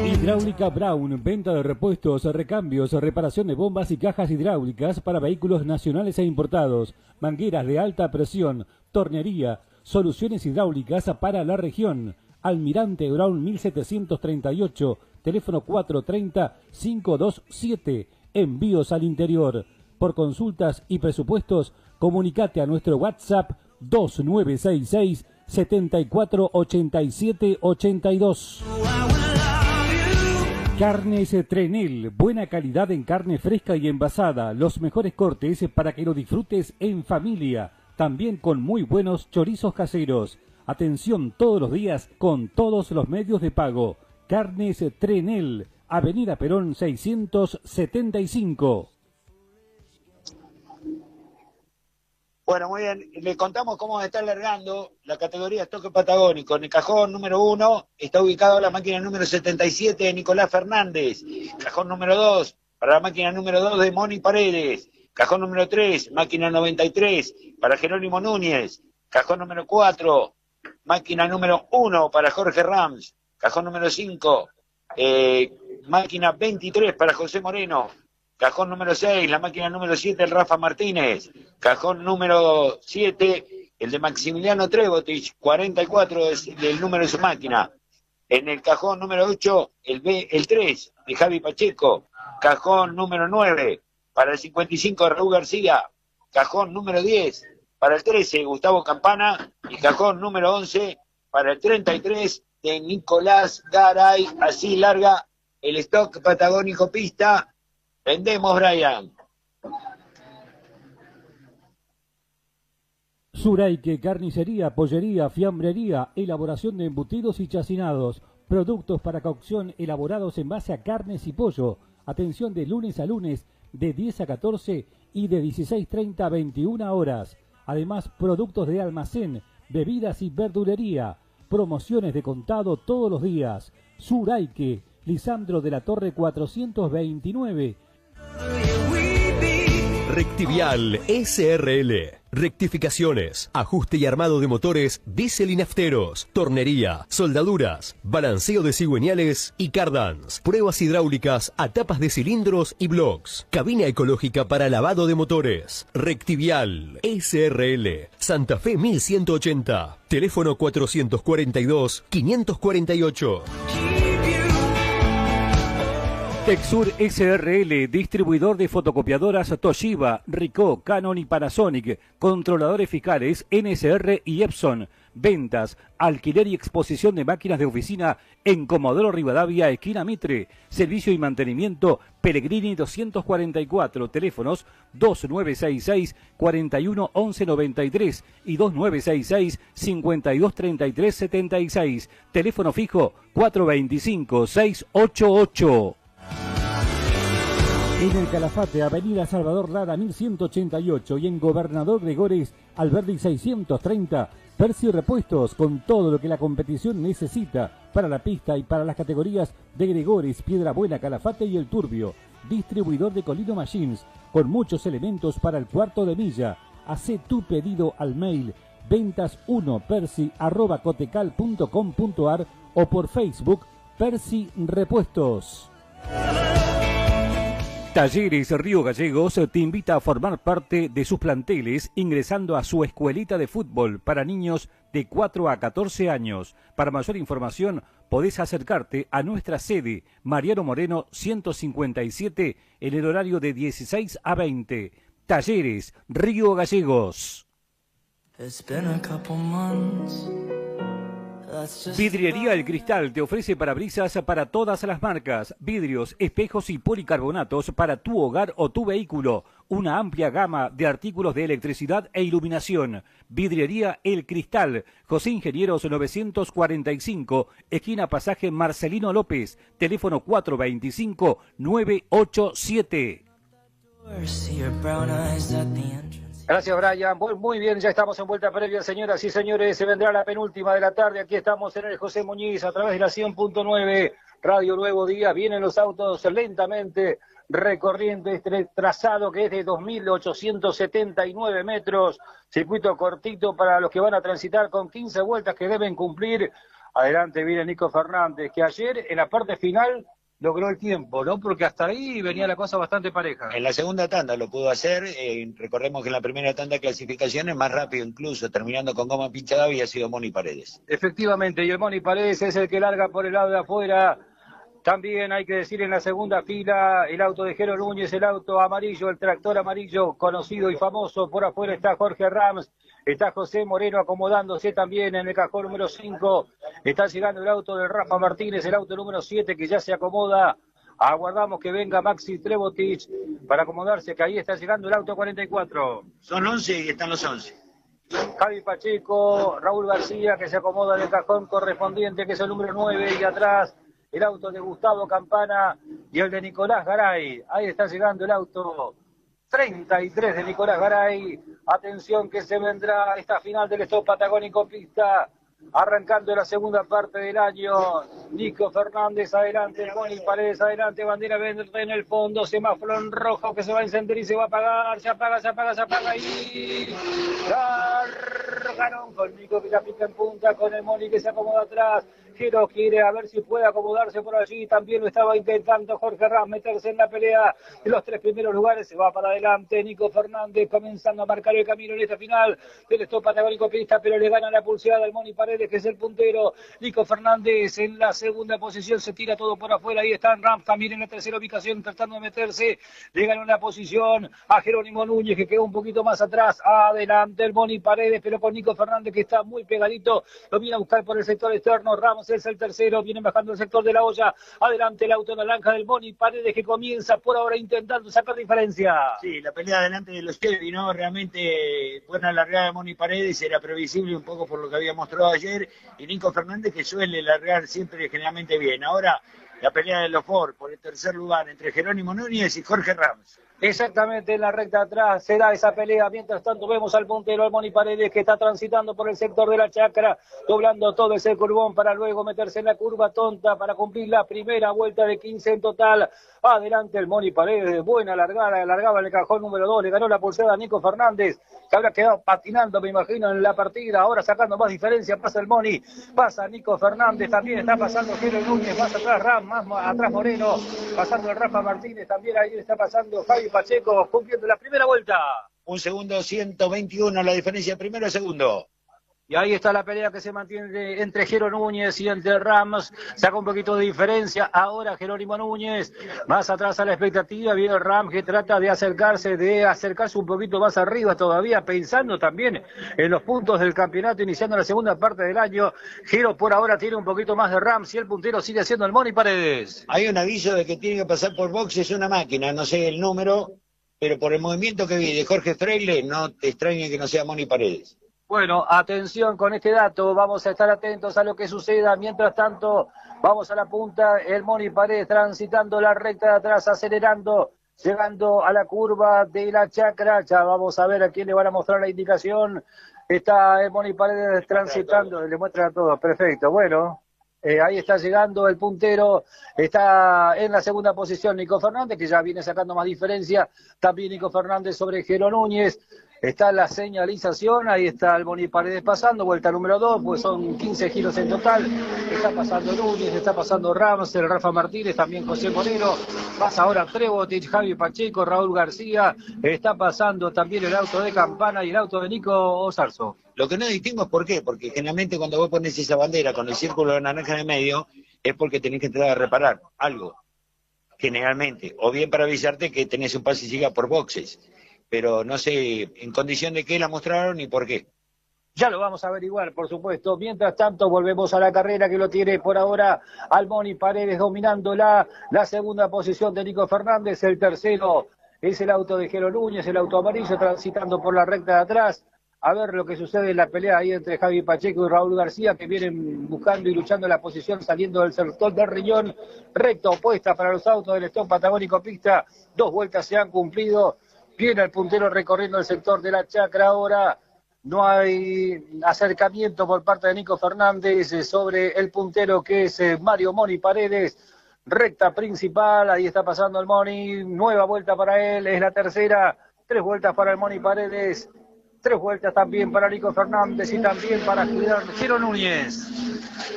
Hidráulica Brown, venta de repuestos, recambios, reparación de bombas y cajas hidráulicas para vehículos nacionales e importados, mangueras de alta presión, tornería, soluciones hidráulicas para la región. Almirante Brown 1738, teléfono 430-527, envíos al interior. Por consultas y presupuestos, comunicate a nuestro WhatsApp 2966 748782. Carnes Trenel, buena calidad en carne fresca y envasada, los mejores cortes para que lo disfrutes en familia, también con muy buenos chorizos caseros. Atención todos los días con todos los medios de pago. Carnes Trenel, Avenida Perón 675. Bueno, muy bien, le contamos cómo está alargando la categoría estoque patagónico. En el cajón número 1 está ubicado la máquina número 77 de Nicolás Fernández. Cajón número 2 para la máquina número 2 de Moni Paredes. Cajón número 3, máquina 93 para Jerónimo Núñez. Cajón número 4, máquina número 1 para Jorge Rams. Cajón número 5, máquina 23 para José Moreno. Cajón número 6, la máquina número 7, el Rafa Martínez. Cajón número 7, el de Maximiliano Trebotich, 44 es el número de su máquina. En el cajón número 8, el 3 de Javi Pacheco. Cajón número 9 para el 55 de Raúl García. Cajón número 10 para el 13, Gustavo Campana. Y cajón número 11 para el 33 de Nicolás Garay. Así larga el stock patagónico pista. Vendemos, Brian. Suraique, carnicería, pollería, fiambrería, elaboración de embutidos y chacinados, productos para cocción elaborados en base a carnes y pollo. Atención de lunes a lunes de 10 a 14 y de 16:30 a 21 horas. Además, productos de almacén, bebidas y verdulería. Promociones de contado todos los días. Suraique, Lisandro de la Torre 429. Rectivial SRL. Rectificaciones, ajuste y armado de motores, diésel y nafteros, tornería, soldaduras, balanceo de cigüeñales y cardans, pruebas hidráulicas a tapas de cilindros y blocks, cabina ecológica para lavado de motores. Rectivial SRL, Santa Fe 1180, teléfono 442-548. Texur SRL, distribuidor de fotocopiadoras Toshiba, Ricoh, Canon y Panasonic, controladores fiscales NSR y Epson, ventas, alquiler y exposición de máquinas de oficina en Comodoro Rivadavia, esquina Mitre, servicio y mantenimiento Pellegrini 244, teléfonos 2966-411193 y 2966-523376, teléfono fijo 425-688. En el Calafate, Avenida Salvador Lara 1188 y en Gobernador Gregores, Alberdi 630, Percy Repuestos, con todo lo que la competición necesita para la pista y para las categorías de Gregores, Piedra Buena, Calafate y El Turbio. Distribuidor de Colino Machines, con muchos elementos para el cuarto de milla. Hacé tu pedido al mail ventas1percy@cotecal.com.ar o por Facebook Percy Repuestos. Talleres Río Gallegos te invita a formar parte de sus planteles ingresando a su escuelita de fútbol para niños de 4 a 14 años. Para mayor información podés acercarte a nuestra sede Mariano Moreno 157 en el horario de 16 a 20. Talleres Río Gallegos. Vidriería El Cristal te ofrece parabrisas para todas las marcas, vidrios, espejos y policarbonatos para tu hogar o tu vehículo. Una amplia gama de artículos de electricidad e iluminación. Vidriería El Cristal, José Ingenieros 945, esquina Pasaje Marcelino López, teléfono 425-987. Gracias, Brian. Muy bien, ya estamos en vuelta previa, señoras y señores. Se vendrá la penúltima de la tarde. Aquí estamos en el José Muñiz a través de la 100.9 Radio Nuevo Día. Vienen los autos lentamente recorriendo este trazado que es de 2.879 metros. Circuito cortito para los que van a transitar con 15 vueltas que deben cumplir. Adelante viene Nico Fernández, que ayer en la parte final logró el tiempo, ¿no? Porque hasta ahí venía la cosa bastante pareja. En la segunda tanda lo pudo hacer, recordemos que en la primera tanda de clasificaciones, más rápido incluso, terminando con goma pinchada, había sido Moni Paredes. Efectivamente, y el Moni Paredes es el que larga por el lado de afuera. También hay que decir en la segunda fila, el auto de Jero Núñez, el auto amarillo, el tractor amarillo, conocido y famoso. Por afuera está Jorge Rams, está José Moreno acomodándose también en el cajón número 5. Está llegando el auto de Rafa Martínez, el auto número 7 que ya se acomoda. Aguardamos que venga Maxi Trebotich para acomodarse, que ahí está llegando el auto 44. Son 11 y están los 11. Javi Pacheco, Raúl García, que se acomoda en el cajón correspondiente, que es el número 9, y atrás el auto de Gustavo Campana y el de Nicolás Garay. Ahí está llegando el auto 33 de Nicolás Garay. Atención que se vendrá esta final del Stop Patagónico Pista. Arrancando la segunda parte del año, Nico Fernández adelante, Moni Paredes adelante, bandera verde en el fondo, semáforo en rojo que se va a encender y se va a apagar, se apaga y largaron con Nico que la pica en punta, con el Moni que se acomoda atrás. Jero quiere a ver si puede acomodarse por allí, también lo estaba intentando Jorge Ras meterse en la pelea de los 3 primeros lugares, se va para adelante Nico Fernández comenzando a marcar el camino en esta final del Stop Patagónico Pista, pero le gana la pulseada al Moni Paredes, que es el puntero. Nico Fernández en la segunda posición, se tira todo por afuera, ahí está Ram también en la tercera ubicación tratando de meterse, le gana una posición a Jerónimo Núñez que quedó un poquito más atrás, adelante el Moni Paredes, pero con Nico Fernández que está muy pegadito, lo viene a buscar por el sector externo, Ramos es el tercero, viene bajando el sector de la olla, adelante el auto naranja del Moni Paredes que comienza por ahora intentando sacar diferencia. Sí, la pelea adelante de los Chevy, ¿no? Realmente buena largada de Moni Paredes, era previsible un poco por lo que había mostrado ayer, y Nico Fernández que suele largar siempre generalmente bien. Ahora la pelea de los Ford por el tercer lugar entre Jerónimo Núñez y Jorge Rams. Exactamente en la recta atrás se da esa pelea. Mientras tanto vemos al puntero, al Moni Paredes, que está transitando por el sector de la chacra, doblando todo ese curvón para luego meterse en la curva tonta para cumplir la primera vuelta de 15 en total. Adelante el Moni Paredes, buena largada, alargaba en el cajón número 2, le ganó la pulsada a Nico Fernández, que habrá quedado patinando, me imagino, en la partida. Ahora sacando más diferencia, pasa el Moni, pasa Nico Fernández, también está pasando Jero Núñez, más atrás Ram, más atrás Moreno, pasando el Rafa Martínez, también ahí está pasando Javi Pacheco, cumpliendo la primera vuelta. 1 segundo 121 la diferencia primero y segundo. Y ahí está la pelea que se mantiene entre Jero Núñez y entre Ramos. Saca un poquito de diferencia. Ahora Jerónimo Núñez, más atrás a la expectativa. Viene el Ram que trata de acercarse un poquito más arriba todavía, pensando también en los puntos del campeonato, iniciando la segunda parte del año. Jero por ahora tiene un poquito más de Rams y el puntero sigue siendo el Moni Paredes. Hay un aviso de que tiene que pasar por boxes una máquina, no sé el número, pero por el movimiento que vi de Jorge Freile, no te extrañe que no sea Moni Paredes. Bueno, atención con este dato, vamos a estar atentos a lo que suceda. Mientras tanto, vamos a la punta, el Moni Paredes transitando la recta de atrás, acelerando, llegando a la curva de la chacra. Ya vamos a ver a quién le van a mostrar la indicación. Está el Moni Paredes transitando, le muestran a todos, perfecto, bueno. Ahí está llegando el puntero, está en la segunda posición Nico Fernández, que ya viene sacando más diferencia, también Nico Fernández sobre Jero Núñez. Está la señalización, ahí está el Moni Paredes pasando, vuelta número 2, pues son 15 giros en total. Está pasando Núñez, está pasando Ramos, el Rafa Martínez, también José Moreno. Pasa ahora Trebotic, Javi Pacheco, Raúl García. Está pasando también el auto de Campana y el auto de Nico Osarzo. Lo que no distingo es por qué, porque generalmente cuando vos pones esa bandera con el círculo de naranja en el medio, es porque tenés que entrar a reparar algo, generalmente. O bien para avisarte que tenés un pase y llega por boxes. Pero no sé en condición de qué la mostraron y por qué. Ya lo vamos a averiguar, por supuesto. Mientras tanto, volvemos a la carrera que lo tiene por ahora al Moni Paredes dominando la segunda posición de Nico Fernández. El tercero es el auto de Jero Núñez, el auto amarillo transitando por la recta de atrás. A ver lo que sucede en la pelea ahí entre Javi Pacheco y Raúl García, que vienen buscando y luchando en la posición, saliendo del sector del riñón. Recta opuesta para los autos del Stop Patagónico Pista. 2 vueltas se han cumplido. Viene el puntero recorriendo el sector de la chacra ahora. No hay acercamiento por parte de Nico Fernández sobre el puntero que es Mario Moni Paredes. Recta principal, ahí está pasando el Moni. Nueva vuelta para él, es la tercera. 3 vueltas para el Moni Paredes. 3 vueltas también para Nico Fernández y también para Jero Núñez.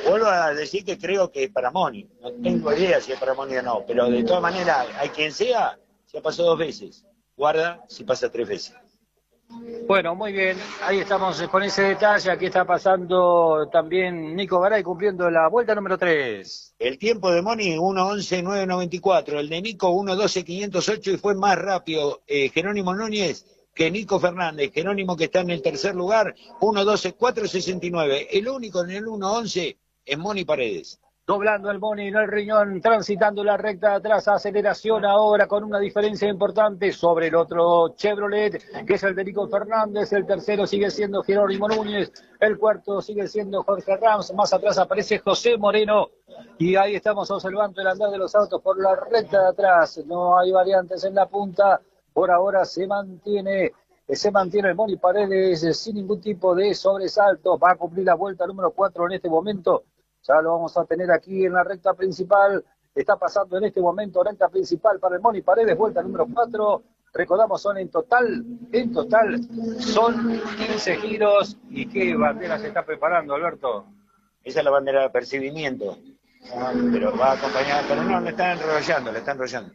Vuelvo a decir que creo que es para Moni. No tengo idea si es para Moni o no, pero de todas maneras, hay quien sea, ya pasó 2 veces. Guarda si pasa 3 veces. Bueno, muy bien, ahí estamos con ese detalle. Aquí está pasando también Nico Garay cumpliendo la vuelta número 3. El tiempo de Moni 1:11.994, el de Nico 1:12.508 y fue más rápido Jerónimo Núñez que Nico Fernández. Jerónimo, que está en el tercer lugar, 1:12.469. El único en el 1:11 es Moni Paredes. Doblando el Moni en el riñón, transitando la recta de atrás, aceleración ahora con una diferencia importante sobre el otro Chevrolet, que es el de Nico Fernández. El tercero sigue siendo Jerónimo Núñez, el cuarto sigue siendo Jorge Rams, más atrás aparece José Moreno, y ahí estamos observando el andar de los autos por la recta de atrás. No hay variantes en la punta, por ahora se mantiene el Moni Paredes sin ningún tipo de sobresalto. Va a cumplir la vuelta número 4 en este momento. Ya lo vamos a tener aquí en la recta principal. Está pasando en este momento recta principal para el Moni Paredes, vuelta número 4. Recordamos, son en total, son 15 giros. ¿Y qué bandera se está preparando, Alberto? Esa es la bandera de apercibimiento. Pero va acompañada, pero no, le están enrollando.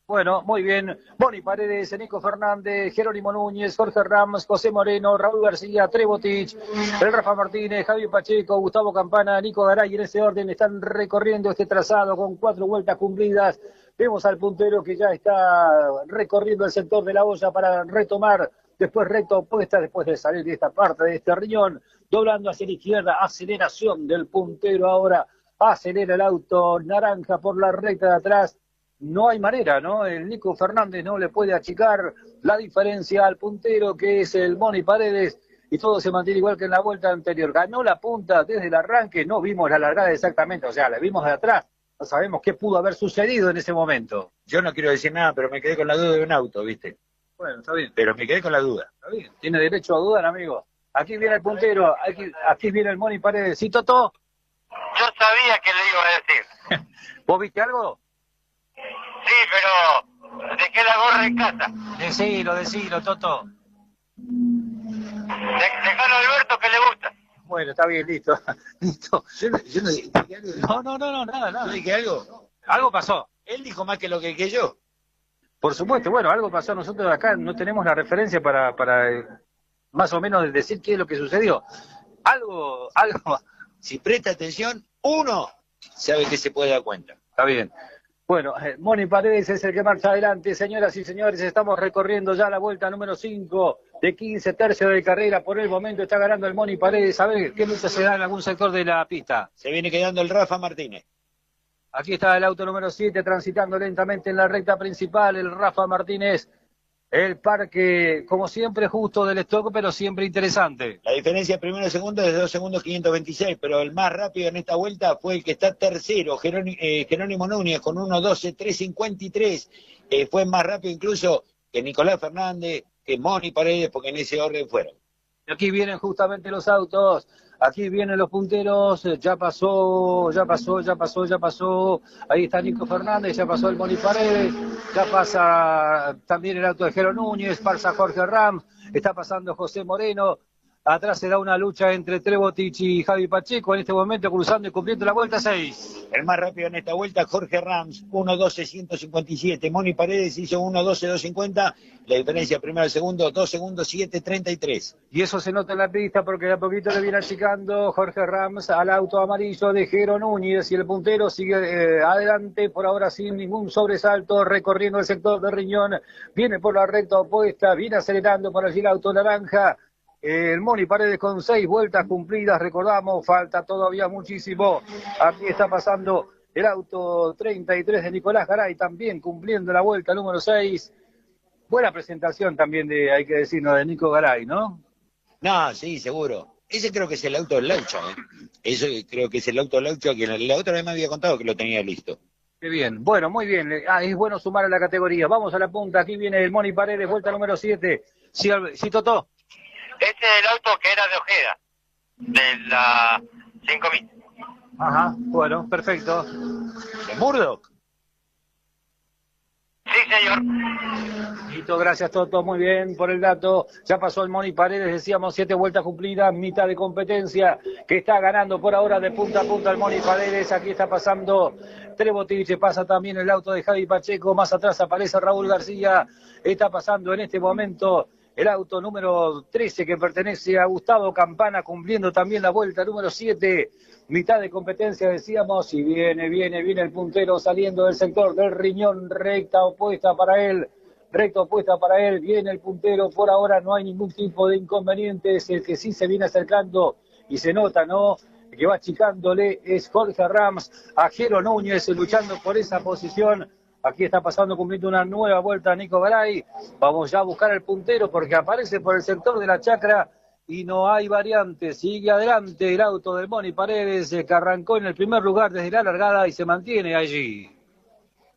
Bueno, muy bien. Moni Paredes, Nico Fernández, Jerónimo Núñez, Jorge Rams, José Moreno, Raúl García, Trebotic, el Rafa Martínez, Javi Pacheco, Gustavo Campana, Nico Garay, en ese orden están recorriendo este trazado con 4 vueltas cumplidas. Vemos al puntero que ya está recorriendo el sector de la olla para retomar después recta opuesta, después de salir de esta parte de este riñón, doblando hacia la izquierda, aceleración del puntero ahora, acelera el auto naranja por la recta de atrás. No hay manera, ¿no? El Nico Fernández no le puede achicar la diferencia al puntero, que es el Moni Paredes, y todo se mantiene igual que en la vuelta anterior. Ganó la punta desde el arranque, no vimos la largada exactamente, o sea, la vimos de atrás, No sabemos qué pudo haber sucedido en ese momento. Yo no quiero decir nada, pero me quedé con la duda de un auto, ¿viste? Bueno, está bien. Pero me quedé con la duda. Está bien. Tiene derecho a dudar, amigo. Aquí viene el puntero, aquí viene el Moni Paredes. ¿Sí, Toto? Yo sabía que le iba a decir. ¿Vos viste algo? Sí, pero dejé la gorra en casa. Decilo, Toto. Dejalo a Alberto que le gusta. Bueno, está bien, listo. Listo. Yo no dije algo. No, nada. ¿Yo dije algo? Algo pasó. Él dijo más que lo que yo. Por supuesto, bueno, algo pasó. Nosotros acá no tenemos la referencia para más o menos decir qué es lo que sucedió. Algo. Si presta atención, uno sabe que se puede dar cuenta. Está bien. Bueno, Moni Paredes es el que marcha adelante. Señoras y señores, estamos recorriendo ya la vuelta número 5 de 15 tercios de carrera. Por el momento está ganando el Moni Paredes. A ver qué lucha se da en algún sector de la pista. Se viene quedando el Rafa Martínez. Aquí está el auto número 7 transitando lentamente en la recta principal. El Rafa Martínez. El parque, como siempre, justo del stock, pero siempre interesante. La diferencia primero y segundo es de 2 segundos 526, pero el más rápido en esta vuelta fue el que está tercero, Jerónimo Núñez, con 1.12.353. Fue más rápido incluso que Nicolás Fernández, que Moni Paredes, porque en ese orden fueron. Y aquí vienen justamente los autos. Aquí vienen los punteros, ya pasó. Ahí está Nico Fernández, ya pasó el Moni Paredes, ya pasa también el auto de Jero Núñez, pasa Jorge Rams, está pasando José Moreno. Atrás se da una lucha entre Trebotich y Javi Pacheco, en este momento cruzando y cumpliendo la vuelta 6. El más rápido en esta vuelta, Jorge Rams, 1.12.157. Moni Paredes hizo 1.12.250. La diferencia primero y segundo, 2 segundos 7.33. Y eso se nota en la pista porque de a poquito le viene achicando Jorge Rams al auto amarillo de Jero Núñez. Y el puntero sigue adelante, por ahora sin ningún sobresalto, recorriendo el sector de Riñón. Viene por la recta opuesta, viene acelerando por allí el auto naranja. El Moni Paredes con 6 vueltas cumplidas, recordamos, falta todavía muchísimo. Aquí está pasando el auto 33 de Nicolás Garay, también cumpliendo la vuelta número 6. Buena presentación también hay que decirnos, de Nico Garay, ¿no? No, sí, seguro. Ese creo que es el auto del Laucha, Eso creo que es el auto del Laucha, que la otra vez me había contado que lo tenía listo. Qué bien, bueno, muy bien. Es bueno sumar a la categoría. Vamos a la punta, aquí viene el Moni Paredes, vuelta número 7. Sí, Totó. Este es el auto que era de Ojeda, de la 5000. Ajá, bueno, perfecto. ¿De Murdoch? Sí, señor. Listo, gracias Toto, muy bien por el dato. Ya pasó el Moni Paredes, decíamos 7 vueltas cumplidas, mitad de competencia, que está ganando por ahora de punta a punta el Moni Paredes. Aquí está pasando Trebotich, pasa también el auto de Javi Pacheco, más atrás aparece Raúl García. Está pasando en este momento el auto número 13 que pertenece a Gustavo Campana, cumpliendo también la vuelta número 7. Mitad de competencia, decíamos, y viene el puntero saliendo del sector del Riñón, recta opuesta para él, viene el puntero, por ahora no hay ningún tipo de inconvenientes. El que sí se viene acercando y se nota, ¿no?, que va achicándole es Jorge Rams a Jero Núñez, luchando por esa posición. Aquí está pasando, cumpliendo una nueva vuelta Nico Garay. Vamos ya a buscar al puntero porque aparece por el sector de la chacra y no hay variante. Sigue adelante el auto del Moni Paredes, que arrancó en el primer lugar desde la largada y se mantiene allí.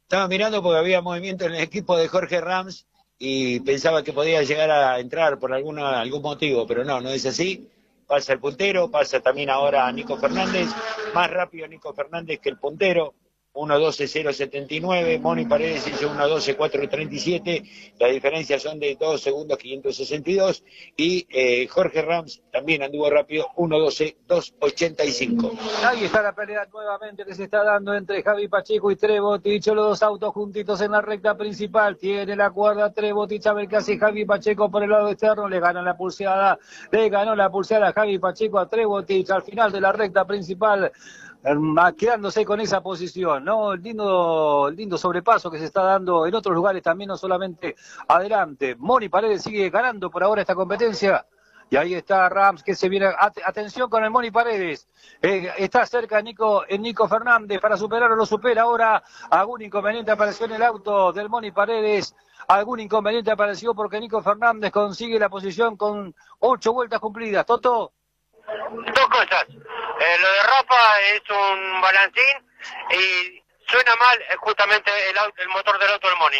Estaba mirando porque había movimiento en el equipo de Jorge Rams y pensaba que podía llegar a entrar por algún motivo, pero no es así. Pasa el puntero, pasa también ahora a Nico Fernández, más rápido Nico Fernández que el puntero. 1.12.079, Moni Paredes hizo 1.12.437, la diferencia son de 2 segundos 562 y Jorge Rams también anduvo rápido, 1.12.285. Ahí está la pelea nuevamente que se está dando entre Javi Pacheco y Trebotich, los dos autos juntitos en la recta principal, tiene la cuerda Trebotich, a ver qué hace Javi Pacheco por el lado externo, le ganó la pulseada Javi Pacheco a Trebotich al final de la recta principal, quedándose con esa posición, ¿no? El lindo sobrepaso que se está dando en otros lugares también, no solamente adelante. Moni Paredes sigue ganando por ahora esta competencia. Y ahí está Rams que se viene. Atención con el Moni Paredes. Está cerca Nico Fernández para superar o lo supera ahora. Algún inconveniente apareció en el auto del Moni Paredes. Algún inconveniente apareció porque Nico Fernández consigue la posición con 8 vueltas cumplidas. Toto. 2 cosas. Lo de Rafa es un balancín y suena mal justamente el motor del auto del Moni.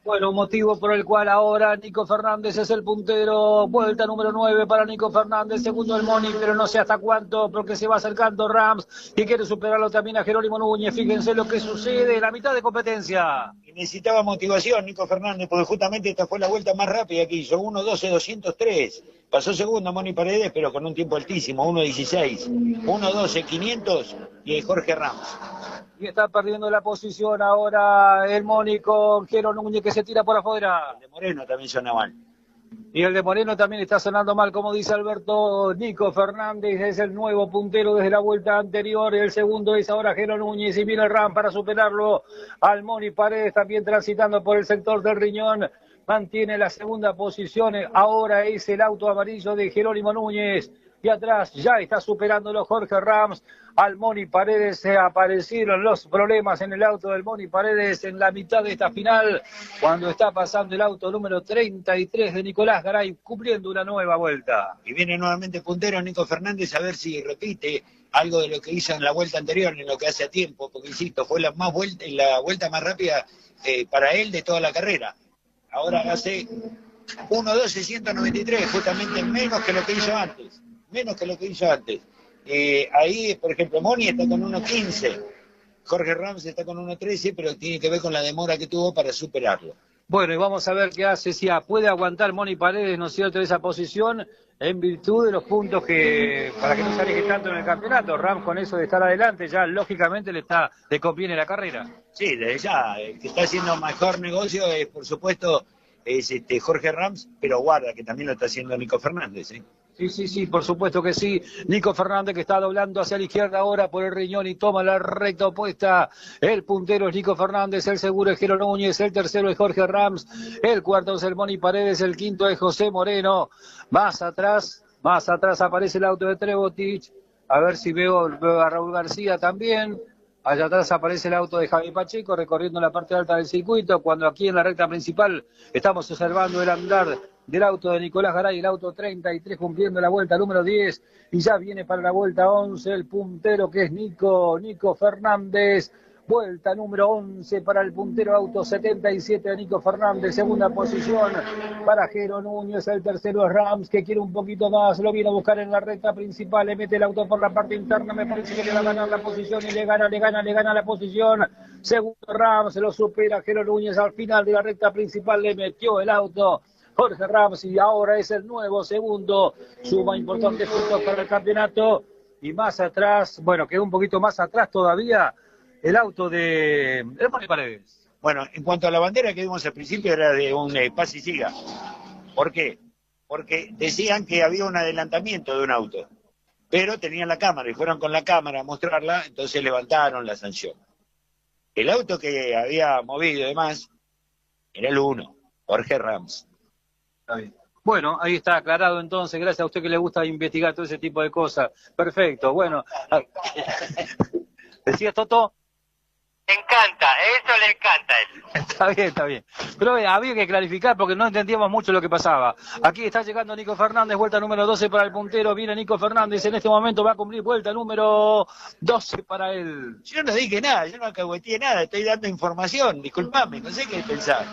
Bueno, motivo por el cual ahora Nico Fernández es el puntero, vuelta número 9 para Nico Fernández, segundo el Moni, pero no sé hasta cuánto, porque se va acercando Rams y quiere superarlo también a Jerónimo Núñez. Fíjense lo que sucede en la mitad de competencia. Y necesitaba motivación Nico Fernández, porque justamente esta fue la vuelta más rápida que hizo, 1:12.203. Pasó segundo Moni Paredes, pero con un tiempo altísimo, 1:16, 1:12.500 y el Jorge Rams. Y está perdiendo la posición ahora el Moni con Jero Núñez que se tira por afuera. El de Moreno también suena mal. Y el de Moreno también está sonando mal, como dice Alberto. Nico Fernández es el nuevo puntero desde la vuelta anterior. El segundo es ahora Jero Núñez y viene el Ram para superarlo al Moni Paredes, también transitando por el sector del Riñón. Mantiene la segunda posición. Ahora es el auto amarillo de Jerónimo Núñez. Y atrás ya está superándolo Jorge Rams al Moni Paredes. Se aparecieron los problemas en el auto del Moni Paredes en la mitad de esta final, cuando está pasando el auto número 33 de Nicolás Garay, cumpliendo una nueva vuelta. Y viene nuevamente puntero Nico Fernández, a ver si repite algo de lo que hizo en la vuelta anterior, en lo que hace a tiempo, porque insisto, fue la vuelta más rápida para él de toda la carrera. Ahora hace 1:12.193, justamente menos que lo que hizo antes. Ahí, por ejemplo, Moni está con 1:15, Jorge Rams está con 1:13, pero tiene que ver con la demora que tuvo para superarlo. Bueno, y vamos a ver qué hace, si puede aguantar Moni Paredes, ¿no es cierto?, esa posición, en virtud de los puntos para que no se aleje tanto en el campeonato. Rams, con eso de estar adelante, ya lógicamente le conviene la carrera. Sí, desde ya, el que está haciendo mejor negocio es, por supuesto, Jorge Rams, pero guarda que también lo está haciendo Nico Fernández, ¿eh? Sí, por supuesto que sí. Nico Fernández, que está doblando hacia la izquierda ahora por el Riñón y toma la recta opuesta. El puntero es Nico Fernández, el seguro es Jero Núñez, el tercero es Jorge Rams, el cuarto es el Moni Paredes, el quinto es José Moreno. Más atrás aparece el auto de Trebotich. A ver si veo a Raúl García también. Allá atrás aparece el auto de Javi Pacheco recorriendo la parte alta del circuito, cuando aquí en la recta principal estamos observando el andar del auto de Nicolás Garay, el auto 33 cumpliendo la vuelta número 10, y ya viene para la vuelta 11 el puntero, que es Nico Fernández. Vuelta número 11 para el puntero, auto 77 de Nico Fernández, segunda posición para Jero Núñez, el tercero es Rams, que quiere un poquito más, lo viene a buscar en la recta principal, le mete el auto por la parte interna, me parece que le va a ganar la posición y le gana la posición. Segundo Rams, lo supera Jero Núñez al final de la recta principal, le metió el auto Jorge Rams y ahora es el nuevo segundo, suma importantes puntos para el campeonato. Y más atrás, bueno, quedó un poquito más atrás todavía el auto de Moni Paredes. Bueno, en cuanto a la bandera que vimos al principio era de un pase y siga. ¿Por qué? Porque decían que había un adelantamiento de un auto, pero tenían la cámara y fueron con la cámara a mostrarla, entonces levantaron la sanción. El auto que había movido y demás era el 1, Jorge Rams. Está bien. Bueno, ahí está aclarado entonces, gracias a usted que le gusta investigar todo ese tipo de cosas. Perfecto, bueno. ¿Decías, Toto? Le encanta, eso le encanta a él. Está bien. Pero había que clarificar porque no entendíamos mucho lo que pasaba. Aquí está llegando Nico Fernández, vuelta número 12 para el puntero. Viene Nico Fernández, en este momento va a cumplir vuelta número 12 para él. Yo no dije nada, yo no alcahueteé nada, estoy dando información, disculpame, no sé qué pensar.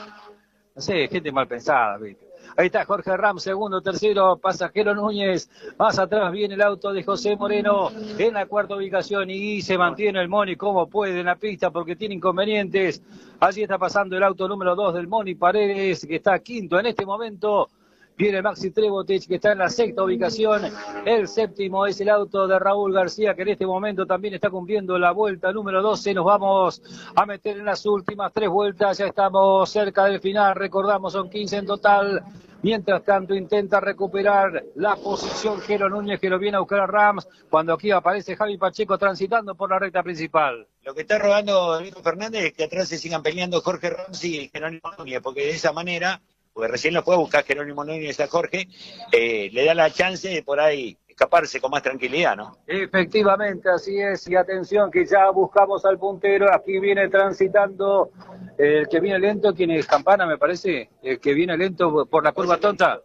No sé, gente mal pensada, ¿viste? Ahí está Jorge Rams, segundo, tercero, pasajero Núñez. Más atrás viene el auto de José Moreno en la cuarta ubicación y se mantiene el Moni como puede en la pista porque tiene inconvenientes. Allí está pasando el auto número 2 del Moni Paredes, que está quinto en este momento. Viene Maxi Trebotich, que está en la sexta ubicación. El séptimo es el auto de Raúl García, que en este momento también está cumpliendo la vuelta número 12. Nos vamos a meter en las últimas 3 vueltas. Ya estamos cerca del final. Recordamos, son 15 en total. Mientras tanto, intenta recuperar la posición Jero Núñez, que lo viene a buscar a Rams, cuando aquí aparece Javi Pacheco transitando por la recta principal. Lo que está robando Nico Fernández es que atrás se sigan peleando Jorge Rams y Jerónimo Núñez, porque de esa manera, porque recién lo fue a buscar Jerónimo Núñez a Jorge, le da la chance de por ahí escaparse con más tranquilidad, ¿no? Efectivamente, así es, y atención que ya buscamos al puntero, aquí viene transitando el que viene lento, ¿quién es? Campana, me parece, el que viene lento por la curva tonta,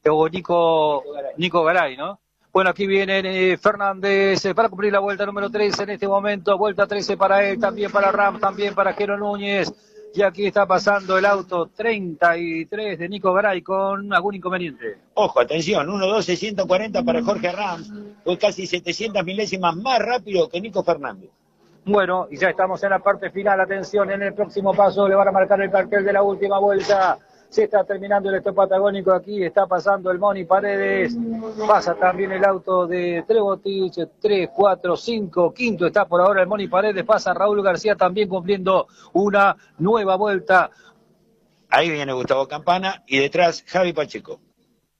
o Nico Garay, ¿no? Bueno, Bueno, aquí viene Fernández para cumplir la vuelta número 13 en este momento. Vuelta 13 para él, también para Rams, también para Jero Núñez. Y aquí está pasando el auto 33 de Nico Garay con algún inconveniente. Ojo, atención, 1.12, 140 para Jorge Rams. Fue casi 700 milésimas más rápido que Nico Fernández. Bueno, y ya estamos en la parte final. Atención, en el próximo paso le van a marcar el cartel de la última vuelta. Se está terminando el stop patagónico aquí, está pasando el Moni Paredes, pasa también el auto de Trebotich, 3, 4, 5, quinto está por ahora el Moni Paredes, pasa Raúl García también cumpliendo una nueva vuelta. Ahí viene Gustavo Campana y detrás Javi Pacheco.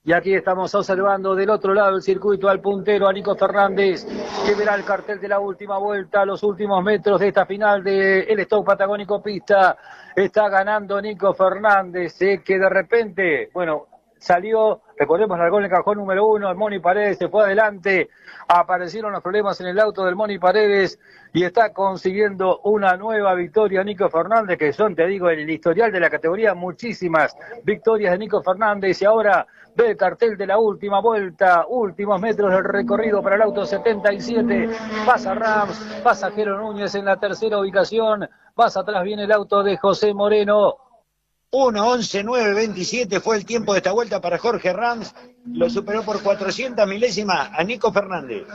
Y aquí estamos observando del otro lado del circuito al puntero, a Nico Fernández, que verá el cartel de la última vuelta, los últimos metros de esta final del Stop Patagónico Pista. Está ganando Nico Fernández, que de repente, bueno, salió, recordemos, largó en el cajón número 1, el Moni Paredes se fue adelante, aparecieron los problemas en el auto del Moni Paredes y está consiguiendo una nueva victoria Nico Fernández, que son, te digo, en el historial de la categoría, muchísimas victorias de Nico Fernández, y ahora ve el cartel de la última vuelta, últimos metros del recorrido para el auto 77, pasa Rams, pasa Jero Núñez en la tercera ubicación, más atrás viene el auto de José Moreno. 1:11.927 fue el tiempo de esta vuelta para Jorge Rams, lo superó por 400 milésimas a Nico Fernández.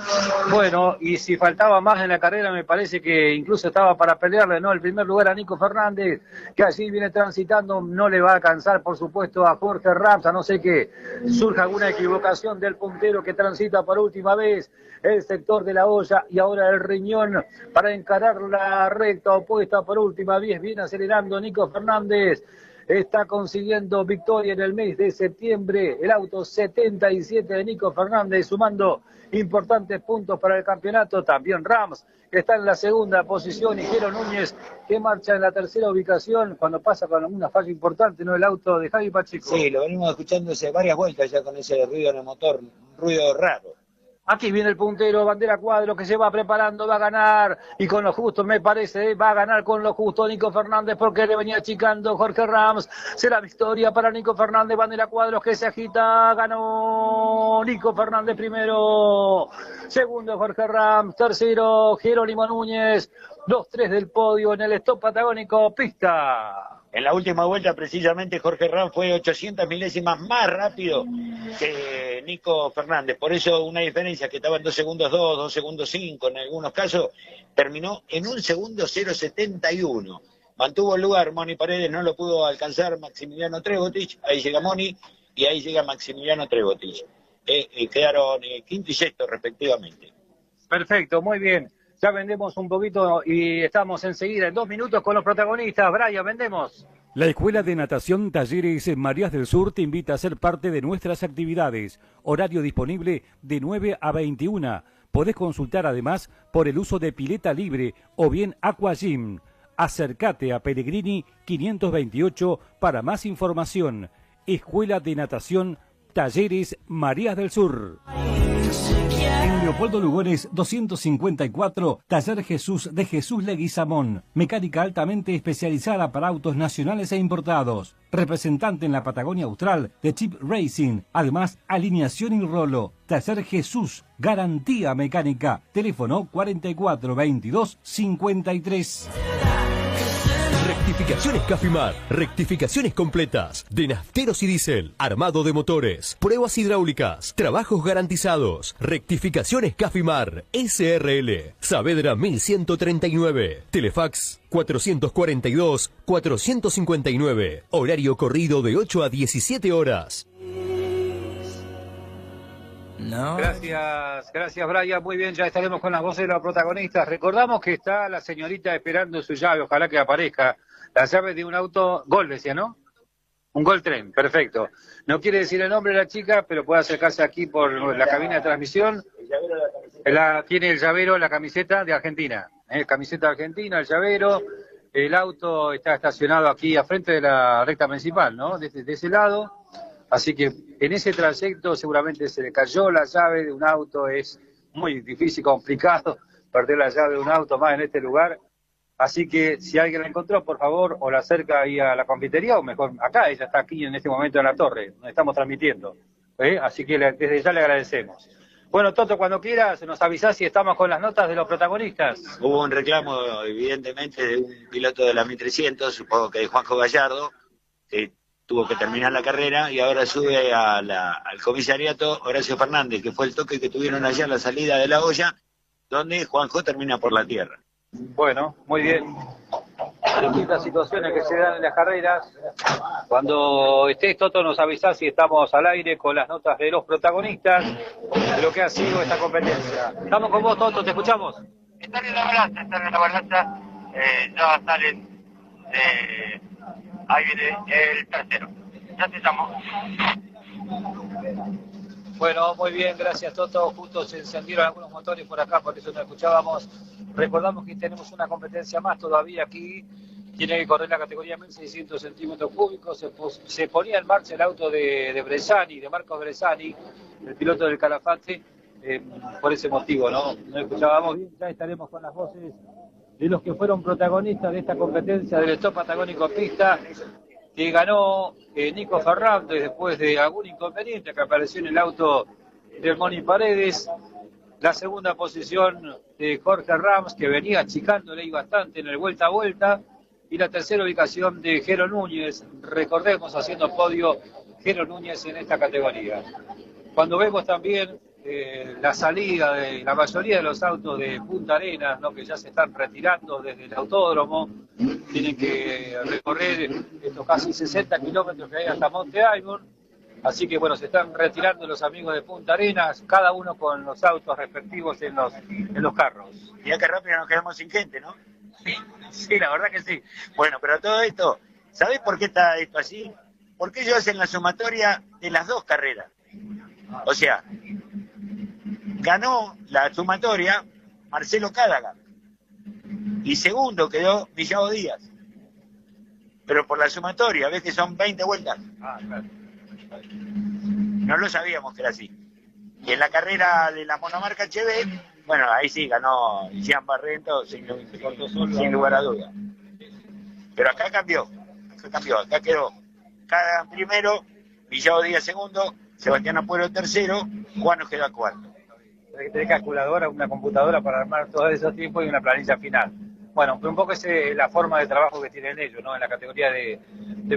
Bueno, y si faltaba más en la carrera, me parece que incluso estaba para pelearle, ¿no? El primer lugar a Nico Fernández, que allí viene transitando, no le va a alcanzar, por supuesto, a Jorge Rams, a no ser que surja alguna equivocación del puntero que transita por última vez el sector de la olla y ahora el riñón para encarar la recta opuesta por última vez, viene acelerando Nico Fernández. Está consiguiendo victoria en el mes de septiembre, el auto 77 de Nico Fernández, sumando importantes puntos para el campeonato. También Rams, que está en la segunda posición, y Jero Núñez, que marcha en la tercera ubicación, cuando pasa con una falla importante, ¿no? El auto de Javi Pacheco. Sí, lo venimos escuchando hace varias vueltas ya con ese ruido en el motor, un ruido raro. Aquí viene el puntero, bandera cuadro, que se va preparando, va a ganar, y con lo justo, me parece, va a ganar con lo justo Nico Fernández, porque le venía achicando Jorge Rams. Será victoria para Nico Fernández, bandera cuadros que se agita, ganó Nico Fernández primero, segundo Jorge Rams, tercero Jerónimo Núñez, 2-3 del podio en el Stop Patagónico Pista. En la última vuelta, precisamente, Jorge Rams fue 800 milésimas más rápido que Nico Fernández. Por eso una diferencia que estaba en 2 segundos 2, 2 segundos 5, en algunos casos, terminó en 1 segundo 0.71. Mantuvo el lugar Moni Paredes, no lo pudo alcanzar Maximiliano Trebotich. Ahí llega Moni y ahí llega Maximiliano Trebotich. Quedaron quinto y sexto, respectivamente. Perfecto, muy bien. Ya vendemos un poquito y estamos enseguida en 2 minutos con los protagonistas. Brian, vendemos. La Escuela de Natación Talleres Marías del Sur te invita a ser parte de nuestras actividades. Horario disponible de 9 a 21. Podés consultar además por el uso de pileta libre o bien Aqua Gym. Acércate a Pellegrini 528 para más información. Escuela de Natación Talleres Marías del Sur. En Leopoldo Lugones 254, Taller Jesús de Jesús Leguizamón. Mecánica altamente especializada para autos nacionales e importados. Representante en la Patagonia Austral de Chip Racing. Además, alineación y rolo. Taller Jesús, garantía mecánica. Teléfono 442253. Rectificaciones Cafimar, rectificaciones completas de nafteros y diésel, armado de motores, pruebas hidráulicas, trabajos garantizados. Rectificaciones Cafimar, SRL, Saavedra 1139, Telefax 442-459, horario corrido de 8 a 17 horas. No. Gracias Brian, muy bien, ya estaremos con las voces de los protagonistas. Recordamos que está la señorita esperando su llave, ojalá que aparezca, la llave de un auto, Gol decía, ¿no? Un Gol Tren, perfecto. No quiere decir el nombre de la chica, pero puede acercarse aquí por la cabina de transmisión. Tiene el llavero, la camiseta de Argentina, camiseta argentina, el llavero. El auto está estacionado aquí a frente de la recta principal, ¿no? De ese lado. Así que en ese trayecto seguramente se le cayó la llave de un auto, es muy difícil, complicado perder la llave de un auto más en este lugar. Así que si alguien la encontró, por favor, o la acerca ahí a la confitería, o mejor acá, ella está aquí en este momento en la torre, donde estamos transmitiendo. Así que desde ya le agradecemos. Bueno, Toto, cuando quieras nos avisás si estamos con las notas de los protagonistas. Hubo un reclamo, evidentemente, de un piloto de la 1300, supongo que de Juanjo Gallardo, que tuvo que terminar la carrera y ahora sube al comisariato Horacio Fernández, que fue el toque que tuvieron allá a la salida de la olla, donde Juanjo termina por la tierra. Bueno, muy bien. Distintas situaciones que se dan en las carreras. Cuando estés, Toto, nos avisás si estamos al aire con las notas de los protagonistas de lo que ha sido esta competencia. Estamos con vos, Toto, te escuchamos. Están en la balanza, ya salen, ahí viene el tercero. Ya te llamo. Bueno, muy bien, gracias, Toto. Justo se encendieron algunos motores por acá, por eso no escuchábamos. Recordamos que tenemos una competencia más todavía aquí. Tiene que correr la categoría 1600 centímetros cúbicos. Se ponía en marcha el auto de Bresani, de Marcos Bresani, el piloto del Calafate, por ese motivo, ¿no? No escuchábamos bien. Ya estaremos con las voces de los que fueron protagonistas de esta competencia del Stop Patagónico Pista, que ganó Nico Fernández después de algún inconveniente que apareció en el auto de Moni Paredes. La segunda posición de Jorge Rams, que venía achicándole ahí bastante en el vuelta a vuelta. Y la tercera ubicación de Jero Núñez, recordemos, haciendo podio Jero Núñez en esta categoría. Cuando vemos también la salida de la mayoría de los autos de Punta Arenas, ¿no?, que ya se están retirando desde el autódromo, tienen que recorrer estos casi 60 kilómetros que hay hasta Monte Aymon. Así que bueno, se están retirando los amigos de Punta Arenas, cada uno con los autos respectivos en los carros. Mirá que rápido nos quedamos sin gente, ¿no? Sí, la verdad que sí. Bueno, pero todo esto, ¿sabés por qué está esto así? Porque ellos hacen la sumatoria de las dos carreras. O sea, ganó la sumatoria Marcelo Cádaga y segundo quedó Villavo Díaz. Pero por la sumatoria, ves que son 20 vueltas. Ah, claro. No lo sabíamos que era así. Y en la carrera de la monomarca HB, bueno, ahí sí ganó Jean Barrento sin lugar a duda. Pero acá cambió, acá quedó Cádaga primero, Villavo Díaz segundo, Sebastián Ampuero tercero, Juan Ojeda cuarto. Hay que tener calculadora, una computadora para armar todos esos tiempos y una planilla final. Bueno, un poco es la forma de trabajo que tienen ellos, ¿no?, en la categoría de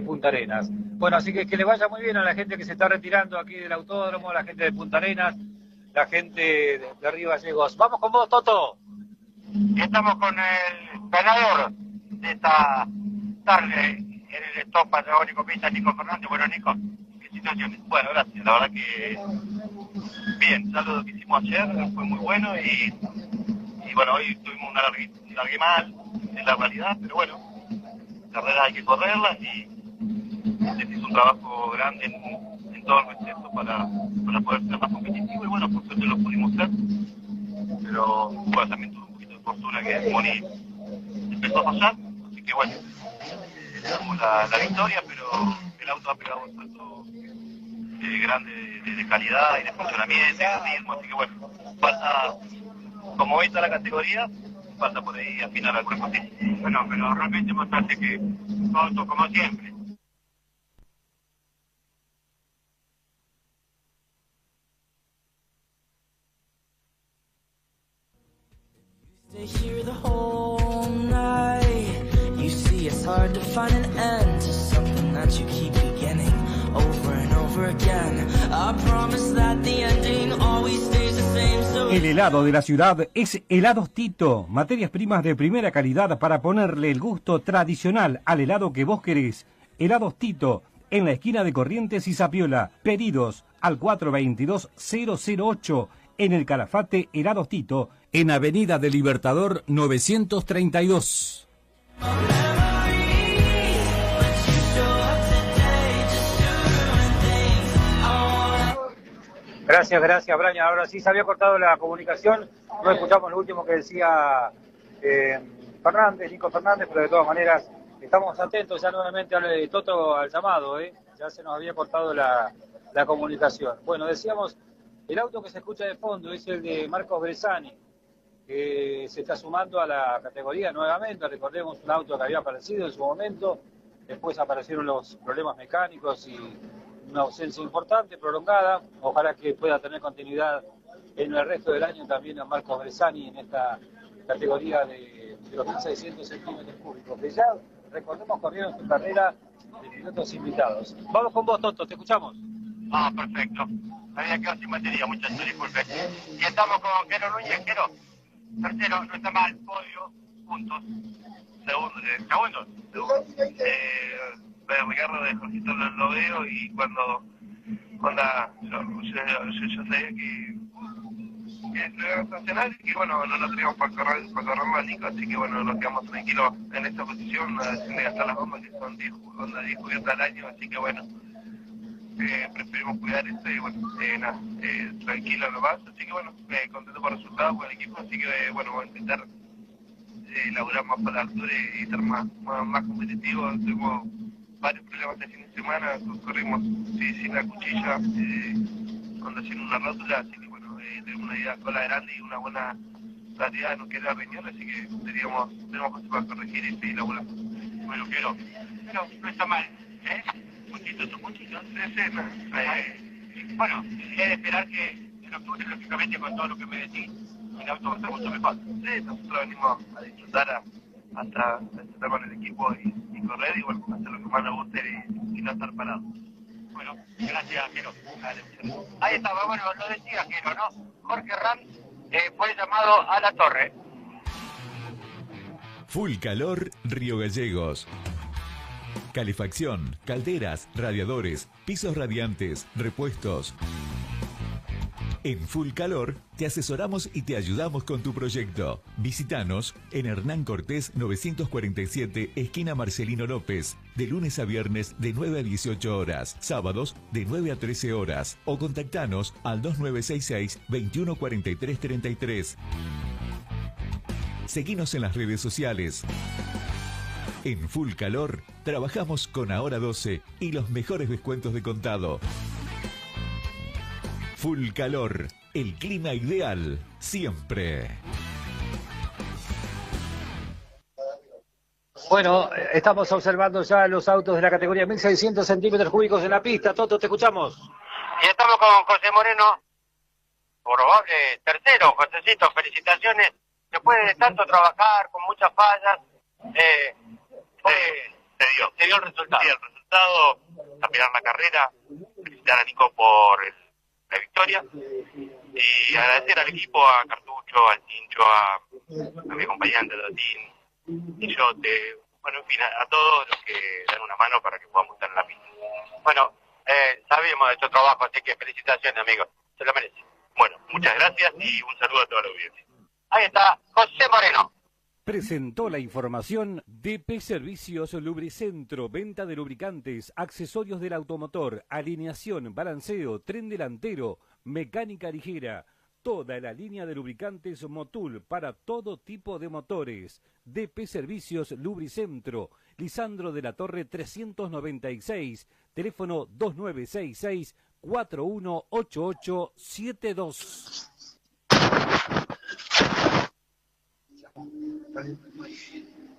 Punta Arenas. Bueno, así que le vaya muy bien a la gente que se está retirando aquí del autódromo, la gente de Punta Arenas, la gente de Río Gallegos. Vamos con vos, Toto. Estamos con el ganador de esta tarde en el Stop Patagónico Pista, Nico Fernández. Bueno, Nico, ¿qué situaciones? Bueno, gracias. La verdad que bien, ya lo que hicimos ayer fue muy bueno y bueno, hoy tuvimos una largué mal, en la realidad, pero bueno, carreras hay que correrlas y se hizo un trabajo grande en todo el concepto para poder ser más competitivo y bueno, por suerte lo pudimos ser, pero bueno, también tuve un poquito de fortuna que Moni empezó a fallar, así que bueno, le damos la victoria, pero el auto ha pegado un salto grande de calidad y de funcionamiento y de ritmo, así que bueno, falta, como hoy está la categoría, falta por ahí afinar algunas cositas. Bueno, pero realmente importante que todo como siempre. Stay here the whole night. You see, it's hard to find an end to something that you keep beginning over and over again. I promise that the ending always stays the same. So el helado de la ciudad es Helados Tito, materias primas de primera calidad para ponerle el gusto tradicional al helado que vos querés. Helados Tito, en la esquina de Corrientes y Zapiola. Pedidos al 422-008. En el Calafate, Helados Tito, en Avenida del Libertador 932. Gracias, Brian. Ahora sí se había cortado la comunicación, no escuchamos lo último que decía Nico Fernández, pero de todas maneras estamos atentos ya nuevamente al Toto, al llamado, ya se nos había cortado la comunicación. Bueno, decíamos, el auto que se escucha de fondo es el de Marcos Bresani, que se está sumando a la categoría nuevamente. Recordemos, un auto que había aparecido en su momento, después aparecieron los problemas mecánicos y una ausencia importante, prolongada. Ojalá que pueda tener continuidad en el resto del año también a Marcos Bresani en esta categoría de los 1.600 centímetros cúbicos, que ya, recordemos, corrieron su carrera de pilotos invitados. Vamos con vos, Toto, te escuchamos. Ah, perfecto. Me había quedado sin batería, muchachos, disculpen. Y estamos con Quero Núñez. Quero, tercero, no está mal, podio, puntos. Segundo. Ricardo de Jorgito lo veo y cuando yo sabía que no era nacional y que bueno, no lo teníamos para correr más Nico, así que bueno, nos quedamos tranquilos en esta posición, sin gastar las bombas que son 10 cubiertas al año, así que bueno, preferimos cuidar esto y bueno, tranquilo nomás, así que bueno, contento por el resultado, por el equipo, así que bueno, voy a intentar elaborar más para la altura y estar más competitivos. Tuvimos varios problemas este fin de semana, corrimos sin la cuchilla, cuando haciendo una rótula, así que bueno, tenemos una idea cola grande y una buena cantidad de no quedar riñón, así que tenemos cosas para corregir y seguir elaborando. Bueno, pero no está mal, muchito, bueno, es de esperar que en octubre, lógicamente, con todo lo que me decís, el auto va a estar mucho mejor. Sí, nosotros venimos a disfrutar hasta estar con el equipo y correr y bueno, hacer lo que más nos guste y no estar parados. Bueno, gracias, Quero. Ahí estaba, bueno, lo decía Quero, ¿no? Jorge Ram fue llamado a la torre. Full Calor Río Gallegos. Calefacción, calderas, radiadores, pisos radiantes, repuestos. En Full Calor te asesoramos y te ayudamos con tu proyecto. Visítanos en Hernán Cortés 947, esquina Marcelino López, de lunes a viernes de 9 a 18 horas, sábados de 9 a 13 horas, o contactanos al 2966 214333. Seguinos en las redes sociales. En Full Calor trabajamos con Ahora 12 y los mejores descuentos de contado. Full Calor, el clima ideal, siempre. Bueno, estamos observando ya los autos de la categoría 1.600 centímetros cúbicos en la pista. Toto, te escuchamos. Y estamos con José Moreno, probable tercero. Josecito, felicitaciones. Después de tanto trabajar, con muchas fallas, se dio el resultado. Sí, el resultado, terminar la carrera, felicitar a Nico por la victoria y agradecer al equipo, a Cartucho, al Tincho, a mi acompañante Datín y yo, bueno, en fin, a todos los que dan una mano para que podamos estar en la pista. Bueno, sabemos de tu trabajo, así que felicitaciones, amigos, se lo merece. Bueno, muchas gracias y un saludo a toda la audiencia. Ahí está José Moreno. Presentó la información DP Servicios Lubricentro, venta de lubricantes, accesorios del automotor, alineación, balanceo, tren delantero, mecánica ligera, toda la línea de lubricantes Motul para todo tipo de motores. DP Servicios Lubricentro, Lisandro de la Torre 396, teléfono 2966 418872.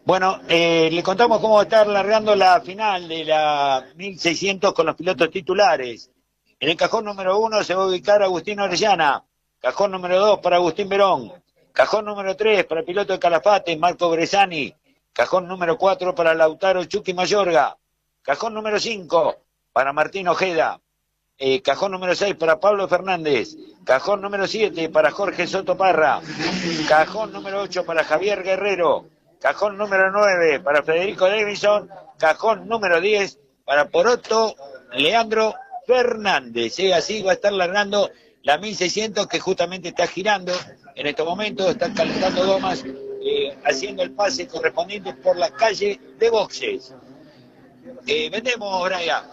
Bueno, le contamos cómo va a estar largando la final de la 1600 con los pilotos titulares. En el cajón número 1 se va a ubicar Agustín Orellana, cajón número 2 para Agustín Verón, cajón número 3 para el piloto de Calafate, Marco Bresani, cajón número 4 para Lautaro Chucky Mayorga, cajón número 5 para Martín Ojeda, cajón número 6 para Pablo Fernández, cajón número 7 para Jorge Soto Parra, cajón número 8 para Javier Guerrero, cajón número 9 para Federico Davidson, cajón número 10 para Poroto Leandro Fernández. Así va a estar largando la 1600 que justamente está girando en estos momentos, están calentando gomas, haciendo el pase correspondiente por la calle de boxes. Vendemos, Brian.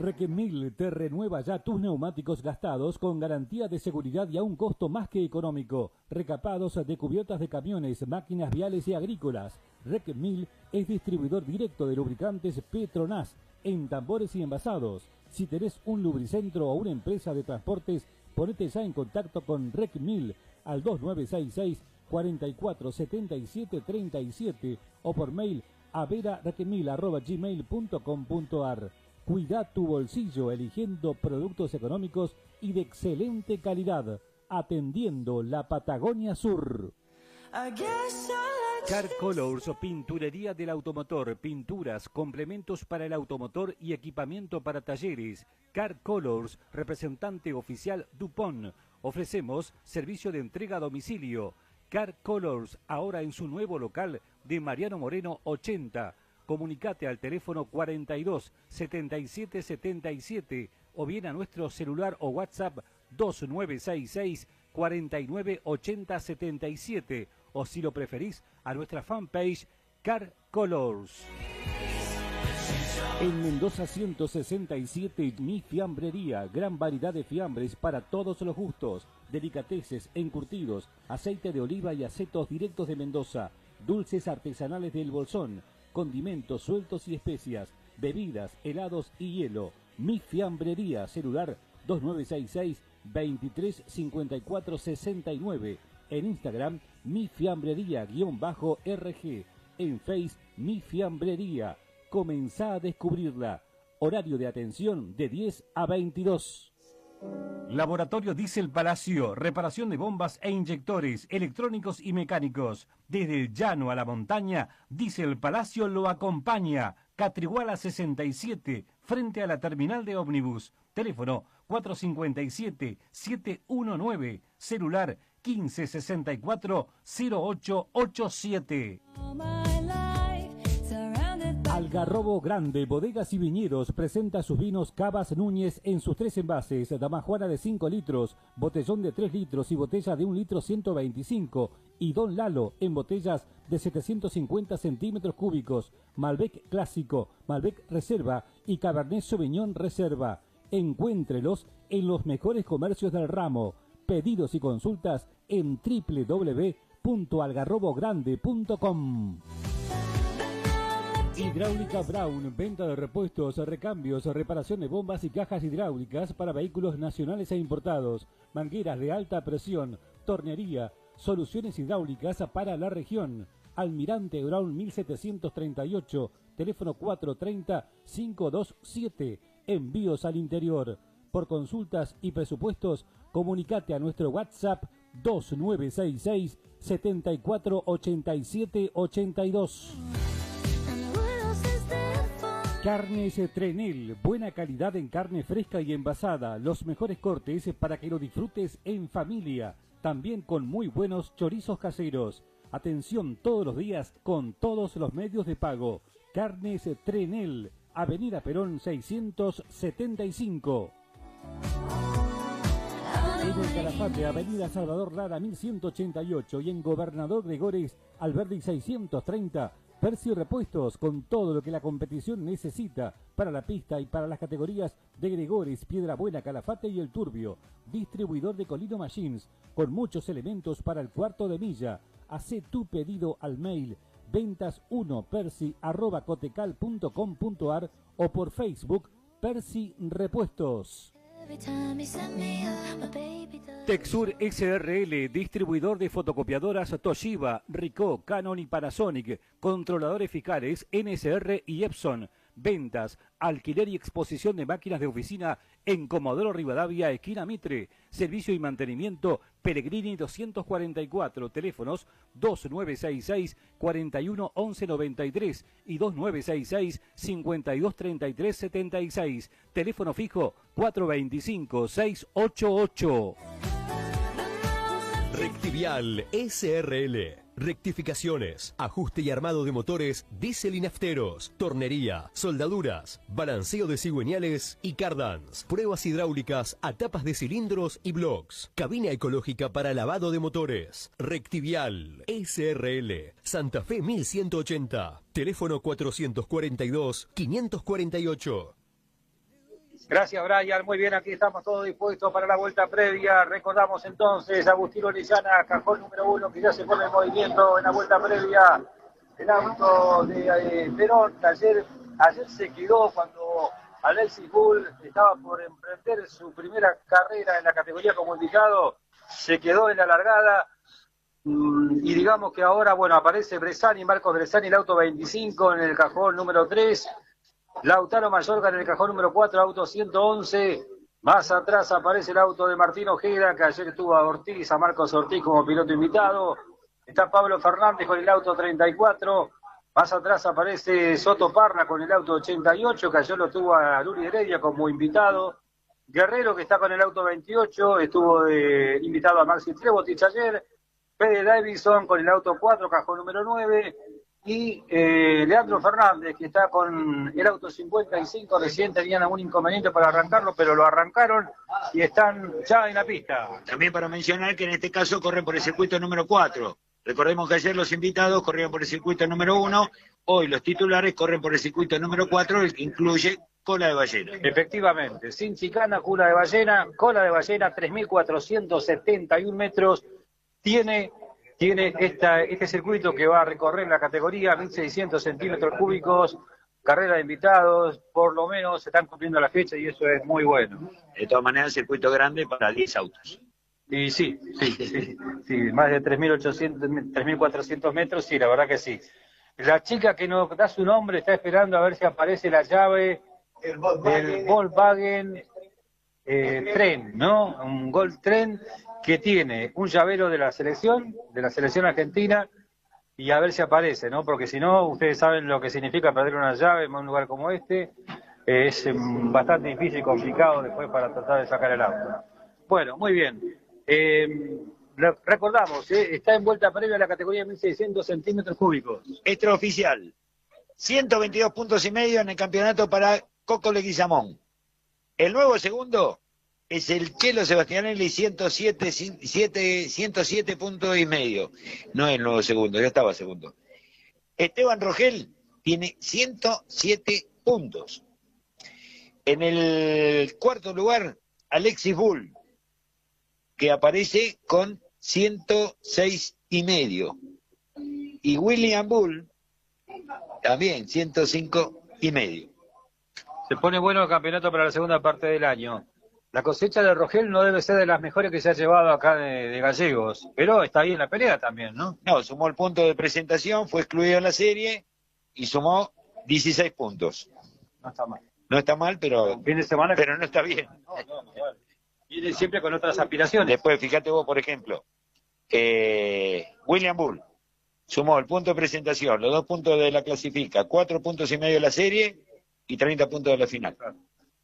Requemil te renueva ya tus neumáticos gastados con garantía de seguridad y a un costo más que económico. Recapados de cubiertas de camiones, máquinas viales y agrícolas. Requemil es distribuidor directo de lubricantes Petronas en tambores y envasados. Si tenés un lubricentro o una empresa de transportes, ponete ya en contacto con Requemil al 2966 447737 o por mail a verarequemil@gmail.com.ar. Cuida tu bolsillo eligiendo productos económicos y de excelente calidad. atendiendo la Patagonia Sur. Car Colors, pinturería del automotor, pinturas, complementos para el automotor y equipamiento para talleres. Car Colors, representante oficial DuPont. Ofrecemos servicio de entrega a domicilio. Car Colors, ahora en su nuevo local de Mariano Moreno 80. Comunicate al teléfono 42 77 77 o bien a nuestro celular o WhatsApp 2966 49 80 77 o si lo preferís a nuestra fanpage Car Colors. En Mendoza 167, Mi Fiambrería, gran variedad de fiambres para todos los gustos, delicateces, encurtidos, aceite de oliva y acetos directos de Mendoza, dulces artesanales del Bolsón, condimentos sueltos y especias, bebidas, helados y hielo. Mi Fiambrería, celular 2966 235469. En Instagram, Mi Fiambrería_RG. En Face, Mi Fiambrería. Comenzá a descubrirla. Horario de atención de 10 a 22. Laboratorio Diesel Palacio, reparación de bombas e inyectores, electrónicos y mecánicos. Desde el llano a la montaña, Diesel Palacio lo acompaña. Catriguala 67, frente a la terminal de ómnibus. Teléfono 457-719, celular 1564-0887. Algarrobo Grande, Bodegas y Viñedos, presenta sus vinos Cavas Núñez en sus 3 envases, Damajuana de 5 litros, botellón de 3 litros y botella de 1 litro 125, y Don Lalo en botellas de 750 centímetros cúbicos, Malbec Clásico, Malbec Reserva y Cabernet Sauvignon Reserva. Encuéntrelos en los mejores comercios del ramo. Pedidos y consultas en www.algarrobogrande.com. Hidráulica Brown, venta de repuestos, recambios, reparación de bombas y cajas hidráulicas para vehículos nacionales e importados, mangueras de alta presión, tornería, soluciones hidráulicas para la región. Almirante Brown 1738, teléfono 430-527, envíos al interior. Por consultas y presupuestos, comunicate a nuestro WhatsApp 2966 748782. Carnes Trenel, buena calidad en carne fresca y envasada, los mejores cortes para que lo disfrutes en familia, también con muy buenos chorizos caseros. Atención todos los días con todos los medios de pago. Carnes Trenel, Avenida Perón 675. En el Calafate, Avenida Salvador Lara 1188 y en Gobernador Gregores Alberdi 630. Percy Repuestos, con todo lo que la competición necesita para la pista y para las categorías de Gregores, Piedra Buena, Calafate y El Turbio. Distribuidor de Colino Machines, con muchos elementos para el cuarto de milla. Hacé tu pedido al mail ventas1percy@cotecal.com.ar o por Facebook Percy Repuestos. Texur SRL, distribuidor de fotocopiadoras Toshiba, Ricoh, Canon y Panasonic, controladores fiscales NSR y Epson. Ventas, alquiler y exposición de máquinas de oficina en Comodoro Rivadavia, esquina Mitre. Servicio y mantenimiento Pellegrini 244, teléfonos 2966 41 11 93 y 2966 52 33 76. Teléfono fijo 425 688. Rectivial SRL. Rectificaciones, ajuste y armado de motores, diésel y nafteros, tornería, soldaduras, balanceo de cigüeñales y cardans, pruebas hidráulicas a tapas de cilindros y blocks, cabina ecológica para lavado de motores. Rectivial SRL, Santa Fe 1180, teléfono 442-548. Gracias, Brian. Muy bien, aquí estamos todos dispuestos para la vuelta previa. Recordamos entonces a Agustín Orellana, cajón número 1, que ya se pone en movimiento en la vuelta previa. El auto de Perón, ayer se quedó cuando Alexis Bull estaba por emprender su primera carrera en la categoría como indicado. Se quedó en la largada. Y digamos que ahora, bueno, aparece Bresani, Marcos Bresani, el auto 25 en el cajón número 3. Lautaro Mayorga en el cajón número 4, auto 111. Más atrás aparece el auto de Martín Ojeda, que ayer estuvo a Ortiz, a Marcos Ortiz como piloto invitado. Está Pablo Fernández con el auto 34. Más atrás aparece Soto Parra con el auto 88, que ayer lo tuvo a Luri Heredia como invitado. Guerrero, que está con el auto 28, estuvo invitado a Maxi Trebotich ayer. Pede Davidson con el auto 4, cajón número 9. Y Leandro Fernández, que está con el auto 55, recién tenían algún inconveniente para arrancarlo, pero lo arrancaron y están ya en la pista. También para mencionar que en este caso corren por el circuito número 4. Recordemos que ayer los invitados corrían por el circuito número 1, hoy los titulares corren por el circuito número 4, el que incluye cola de ballena. Efectivamente, sin chicana, cola de ballena, 3.471 metros, tiene este circuito que va a recorrer la categoría 1.600 centímetros cúbicos, carrera de invitados, por lo menos se están cumpliendo la fecha y eso es muy bueno. De todas maneras, circuito grande para 10 autos. Y sí, más de 3.400 metros, sí, la verdad que sí. La chica que nos da su nombre está esperando a ver si aparece la llave del Volkswagen Tren, ¿no? Un Golf Tren que tiene un llavero de la selección argentina, y a ver si aparece, ¿no? Porque si no, ustedes saben lo que significa perder una llave en un lugar como este. Es bastante difícil y complicado después para tratar de sacar el auto. Bueno, muy bien. Recordamos, está en vuelta previa a la categoría 1.600 centímetros cúbicos. Extraoficial, 122 puntos y medio en el campeonato para Coco Leguizamón. El nuevo segundo es el Chelo Sebastianelli, 107 puntos y medio. No es el nuevo segundo, ya estaba segundo. Esteban Rogel tiene 107 puntos. En el cuarto lugar, Alexis Bull, que aparece con 106 y medio. Y William Bull, también 105 y medio. Se pone bueno el campeonato para la segunda parte del año. La cosecha de Rogel no debe ser de las mejores que se ha llevado acá de Gallegos, pero está ahí en la pelea también, ¿no? No, sumó el punto de presentación, fue excluido en la serie y sumó 16 puntos. No está mal. No está mal, pero, fin de semana, pero no está bien. No, vale. Viene siempre con otras aspiraciones. Después, fíjate vos, por ejemplo, William Bull sumó el punto de presentación, los 2 puntos de la clasifica, 4 puntos y medio de la serie y 30 puntos de la final.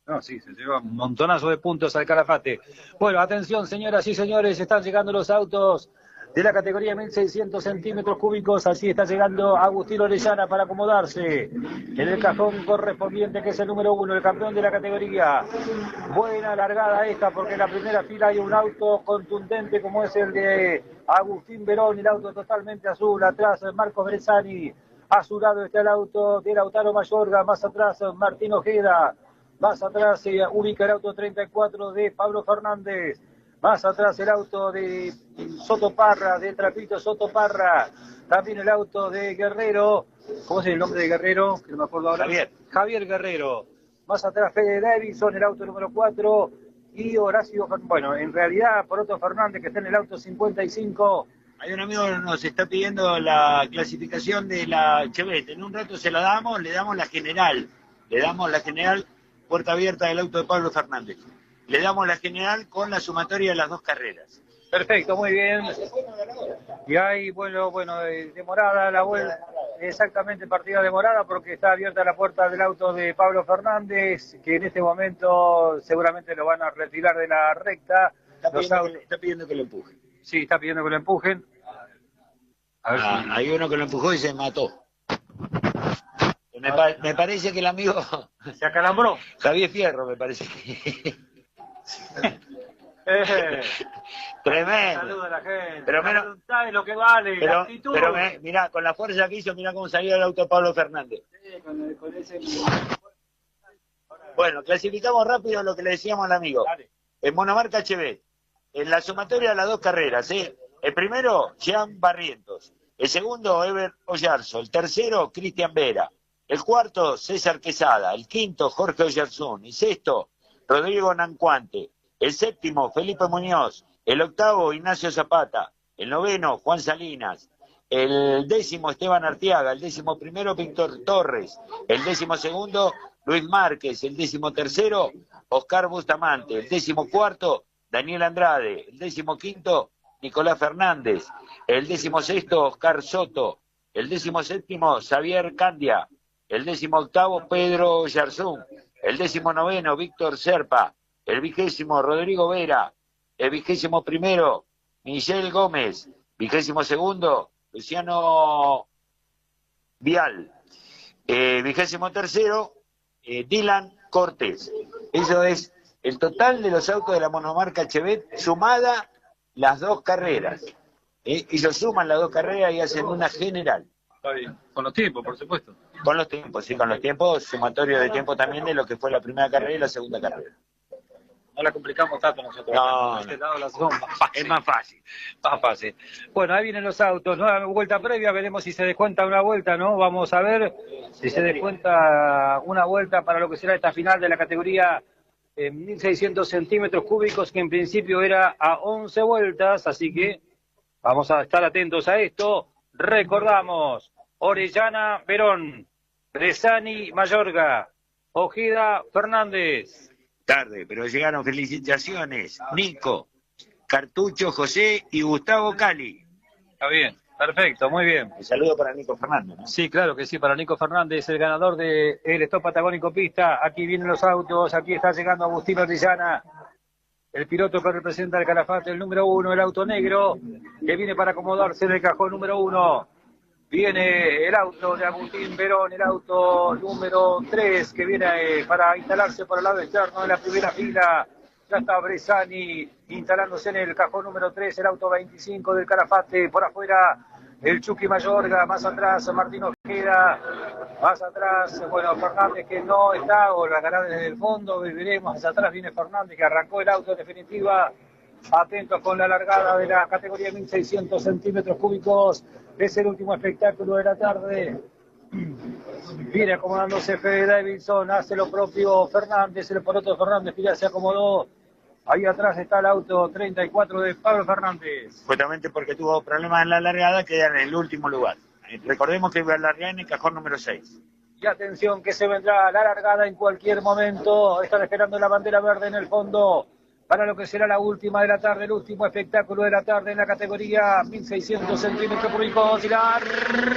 No, sí, se lleva un montonazo de puntos al Calafate. Bueno, atención, señoras y señores, están llegando los autos de la categoría 1.600 centímetros cúbicos. Así está llegando Agustín Orellana para acomodarse en el cajón correspondiente, que es el número 1, el campeón de la categoría. Buena largada esta, porque en la primera fila hay un auto contundente como es el de Agustín Verón, el auto totalmente azul. Atrás Marcos Brezzani, a su lado está el auto de Lautaro Mayorga, más atrás Martín Ojeda. Más atrás se ubica el auto 34 de Pablo Fernández. Más atrás el auto de Soto Parra, de Trapito Soto Parra. También el auto de Guerrero. ¿Cómo es el nombre de Guerrero? Que no me acuerdo ahora. Javier Guerrero. Más atrás Fede Davidson, el auto número 4. Y Horacio, bueno, en realidad Poroto Fernández, que está en el auto 55. Hay un amigo que nos está pidiendo la clasificación de la Chevette. En un rato se la damos, le damos la general. Puerta abierta del auto de Pablo Fernández. Le damos la general con la sumatoria de las 2 carreras. Perfecto, muy bien. Y hay, bueno, demorada la vuelta, exactamente partida demorada, porque está abierta la puerta del auto de Pablo Fernández, que en este momento seguramente lo van a retirar de la recta. Está pidiendo que lo empujen. Sí, está pidiendo que lo empujen. A ver si... Hay uno que lo empujó y se mató. Me parece que el amigo se acalambró. Javier Fierro, me parece. Tremendo. Saluda a la gente. Pero menos, ¿sabes lo que vale? Pero, la actitud. pero mirá, con la fuerza que hizo, mirá cómo salió el auto de Pablo Fernández. Sí, con ese... Bueno, clasificamos rápido lo que le decíamos al amigo. Dale. En monomarca HB. En la sumatoria de las 2 carreras, ¿eh? El primero, Jean Barrientos. El segundo, Ever Ollarzo. El tercero, Cristian Vera. El cuarto, César Quesada. El quinto, Jorge Oyarzún. El sexto, Rodrigo Nancuante. El séptimo, Felipe Muñoz. El octavo, Ignacio Zapata. El noveno, Juan Salinas. El 10º, Esteban Arteaga. El 11º, Víctor Torres. El 12º, Luis Márquez, el 13º, Oscar Bustamante, el 14º, Daniel Andrade, el 15º, Nicolás Fernández, el 16º, Oscar Soto, el 17º, Xavier Candia, el 18º, Pedro Yarzún, el 19º, Víctor Serpa, el 20º, Rodrigo Vera, el 21º, Michel Gómez, 22º, Luciano Vial, 23º, Dylan Cortés. Eso es el total de los autos de la monomarca Chevette, sumada las dos carreras. Ellos suman las dos carreras y hacen una general. Está bien. Con los tiempos, por supuesto. Con los tiempos, sí, con los tiempos, sumatorio de tiempo también de lo que fue la primera carrera y la segunda carrera. No la complicamos tanto nosotros. No, este lado las son más fácil. Es más fácil, más fácil. Bueno, ahí vienen los autos, nueva vuelta previa, veremos si se descuenta una vuelta, ¿no? Vamos a ver si se descuenta una vuelta para lo que será esta final de la categoría 1600 centímetros cúbicos, que en principio era a 11 vueltas, así que vamos a estar atentos a esto. Recordamos, Orellana, Verón, Bresani, Mayorga, Ojeda, Fernández. Tarde, pero llegaron felicitaciones. Nico, Cartucho, José y Gustavo Cali. Está bien, perfecto, muy bien. Un saludo para Nico Fernández, ¿no? Sí, claro que sí, para Nico Fernández, el ganador del Stop Patagónico Pista. Aquí vienen los autos, aquí está llegando Agustín Orellana, el piloto que representa el Calafate, el número 1, el auto negro, que viene para acomodarse en el cajón número 1. Viene el auto de Agustín Verón, el auto número 3, que viene para instalarse por el lado externo de la primera fila. Ya está Bresani instalándose en el cajón número 3, el auto 25 del Calafate. Por afuera, el Chucky Mayorga, más atrás Martín Ojeda, más atrás, bueno, Fernández, que no está, o la ganará desde el fondo, veremos. Hacia atrás viene Fernández, que arrancó el auto en definitiva. Atentos con la largada de la categoría 1600 centímetros cúbicos. Es el último espectáculo de la tarde. Viene acomodándose Fede Davidson, hace lo propio Fernández, el Poroto Fernández, que ya se acomodó. Ahí atrás está el auto 34 de Pablo Fernández. Justamente porque tuvo problemas en la largada, queda en el último lugar. Recordemos que iba a largar en el cajón número 6. Y atención que se vendrá la largada en cualquier momento. Están esperando la bandera verde en el fondo para lo que será la última de la tarde, el último espectáculo de la tarde en la categoría 1600 centímetros cúbicos. Y largaron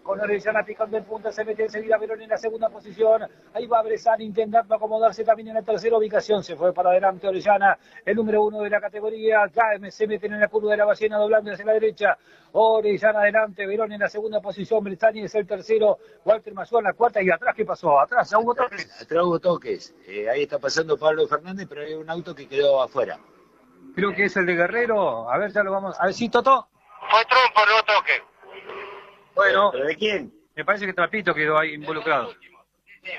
con Orellana picando en punta, se mete enseguida Verón en la segunda posición. Ahí va Bresani intentando acomodarse también en la tercera ubicación. Se fue para adelante Orellana, el número 1 de la categoría. Ya se meten en la curva de la ballena, doblando hacia la derecha. Orellana adelante, Verón en la segunda posición. Bresani es el tercero. Walter Mazúa en la cuarta. Y atrás, ¿qué pasó? Atrás, ya hubo toques. Atrás hubo toques. Ahí está pasando Pablo Fernández, pero hay un auto que quedó afuera. Creo que es el de Guerrero. A ver, ya lo vamos. A ver, sí, Toto. Fue trompo, no toque. Bueno, ¿pero de quién? Me parece que Trapito quedó ahí involucrado.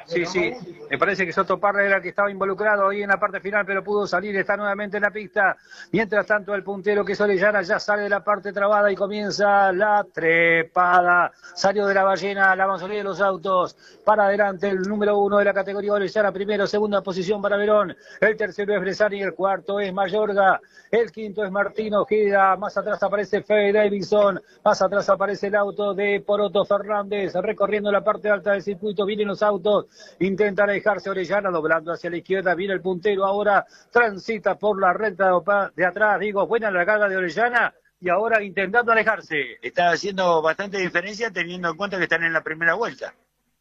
Sí, sí, me parece que Soto Parra era el que estaba involucrado ahí en la parte final, pero pudo salir, está nuevamente en la pista. Mientras tanto, el puntero, que es Orellana, ya sale de la parte trabada y comienza la trepada. Salió de la ballena la mayoría de los autos. Para adelante, el número 1 de la categoría Orellana, primero, segunda posición para Verón. El tercero es Bresani, el cuarto es Mayorga. El quinto es Martín Ojeda. Más atrás aparece Fede Davidson. Más atrás aparece el auto de Poroto Fernández. Recorriendo la parte alta del circuito, vienen los autos. Intenta alejarse Orellana, doblando hacia la izquierda, viene el puntero, ahora transita por la recta de atrás, digo, buena largada de Orellana, y ahora intentando alejarse. Está haciendo bastante diferencia teniendo en cuenta que están en la primera vuelta.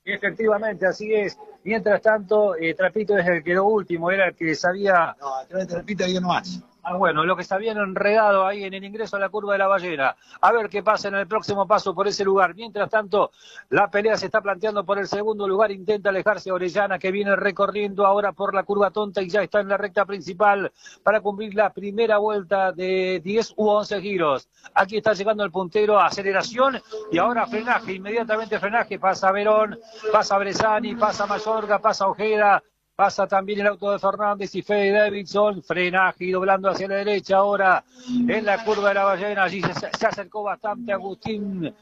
Y efectivamente, así es. Mientras tanto, Trapito es el que quedó último, era el que sabía... No, atrás de Trapito hay uno más. Ah, bueno, lo que se habían enredado ahí en el ingreso a la curva de la ballena. A ver qué pasa en el próximo paso por ese lugar. Mientras tanto, la pelea se está planteando por el segundo lugar. Intenta alejarse Orellana, que viene recorriendo ahora por la curva tonta y ya está en la recta principal para cumplir la primera vuelta de 10 u 11 giros. Aquí está llegando el puntero, aceleración y ahora frenaje. Inmediatamente frenaje. Pasa Verón, pasa Bresani, pasa Mayorga, pasa Ojeda. Pasa también el auto de Fernández y Fede Davidson, frenaje y doblando hacia la derecha ahora en la curva de la ballena. Allí se acercó bastante Agustín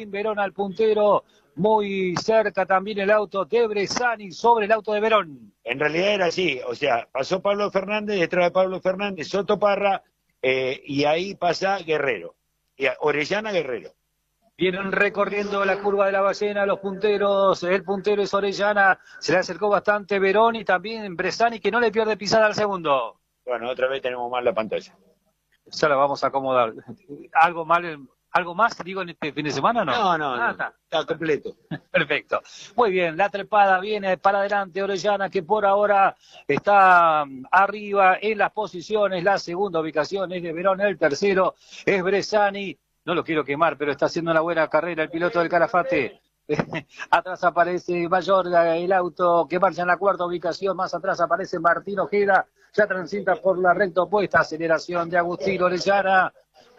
Verón al puntero, muy cerca también el auto de Bresani sobre el auto de Verón. En realidad era así, o sea, pasó Pablo Fernández, detrás de Pablo Fernández, Soto Parra, y ahí pasa Guerrero, y Orellana Guerrero. Vienen recorriendo la curva de la ballena los punteros. El puntero es Orellana. Se le acercó bastante Verón y también Bresani, que no le pierde pisada al segundo. Bueno, otra vez tenemos mal la pantalla. Ya la vamos a acomodar. ¿Algo más digo en este fin de semana, no? No, está completo. Perfecto. Muy bien, la trepada viene para adelante Orellana, que por ahora está arriba en las posiciones. La segunda ubicación es de Verón, el tercero es Bresani. No lo quiero quemar, pero está haciendo una buena carrera el piloto del Calafate. Atrás aparece Mayorga, el auto que marcha en la cuarta ubicación. Más atrás aparece Martín Ojeda, ya transita por la recta opuesta. Aceleración de Agustín Orellana.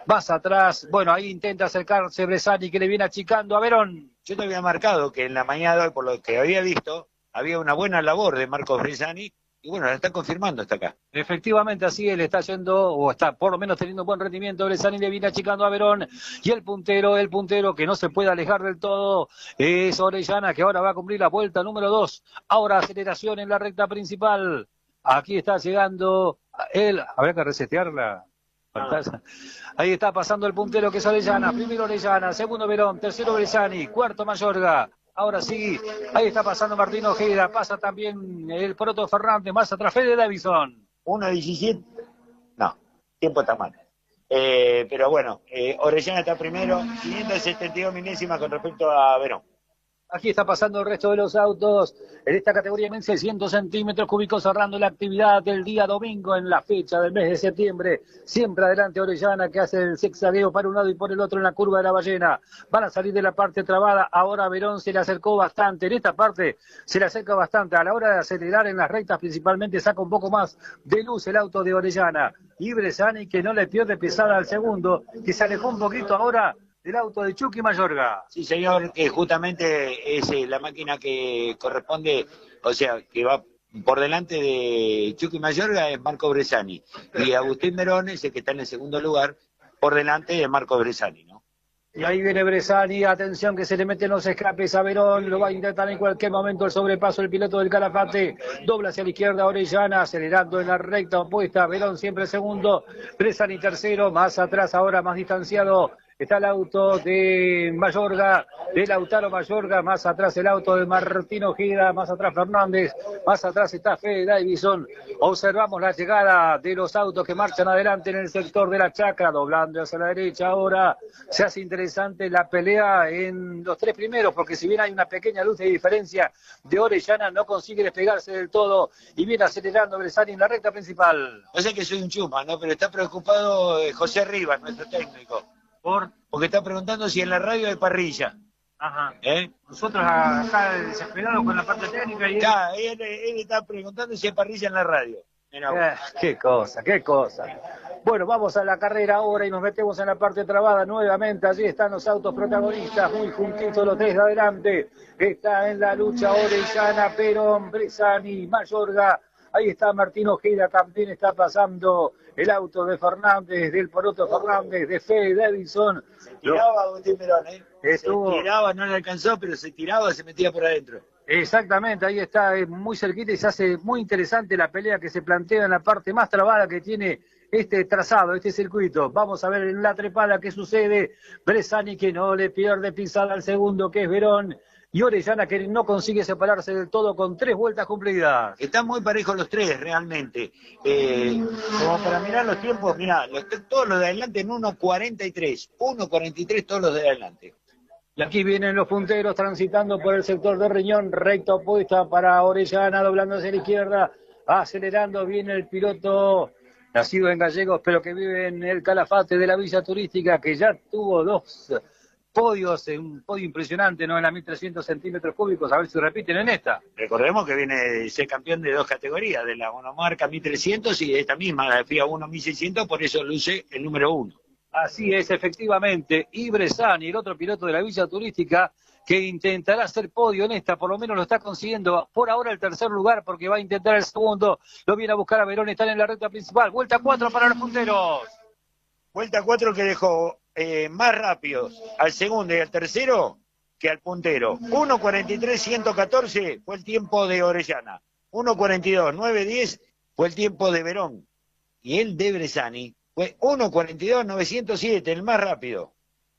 Más atrás, bueno, ahí intenta acercarse Bresani, que le viene achicando a Verón. Yo te había marcado que en la mañana de hoy, por lo que había visto, había una buena labor de Marcos Bresani, y bueno, la está confirmando hasta acá. Efectivamente, así él está yendo, o está por lo menos teniendo un buen rendimiento. Bresani le viene achicando a Verón, y el puntero que no se puede alejar del todo, es Orellana, que ahora va a cumplir la vuelta número 2. Ahora aceleración en la recta principal. Aquí está llegando él, habrá que resetearla. Ahí está pasando el puntero, que es Orellana. Primero Orellana, segundo Verón, tercero Bresani, cuarto Mayorga. Ahora sí, ahí está pasando Martín Ojeda, pasa también el Proto Fernández, más atrás Fede Davison. 1.17, no, tiempo está mal. Pero bueno, Orellana está primero, 572 milésimas con respecto a Verón. Aquí está pasando el resto de los autos en esta categoría en 600 centímetros cúbicos, cerrando la actividad del día domingo en la fecha del mes de septiembre. Siempre adelante Orellana, que hace el zigzagueo para un lado y por el otro en la curva de la ballena. Van a salir de la parte trabada. Ahora Verón se le acercó bastante. En esta parte se le acerca bastante. A la hora de acelerar en las rectas principalmente saca un poco más de luz el auto de Orellana. Y Bresani, que no le pierde pesada al segundo, que se alejó un poquito ahora del auto de Chucky Mayorga. Sí, señor, que justamente es la máquina que corresponde, o sea, que va por delante de Chucky Mayorga, es Marco Bresani. Y Agustín Verón es el que está en el segundo lugar, por delante de Marco Bresani, ¿no? Y ahí viene Bresani, atención que se le meten los escapes a Verón, lo va a intentar en cualquier momento el sobrepaso el piloto del Calafate, dobla hacia la izquierda Orellana, acelerando en la recta opuesta, Verón siempre segundo, Bresani tercero, más atrás ahora más distanciado. Está el auto de Mayorga, de Lautaro Mayorga, más atrás el auto de Martín Ojeda, más atrás Fernández, más atrás está Fede Davison. Observamos la llegada de los autos que marchan adelante en el sector de la chacra, doblando hacia la derecha ahora. Se hace interesante la pelea en los tres primeros, porque si bien hay una pequeña luz de diferencia de Orellana, no consigue despegarse del todo y viene acelerando Bresani en la recta principal. No sé que soy un chuma, ¿no? Pero está preocupado José Rivas, nuestro técnico. Porque está preguntando si en la radio hay parrilla. Ajá. Nosotros acá desesperados con la parte técnica y él está preguntando si hay parrilla en la radio. Qué cosa. Bueno, vamos a la carrera ahora y nos metemos en la parte trabada nuevamente. Allí están los autos protagonistas, muy juntitos los tres de adelante. Está en la lucha Orellana, Verón, Bresani, Mayorga. Ahí está Martín Ojeda, también está pasando el auto de Fernández, del Poroto Fernández, de Fede Davison. Se tiraba Agustín Verón, Se tiraba, no le alcanzó, pero se tiraba, se metía por adentro. Exactamente, ahí está, muy cerquita y se hace muy interesante la pelea que se plantea en la parte más trabada que tiene este trazado, este circuito. Vamos a ver en la trepada qué sucede. Bresani, que no le pierde pisada al segundo, que es Verón. Y Orellana, que no consigue separarse del todo con 3 vueltas cumplidas. Están muy parejos los tres, realmente. Como para mirar los tiempos, mirá, todos los de adelante en 1.43. 1.43 todos los de adelante. Y aquí vienen los punteros transitando por el sector de Riñón, recta opuesta para Orellana, doblándose a la izquierda, acelerando, viene el piloto nacido en Gallegos, pero que vive en el Calafate de la Villa Turística, que ya tuvo 2 podios, un podio impresionante, ¿no? En la 1300 centímetros cúbicos, a ver si repiten en esta. Recordemos que viene de ser campeón de 2 categorías, de la monomarca 1300 y de esta misma, la FIA 1 1600, por eso luce el número 1. Así es, efectivamente. Y Bresani, el otro piloto de la Villa Turística, que intentará hacer podio en esta, por lo menos lo está consiguiendo por ahora el tercer lugar, porque va a intentar el segundo, lo viene a buscar a Verón, están en la recta principal. Vuelta 4 para los punteros. Vuelta 4 que dejó más rápidos al segundo y al tercero que al puntero. 1.43.114 fue el tiempo de Orellana. 1.42.910 fue el tiempo de Verón. Y el de Bresani fue 1.42.907, el más rápido.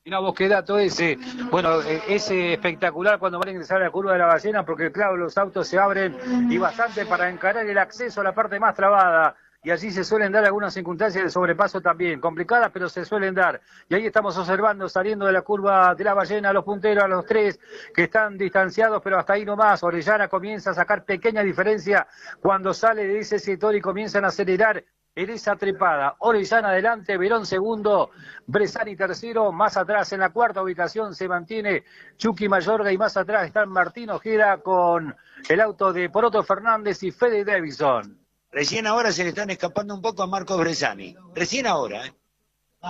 Mira vos qué dato ese. Bueno, es espectacular cuando van a ingresar a la curva de la ballena, porque claro, los autos se abren y bastante para encarar el acceso a la parte más trabada. Y allí se suelen dar algunas circunstancias de sobrepaso también, complicadas, pero se suelen dar. Y ahí estamos observando, saliendo de la curva de la ballena, a los punteros, a los tres, que están distanciados, pero hasta ahí nomás. Orellana comienza a sacar pequeña diferencia cuando sale de ese sector y comienzan a acelerar en esa trepada. Orellana adelante, Verón segundo, Bresani tercero, más atrás en la cuarta ubicación se mantiene Chucky Mayorga y más atrás están Martín Ojeda con el auto de Poroto Fernández y Fede Davidson. Recién ahora se le están escapando un poco a Marcos Bresani. Recién ahora, ¿eh?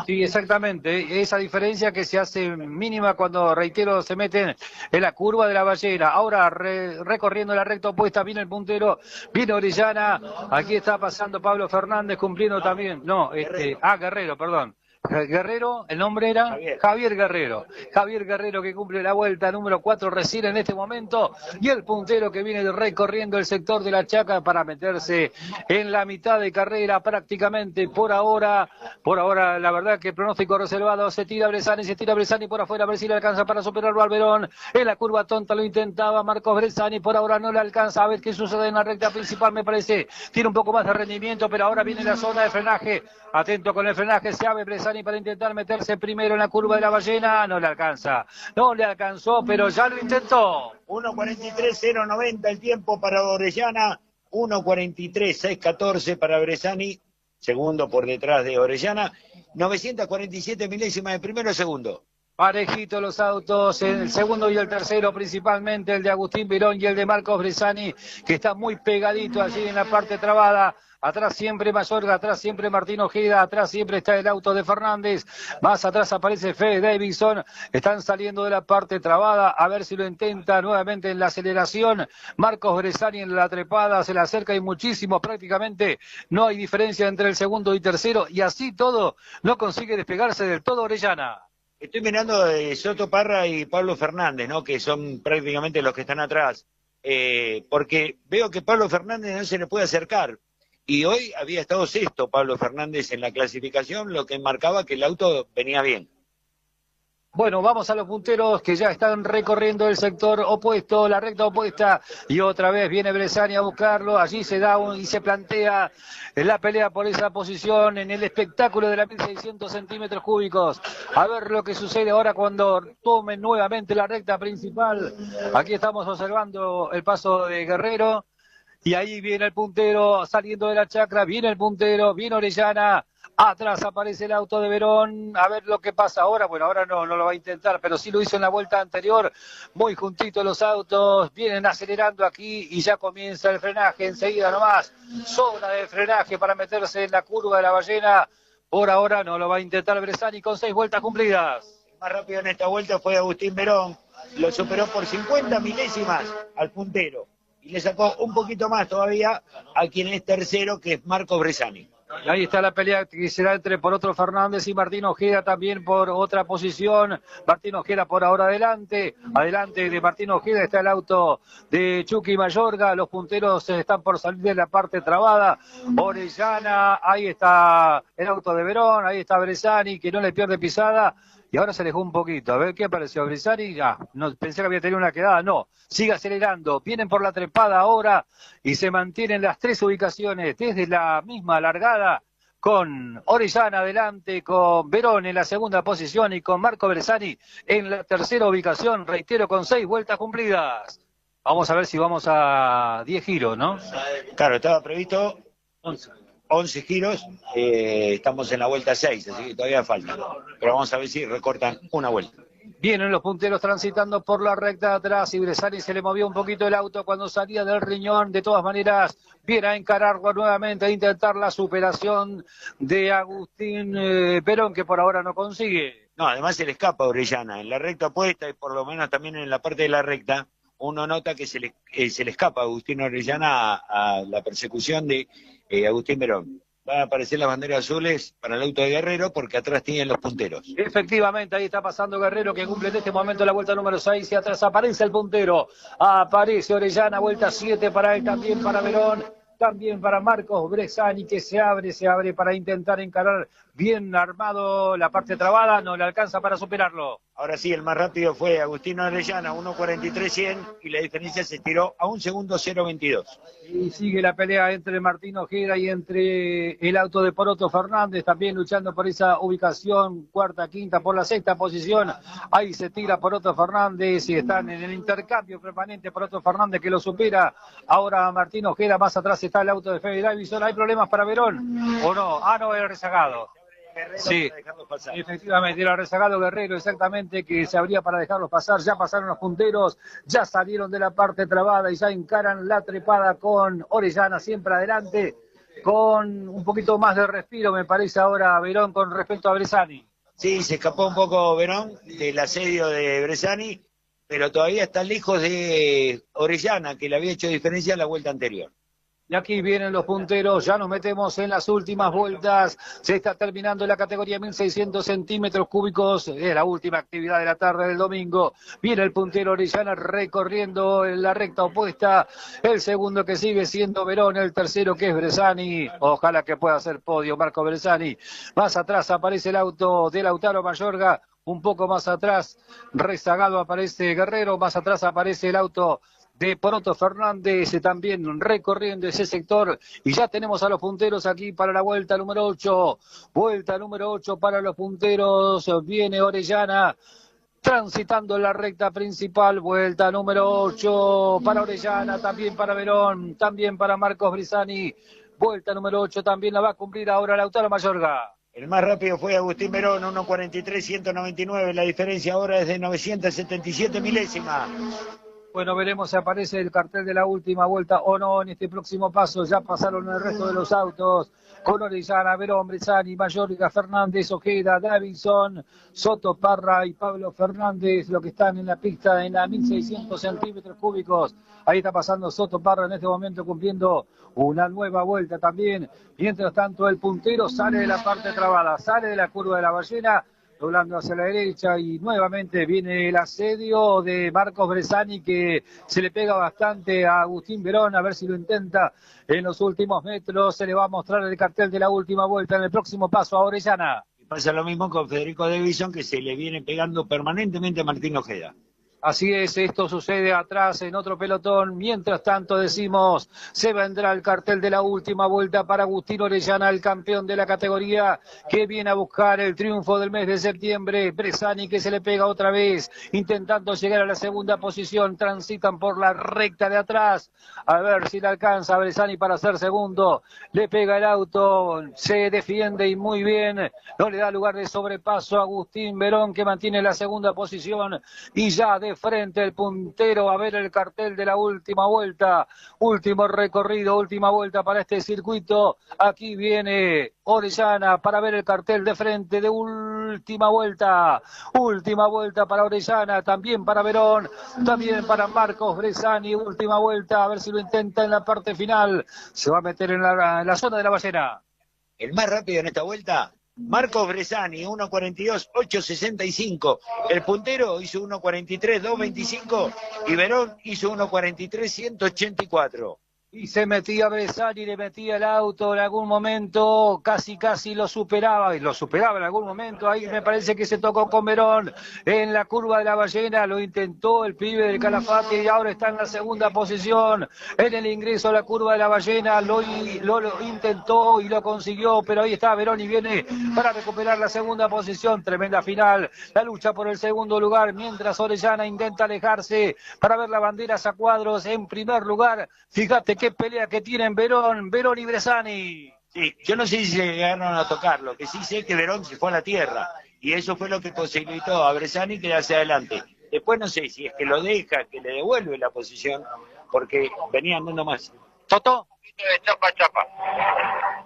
Sí, exactamente. Esa diferencia que se hace mínima cuando, reitero, se meten en la curva de la ballena. Ahora recorriendo la recta opuesta, viene el puntero, viene Orellana. Aquí está pasando Pablo Fernández cumpliendo también. No, Guerrero, perdón. Guerrero, el nombre era Javier Guerrero. Javier Guerrero que cumple la vuelta número 4 recién en este momento. Y el puntero que viene recorriendo el sector de la Chaca para meterse en la mitad de carrera prácticamente por ahora. Por ahora, la verdad que pronóstico reservado. Se tira Bresani por afuera. A ver si le alcanza para superarlo al Verón. En la curva tonta lo intentaba Marcos Bresani. Por ahora no le alcanza. A ver qué sucede en la recta principal, me parece. Tiene un poco más de rendimiento, pero ahora viene la zona de frenaje. Atento con el frenaje, se abre Bresani para intentar meterse primero en la curva de la ballena. No le alcanza. No le alcanzó, pero ya lo intentó. 1.43.090 el tiempo para Orellana. 1.43.614 para Bresani. Segundo por detrás de Orellana. 947 milésimas de primero y segundo. Parejito los autos, el segundo y el tercero, principalmente el de Agustín Verón y el de Marcos Bresani, que está muy pegadito allí en la parte trabada. Atrás siempre Mayorga, atrás siempre Martín Ojeda, atrás siempre está el auto de Fernández, más atrás aparece Fede Davidson, están saliendo de la parte trabada, a ver si lo intenta nuevamente en la aceleración. Marcos Bresani en la trepada, se le acerca y muchísimo, prácticamente no hay diferencia entre el segundo y tercero, y así todo no consigue despegarse del todo Orellana. Estoy mirando Soto Parra y Pablo Fernández, ¿no? Que son prácticamente los que están atrás, porque veo que Pablo Fernández no se le puede acercar. Y hoy había estado sexto Pablo Fernández en la clasificación, lo que marcaba que el auto venía bien. Bueno, vamos a los punteros que ya están recorriendo el sector opuesto, la recta opuesta, y otra vez viene Bresani a buscarlo. Allí se da y se plantea la pelea por esa posición en el espectáculo de la 1.600 centímetros cúbicos. A ver lo que sucede ahora cuando tomen nuevamente la recta principal. Aquí estamos observando el paso de Guerrero. Y ahí viene el puntero saliendo de la chacra, viene el puntero, viene Orellana, atrás aparece el auto de Verón, a ver lo que pasa ahora. Bueno, ahora no lo va a intentar, pero sí lo hizo en la vuelta anterior, muy juntitos los autos, vienen acelerando aquí y ya comienza el frenaje, enseguida nomás, zona de frenaje para meterse en la curva de la ballena. Por ahora no lo va a intentar Bresani con 6 vueltas cumplidas. El más rápido en esta vuelta fue Agustín Verón, lo superó por 50 milésimas al puntero. Y le sacó un poquito más todavía a quien es tercero, que es Marcos Bresani. Y ahí está la pelea que será entre Poroto Fernández y Martín Ojeda también por otra posición. Martín Ojeda por ahora adelante. Adelante de Martín Ojeda está el auto de Chucky Mayorga. Los punteros están por salir de la parte trabada. Orellana, ahí está el auto de Verón, ahí está Bresani que no le pierde pisada. Y ahora se alejó un poquito. A ver qué apareció Bresani. No, pensé que había tenido una quedada. No, sigue acelerando. Vienen por la trepada ahora y se mantienen las 3 ubicaciones desde la misma largada, con Orellana adelante, con Verón en la segunda posición y con Marco Bresani en la tercera ubicación. Reitero, con 6 vueltas cumplidas. Vamos a ver si vamos a 10 giros, ¿no? Claro, estaba previsto 11 giros, estamos en la vuelta 6, así que todavía falta. Pero vamos a ver si recortan una vuelta. Vienen los punteros transitando por la recta de atrás y Bresani se le movió un poquito el auto cuando salía del riñón. De todas maneras, viene a encararlo nuevamente, a intentar la superación de Agustín Verón, que por ahora no consigue. No, además se le escapa a Orellana. En la recta opuesta y por lo menos también en la parte de la recta, uno nota que se le escapa a Agustín Orellana a la persecución de Agustín Verón. Van a aparecer las banderas azules para el auto de Guerrero porque atrás tienen los punteros. Efectivamente, ahí está pasando Guerrero que cumple en este momento la vuelta número 6 y atrás aparece el puntero. Aparece Orellana, vuelta 7 para él, también para Verón, también para Marcos Bresani que se abre para intentar encarar bien armado, la parte trabada, no le alcanza para superarlo. Ahora sí, el más rápido fue Agustín Orellana, 1.43.100, y la diferencia se tiró a 1 segundo 0.22. Y sigue la pelea entre Martín Ojeda y entre el auto de Poroto Fernández, también luchando por esa ubicación, cuarta, quinta, por la sexta posición. Ahí se tira Poroto Fernández y están en el intercambio permanente. Poroto Fernández que lo supera. Ahora Martín Ojeda, más atrás está el auto de Fede Davison. ¿Hay problemas para Verón o no? Ah, no, el rezagado. Sí, efectivamente, era rezagado Guerrero, exactamente, que se abría para dejarlos pasar. Ya pasaron los punteros, ya salieron de la parte trabada y ya encaran la trepada con Orellana siempre adelante, con un poquito más de respiro, me parece ahora Verón con respecto a Bresani. Sí, se escapó un poco Verón del asedio de Bresani, pero todavía está lejos de Orellana, que le había hecho diferencia en la vuelta anterior. Y aquí vienen los punteros, ya nos metemos en las últimas vueltas, se está terminando la categoría 1600 centímetros cúbicos, es la última actividad de la tarde del domingo. Viene el puntero Orellana recorriendo en la recta opuesta, el segundo que sigue siendo Verón, el tercero que es Bresani, ojalá que pueda hacer podio Marco Bresani. Más atrás aparece el auto de Lautaro Mayorga, un poco más atrás rezagado aparece Guerrero, más atrás aparece el auto de Poroto Fernández, también recorriendo ese sector, y ya tenemos a los punteros aquí para la vuelta número 8, vuelta número 8 para los punteros, viene Orellana transitando la recta principal, vuelta número 8 para Orellana, también para Verón, también para Marcos Bresani, vuelta número 8 también la va a cumplir ahora Lautaro Mayorga. El más rápido fue Agustín Verón, 1.43.199, la diferencia ahora es de 977 milésimas. Bueno, veremos si aparece el cartel de la última vuelta o no en este próximo paso. Ya pasaron el resto de los autos con Orellana, Verón, Bresani, Mayorga, Fernández, Ojeda, Davidson, Soto, Parra y Pablo Fernández, lo que están en la pista en la 1600 centímetros cúbicos. Ahí está pasando Soto, Parra en este momento cumpliendo una nueva vuelta también. Mientras tanto el puntero sale de la parte trabada, sale de la curva de la ballena, doblando hacia la derecha, y nuevamente viene el asedio de Marcos Bresani, que se le pega bastante a Agustín Verón, a ver si lo intenta en los últimos metros. Se le va a mostrar el cartel de la última vuelta en el próximo paso a Orellana. Pasa lo mismo con Federico Davison, que se le viene pegando permanentemente a Martín Ojeda. Así es, esto sucede atrás en otro pelotón. Mientras tanto decimos, se vendrá el cartel de la última vuelta para Agustín Orellana, el campeón de la categoría, que viene a buscar el triunfo del mes de septiembre. Bresani que se le pega otra vez, intentando llegar a la segunda posición. Transitan por la recta de atrás. A ver si le alcanza a Bresani para ser segundo. Le pega el auto, se defiende y muy bien. No le da lugar de sobrepaso a Agustín Verón, que mantiene la segunda posición. Y ya de frente el puntero a ver el cartel de la última vuelta, último recorrido, última vuelta para este circuito. Aquí viene Orellana para ver el cartel de frente de última vuelta para Orellana, también para Verón, también para Marcos Bresani, última vuelta, a ver si lo intenta en la parte final. Se va a meter en la zona de la ballena. El más rápido en esta vuelta, Marcos Bresani, 1.42.865. El puntero hizo 1.43.225 y Verón hizo 1.43.184. Y se metía Bresani, le metía el auto en algún momento, casi lo superaba, y lo superaba en algún momento. Ahí me parece que se tocó con Verón en la curva de la ballena, lo intentó el pibe del Calafate y ahora está en la segunda posición en el ingreso a la curva de la ballena. Lo intentó y lo consiguió, pero ahí está Verón y viene para recuperar la segunda posición. Tremenda final, la lucha por el segundo lugar, mientras Orellana intenta alejarse para ver las banderas a cuadros en primer lugar. Fíjate qué pelea que tienen Verón y Bresani. Sí, yo no sé si se llegaron a tocar, lo que sí sé es que Verón se fue a la tierra, y eso fue lo que posibilitó a Bresani quedarse adelante. Después no sé si es que lo deja, que le devuelve la posición, porque venía andando más. ¿Toto? Chapa.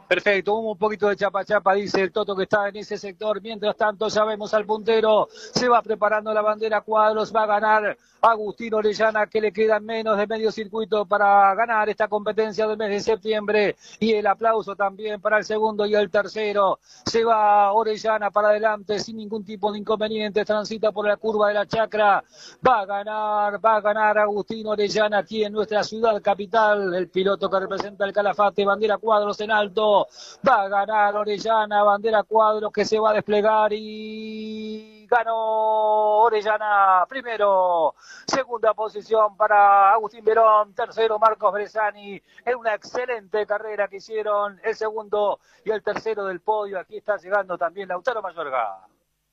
Perfecto, un poquito de chapa, dice el Toto que está en ese sector. Mientras tanto ya vemos al puntero, se va preparando la bandera cuadros, va a ganar Agustín Orellana, que le queda menos de medio circuito para ganar esta competencia del mes de septiembre, y el aplauso también para el segundo y el tercero. Se va Orellana para adelante sin ningún tipo de inconveniente, transita por la curva de la chacra, va a ganar Agustín Orellana aquí en nuestra ciudad capital, el piloto que representa el Calafate, bandera cuadros en alto. camino. Va a ganar Orellana, bandera cuadros que se va a desplegar y ganó Orellana primero. Segunda posición para Agustín Verón, tercero Marcos Bresani. Es una excelente carrera que hicieron el segundo y el tercero del podio. Aquí está llegando también Lautaro Mayorga.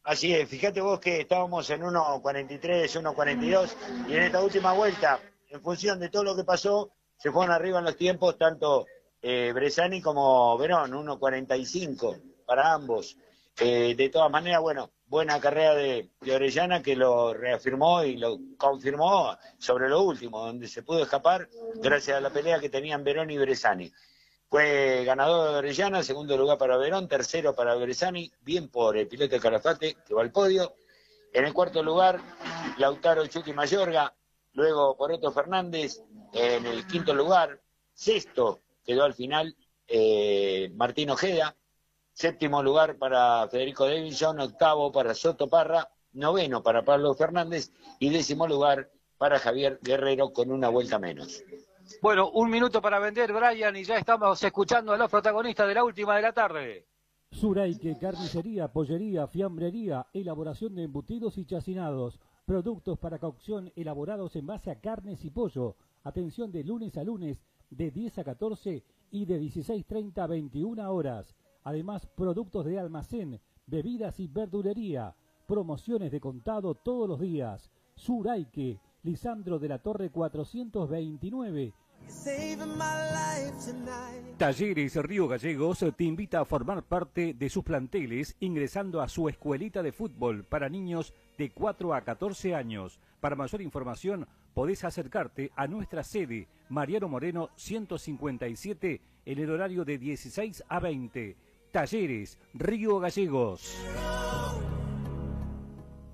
Así es, fíjate vos que estábamos en 1.43, 1.42 y en esta última vuelta, en función de todo lo que pasó, se fueron arriba en los tiempos tanto Bresani como Verón, 1.45 para ambos. De todas maneras, bueno, buena carrera de Orellana que lo reafirmó y lo confirmó sobre lo último, donde se pudo escapar gracias a la pelea que tenían Verón y Bresani. Fue ganador de Orellana, segundo lugar para Verón, tercero para Bresani, bien por el piloto de Calafate, que va al podio. En el cuarto lugar, Lautaro Chucky Mayorga, luego por Otto Fernández, en el quinto lugar, sexto quedó al final Martín Ojeda, séptimo lugar para Federico Davidson, octavo para Soto Parra, noveno para Pablo Fernández y décimo lugar para Javier Guerrero con una vuelta menos. Bueno, un minuto para vender, Brian, y ya estamos escuchando a los protagonistas de la última de la tarde. Suraique, carnicería, pollería, fiambrería, elaboración de embutidos y chacinados, productos para cocción elaborados en base a carnes y pollo. Atención de lunes a lunes, de 10 a 14 y de 16:30 a 21 horas. Además, productos de almacén, bebidas y verdulería. Promociones de contado todos los días. Suraique, Lisandro de la Torre 429. Talleres Río Gallegos te invita a formar parte de sus planteles ingresando a su escuelita de fútbol para niños de 4 a 14 años. Para mayor información podés acercarte a nuestra sede, Mariano Moreno 157, en el horario de 16 a 20. Talleres Río Gallegos.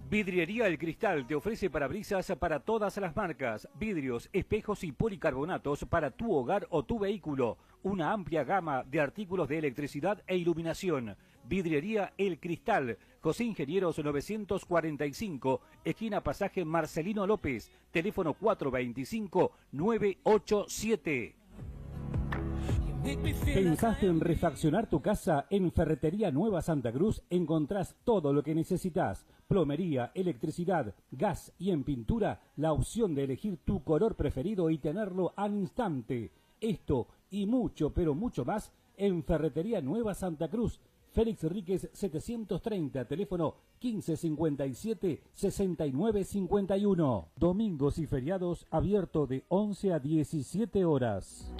Vidriería El Cristal te ofrece parabrisas para todas las marcas, vidrios, espejos y policarbonatos para tu hogar o tu vehículo. Una amplia gama de artículos de electricidad e iluminación. Vidriería El Cristal, José Ingenieros 945, esquina Pasaje Marcelino López, teléfono 425-987. ¿Pensaste en refaccionar tu casa? En Ferretería Nueva Santa Cruz encontrás todo lo que necesitas. Plomería, electricidad, gas y en pintura, la opción de elegir tu color preferido y tenerlo al instante. Esto y mucho, pero mucho más en Ferretería Nueva Santa Cruz. Félix Ríquez 730, teléfono 1557-6951. Domingos y feriados abierto de 11 a 17 horas.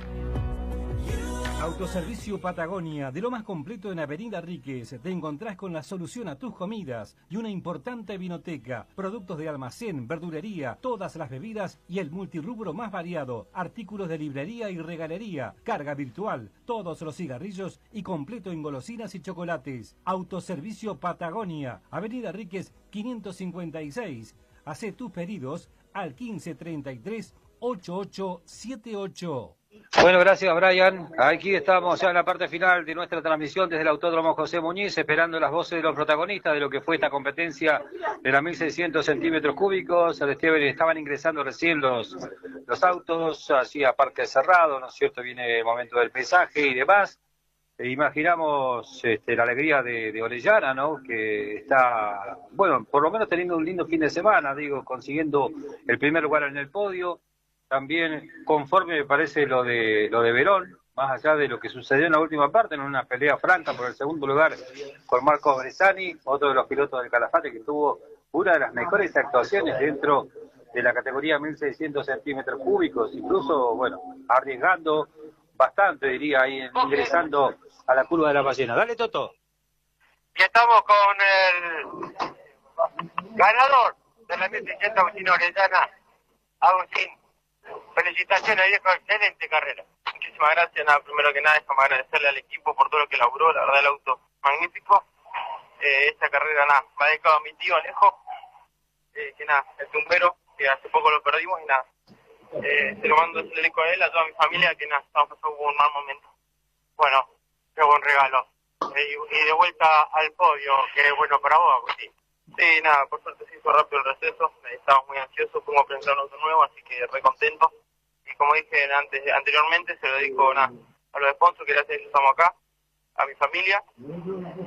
Autoservicio Patagonia, de lo más completo en Avenida Ríquez. Te encontrás con la solución a tus comidas y una importante vinoteca, productos de almacén, verdulería, todas las bebidas y el multirrubro más variado, artículos de librería y regalería, carga virtual, todos los cigarrillos y completo en golosinas y chocolates. Autoservicio Patagonia, Avenida Ríquez 556. Hacé tus pedidos al 1533 8878. Bueno, gracias, Brian. Aquí estamos ya en la parte final de nuestra transmisión desde el Autódromo José Muñiz, esperando las voces de los protagonistas de lo que fue esta competencia de las 1.600 centímetros cúbicos. Estaban ingresando recién los autos, hacía parque cerrado, ¿no es cierto? Viene el momento del pesaje y demás. Imaginamos la alegría de Orellana, ¿no? Que está, bueno, por lo menos teniendo un lindo fin de semana, consiguiendo el primer lugar en el podio. También conforme me parece lo de Verón, más allá de lo que sucedió en la última parte, en una pelea franca por el segundo lugar con Marcos Bresani, otro de los pilotos del Calafate que tuvo una de las mejores actuaciones dentro de la categoría 1.600 centímetros cúbicos, incluso, bueno, arriesgando bastante, diría, ahí ingresando a la curva de la ballena. Dale, Toto. Y estamos con el ganador de la 1.600 Agustín Orellana, Agustín. Felicitaciones, viejo, excelente carrera. Muchísimas gracias. Nada, primero que nada, déjame agradecerle al equipo por todo lo que laburó, la verdad el auto magnífico. Esta carrera, nada, me ha dedicado a mi tío Alejo, que nada, el tumbero, que hace poco lo perdimos y nada, se lo mando, se lo dedico a él, a toda mi familia, que nada, estamos pasando un mal momento. Bueno, qué buen regalo. Y de vuelta al podio, que es bueno para vos, Agustín. Sí, nada, por suerte se hizo rápido el receso, estábamos muy ansiosos, fuimos a presentar un auto nuevo, así que re contento. Y como dije anteriormente, se lo dedico a los sponsors, que gracias a ellos estamos acá. a mi familia,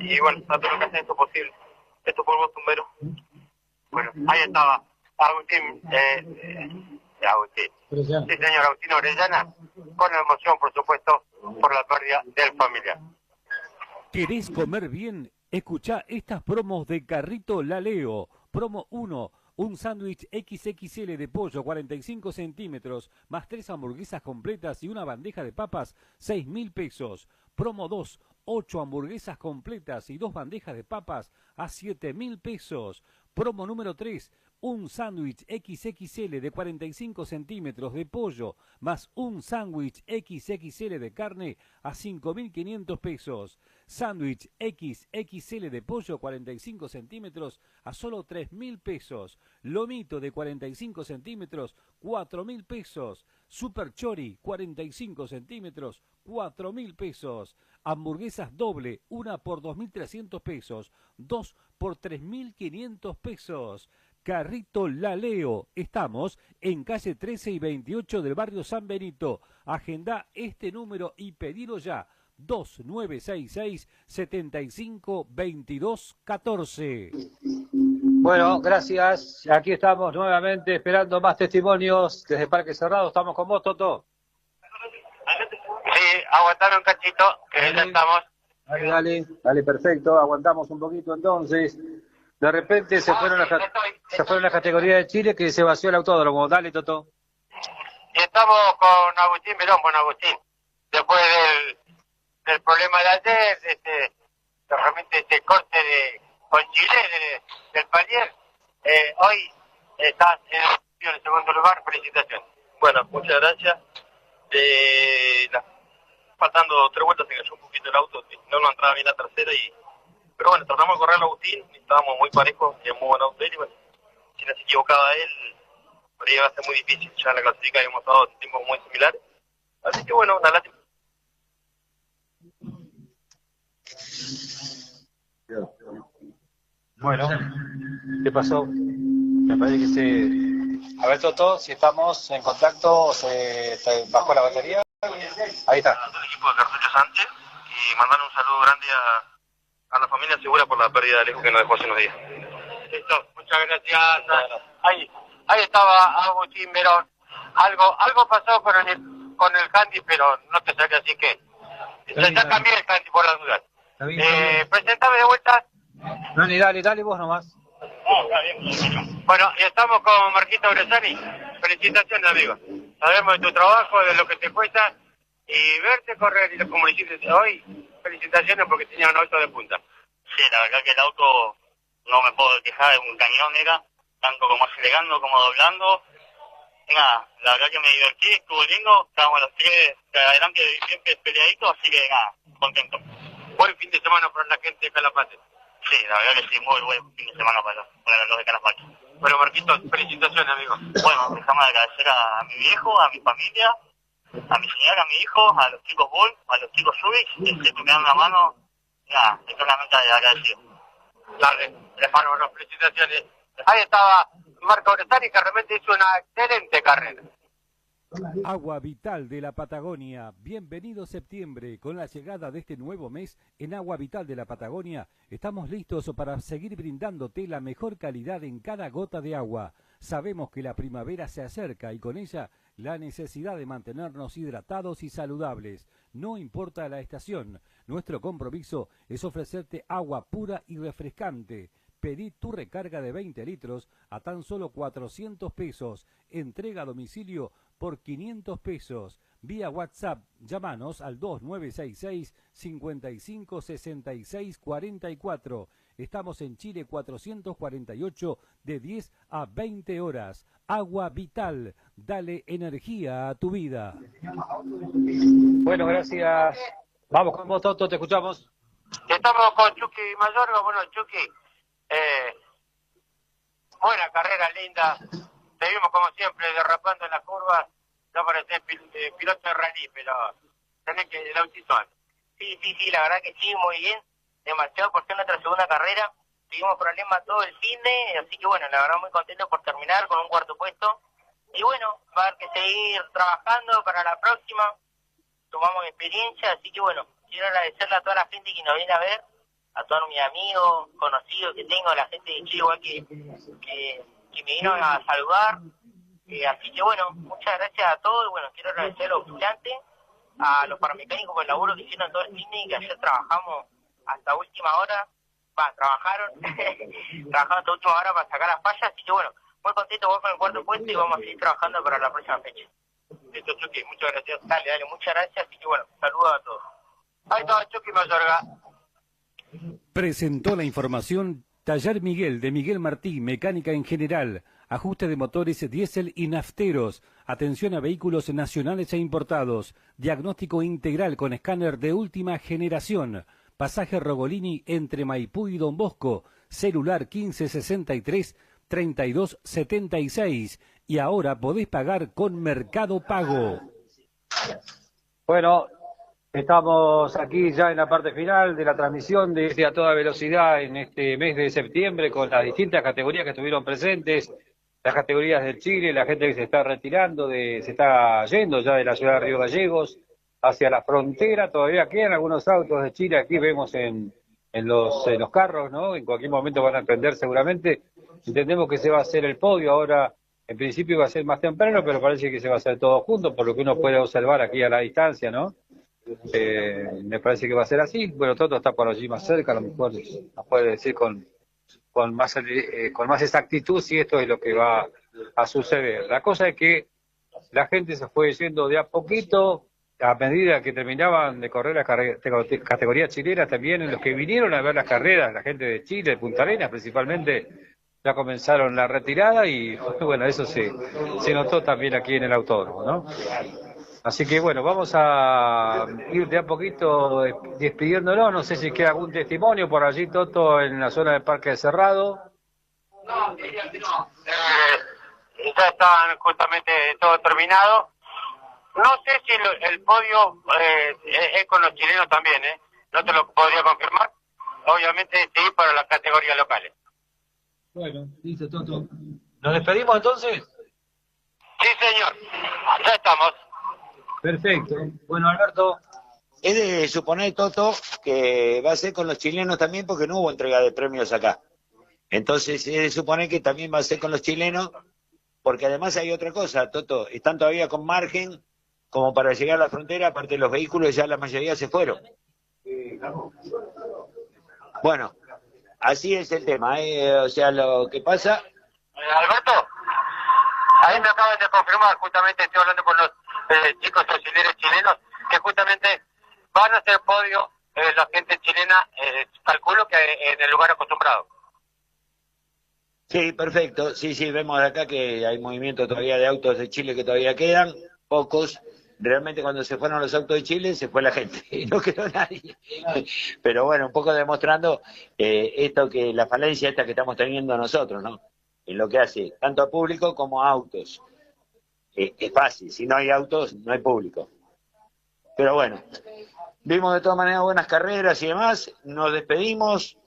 y bueno, trato lo que hacen esto posible. Esto por vos, Tumbero. Bueno, ahí estaba Agustín, Agustín. Sí, señor Agustín Orellana, con emoción, por supuesto, por la pérdida del familiar. ¿Querés comer bien? Escuchá estas promos de Carrito La Leo. Promo 1, un sándwich XXL de pollo 45 centímetros, más 3 hamburguesas completas y una bandeja de papas, 6.000 pesos. Promo 2, 8 hamburguesas completas y 2 bandejas de papas a 7.000 pesos. Promo número 3, un sándwich XXL de 45 centímetros de pollo, más un sándwich XXL de carne a 5.500 pesos. Sándwich XXL de pollo 45 centímetros a solo 3.000 pesos. Lomito de 45 centímetros, 4.000 pesos. Super Chori 45 centímetros, 4.000 pesos. Hamburguesas doble, una por 2.300 pesos, 2 por 3.500 pesos. Carrito La Leo. Estamos en calle 13 y 28 del barrio San Benito. Agenda este número y pedilo ya. 2966-752214. Bueno, gracias. Aquí estamos nuevamente esperando más testimonios desde Parque Cerrado. Estamos con vos, Toto. Sí, aguantame un cachito, que ya estamos. Dale, perfecto. Aguantamos un poquito entonces. De repente se fueron las categorías de Chile que se vació el autódromo. Dale, Toto. Y estamos con Agustín Verón, bueno, Agustín. Después del problema de ayer, realmente este corte con Chile del Palier, hoy estás en el segundo lugar. Felicitaciones. Bueno, muchas gracias. Faltando 3 vueltas se cayó un poquito el auto, no entraba bien la tercera, pero bueno, tratamos de correr a Agustín, estábamos muy parejos, y muy buen auto él, y bueno, si no se equivocaba él, por ahí iba a ser muy difícil. Ya en la clasifica habíamos dado tiempos muy similares, así que bueno, una lástima. Bueno, ¿qué pasó? Me parece que se... A ver, Toto, si estamos en contacto, ¿se bajó la batería? Ahí está. A todo el equipo de Cartucho Sánchez, y mandar un saludo grande a la familia Segura por la pérdida de Alejo que nos dejó hace unos días. Listo, muchas gracias. Ahí estaba Agustín Verón. Algo pasó con el Candy, pero no te saques, así que ya cambié el Candy por las dudas. Presentame de vuelta. Dale vos nomás. Bueno, y estamos con Marquito Bresani. Felicitaciones, amigo. Sabemos de tu trabajo, de lo que te cuesta, y verte correr, y como dijiste hoy, felicitaciones porque tenía un auto de punta. Sí, la verdad que el auto no me puedo quejar, es un cañón era, tanto como acelerando como doblando. Y nada, la verdad que me divertí, estuvo lindo, estábamos los 3 de adelante siempre peleaditos, así que nada, contento. Buen fin de semana para la gente de Calafate. Sí, la verdad que sí, muy buen fin de semana para los de Calafate. Bueno, Marquitos, felicitaciones, amigo. Bueno, dejamos de agradecer a mi viejo, a mi familia, a mi señora, a mi hijo, a los chicos Bull, a los chicos Zubich, que siempre me dan una mano. Nada, eternamente agradecido. Dale, hermano, felicitaciones. Ahí estaba Marco Bresani, que realmente hizo una excelente carrera. Agua Vital de la Patagonia. Bienvenido septiembre. Con la llegada de este nuevo mes en Agua Vital de la Patagonia, estamos listos para seguir brindándote la mejor calidad en cada gota de agua. Sabemos que la primavera se acerca y con ella la necesidad de mantenernos hidratados y saludables. No importa la estación, nuestro compromiso es ofrecerte agua pura y refrescante. Pedí tu recarga de 20 litros a tan solo 400 pesos. Entrega a domicilio por 500 pesos. Vía WhatsApp, llámanos al 2966-556644. Estamos en Chile 448 de 10 a 20 horas. Agua Vital, dale energía a tu vida. Bueno, gracias. Vamos con vos, Toto, te escuchamos. Estamos con Chucky Mayorga. Bueno, Chucky, buena carrera, linda. Seguimos como siempre derrapando en las curvas. No parecés piloto de rally, pero tenés que el autito. Sí, la verdad que sí, muy bien. Demasiado por ser nuestra segunda carrera. Tuvimos problemas todo el fin de, así que bueno, la verdad muy contento por terminar con un 4º puesto. Y bueno, va a haber que seguir trabajando para la próxima. Tomamos experiencia, así que bueno, quiero agradecerle a toda la gente que nos viene a ver, a todos mis amigos, conocidos que tengo, la gente de Chile igual que me vino a saludar. Así que bueno, muchas gracias a todos. Bueno, quiero agradecer a los auspiciantes, a los paramecánicos por el laburo que hicieron todo el cine, que ayer trabajamos hasta última hora. Trabajaron hasta última hora para sacar las fallas. Así que bueno, muy contento con el cuarto puesto y vamos a seguir trabajando para la próxima fecha. Esto, Chucky, muchas gracias. Dale, muchas gracias. Así que bueno, saludos a todos. Ahí está Chucky Mayorga. Presentó la información Taller Miguel de Miguel Martí, mecánica en general, ajuste de motores diésel y nafteros, atención a vehículos nacionales e importados, diagnóstico integral con escáner de última generación, pasaje Rogolini entre Maipú y Don Bosco, celular 1563-3276 y ahora podés pagar con Mercado Pago. Bueno, estamos aquí ya en la parte final de la transmisión de A Toda Velocidad en este mes de septiembre con las distintas categorías que estuvieron presentes, las categorías del Chile, la gente que se está retirando, se está yendo ya de la ciudad de Río Gallegos hacia la frontera. Todavía quedan algunos autos de Chile, aquí vemos en los carros, ¿no? En cualquier momento van a prender seguramente. Entendemos que se va a hacer el podio ahora. En principio va a ser más temprano, pero parece que se va a hacer todo junto, por lo que uno puede observar aquí a la distancia, ¿no? Me parece que va a ser así. Bueno, Toto está por allí más cerca, a lo mejor nos puede decir con más exactitud si esto es lo que va a suceder. La cosa es que la gente se fue yendo de a poquito, a medida que terminaban de correr las categorías chilenas, también en los que vinieron a ver las carreras, la gente de Chile, de Punta Arenas principalmente, ya comenzaron la retirada y bueno, eso se notó también aquí en el autódromo, ¿no? Así que bueno, vamos a ir de a poquito despidiéndonos. No sé si queda algún testimonio por allí, Toto, en la zona del Parque Cerrado. No, ya están justamente todo terminado. No sé si el podio es con los chilenos también, ¿eh? No te lo podría confirmar. Obviamente sí, para las categorías locales. Bueno, listo, Toto. ¿Nos despedimos entonces? Sí, señor. Ya estamos. Perfecto. Bueno, Alberto. Es de suponer, Toto, que va a ser con los chilenos también porque no hubo entrega de premios acá. Entonces es de suponer que también va a ser con los chilenos, porque además hay otra cosa, Toto, están todavía con margen como para llegar a la frontera, aparte de los vehículos ya la mayoría se fueron. Bueno, así es el tema, o sea, lo que pasa... Alberto, ahí me acaban de confirmar, justamente estoy hablando con los chicos auxiliares chilenos, que justamente van a hacer podio la gente chilena, calculo que en el lugar acostumbrado. Sí, perfecto, sí, vemos acá que hay movimiento todavía de autos de Chile que todavía quedan, pocos. Realmente cuando se fueron los autos de Chile se fue la gente y no quedó nadie. Pero bueno, un poco demostrando esto que la falencia esta que estamos teniendo nosotros, ¿no? En lo que hace tanto a público como a autos. Es fácil, si no hay autos no hay público. Pero bueno, vimos de todas maneras buenas carreras y demás, nos despedimos.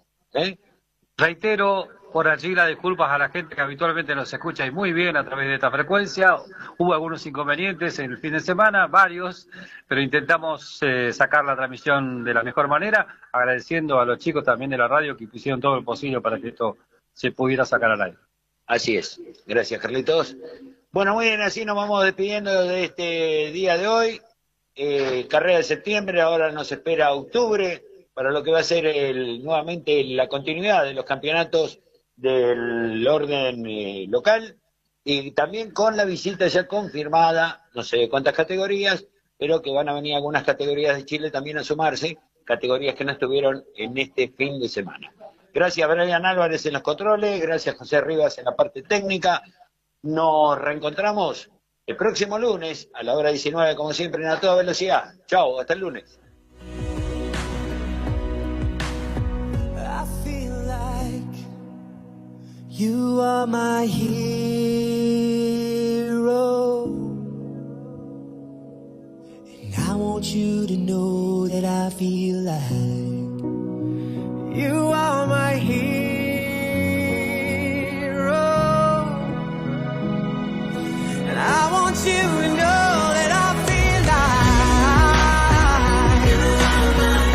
Reitero por allí las disculpas a la gente que habitualmente nos escucha y muy bien a través de esta frecuencia. Hubo algunos inconvenientes en el fin de semana, varios, pero intentamos sacar la transmisión de la mejor manera, agradeciendo a los chicos también de la radio que hicieron todo lo posible para que esto se pudiera sacar al aire. Así es, gracias Carlitos. Bueno, muy bien, así nos vamos despidiendo de este día de hoy. Carrera de septiembre, ahora nos espera octubre, para lo que va a ser nuevamente la continuidad de los campeonatos del orden local, y también con la visita ya confirmada, no sé de cuántas categorías, pero que van a venir algunas categorías de Chile también a sumarse, categorías que no estuvieron en este fin de semana. Gracias Brian Álvarez en los controles, gracias José Rivas en la parte técnica. Nos reencontramos el próximo lunes a la hora 19, como siempre, en A Toda Velocidad. Chao, hasta el lunes. You are my hero, and I want you to know that I feel like you are my hero, and I want you to know that I feel like you are my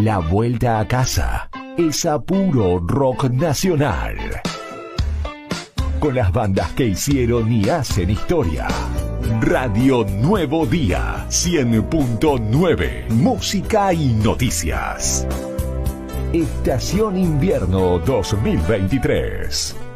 La vuelta a casa es a puro rock nacional. Con las bandas que hicieron y hacen historia. Radio Nuevo Día 100.9. Música y noticias. Estación Invierno 2023.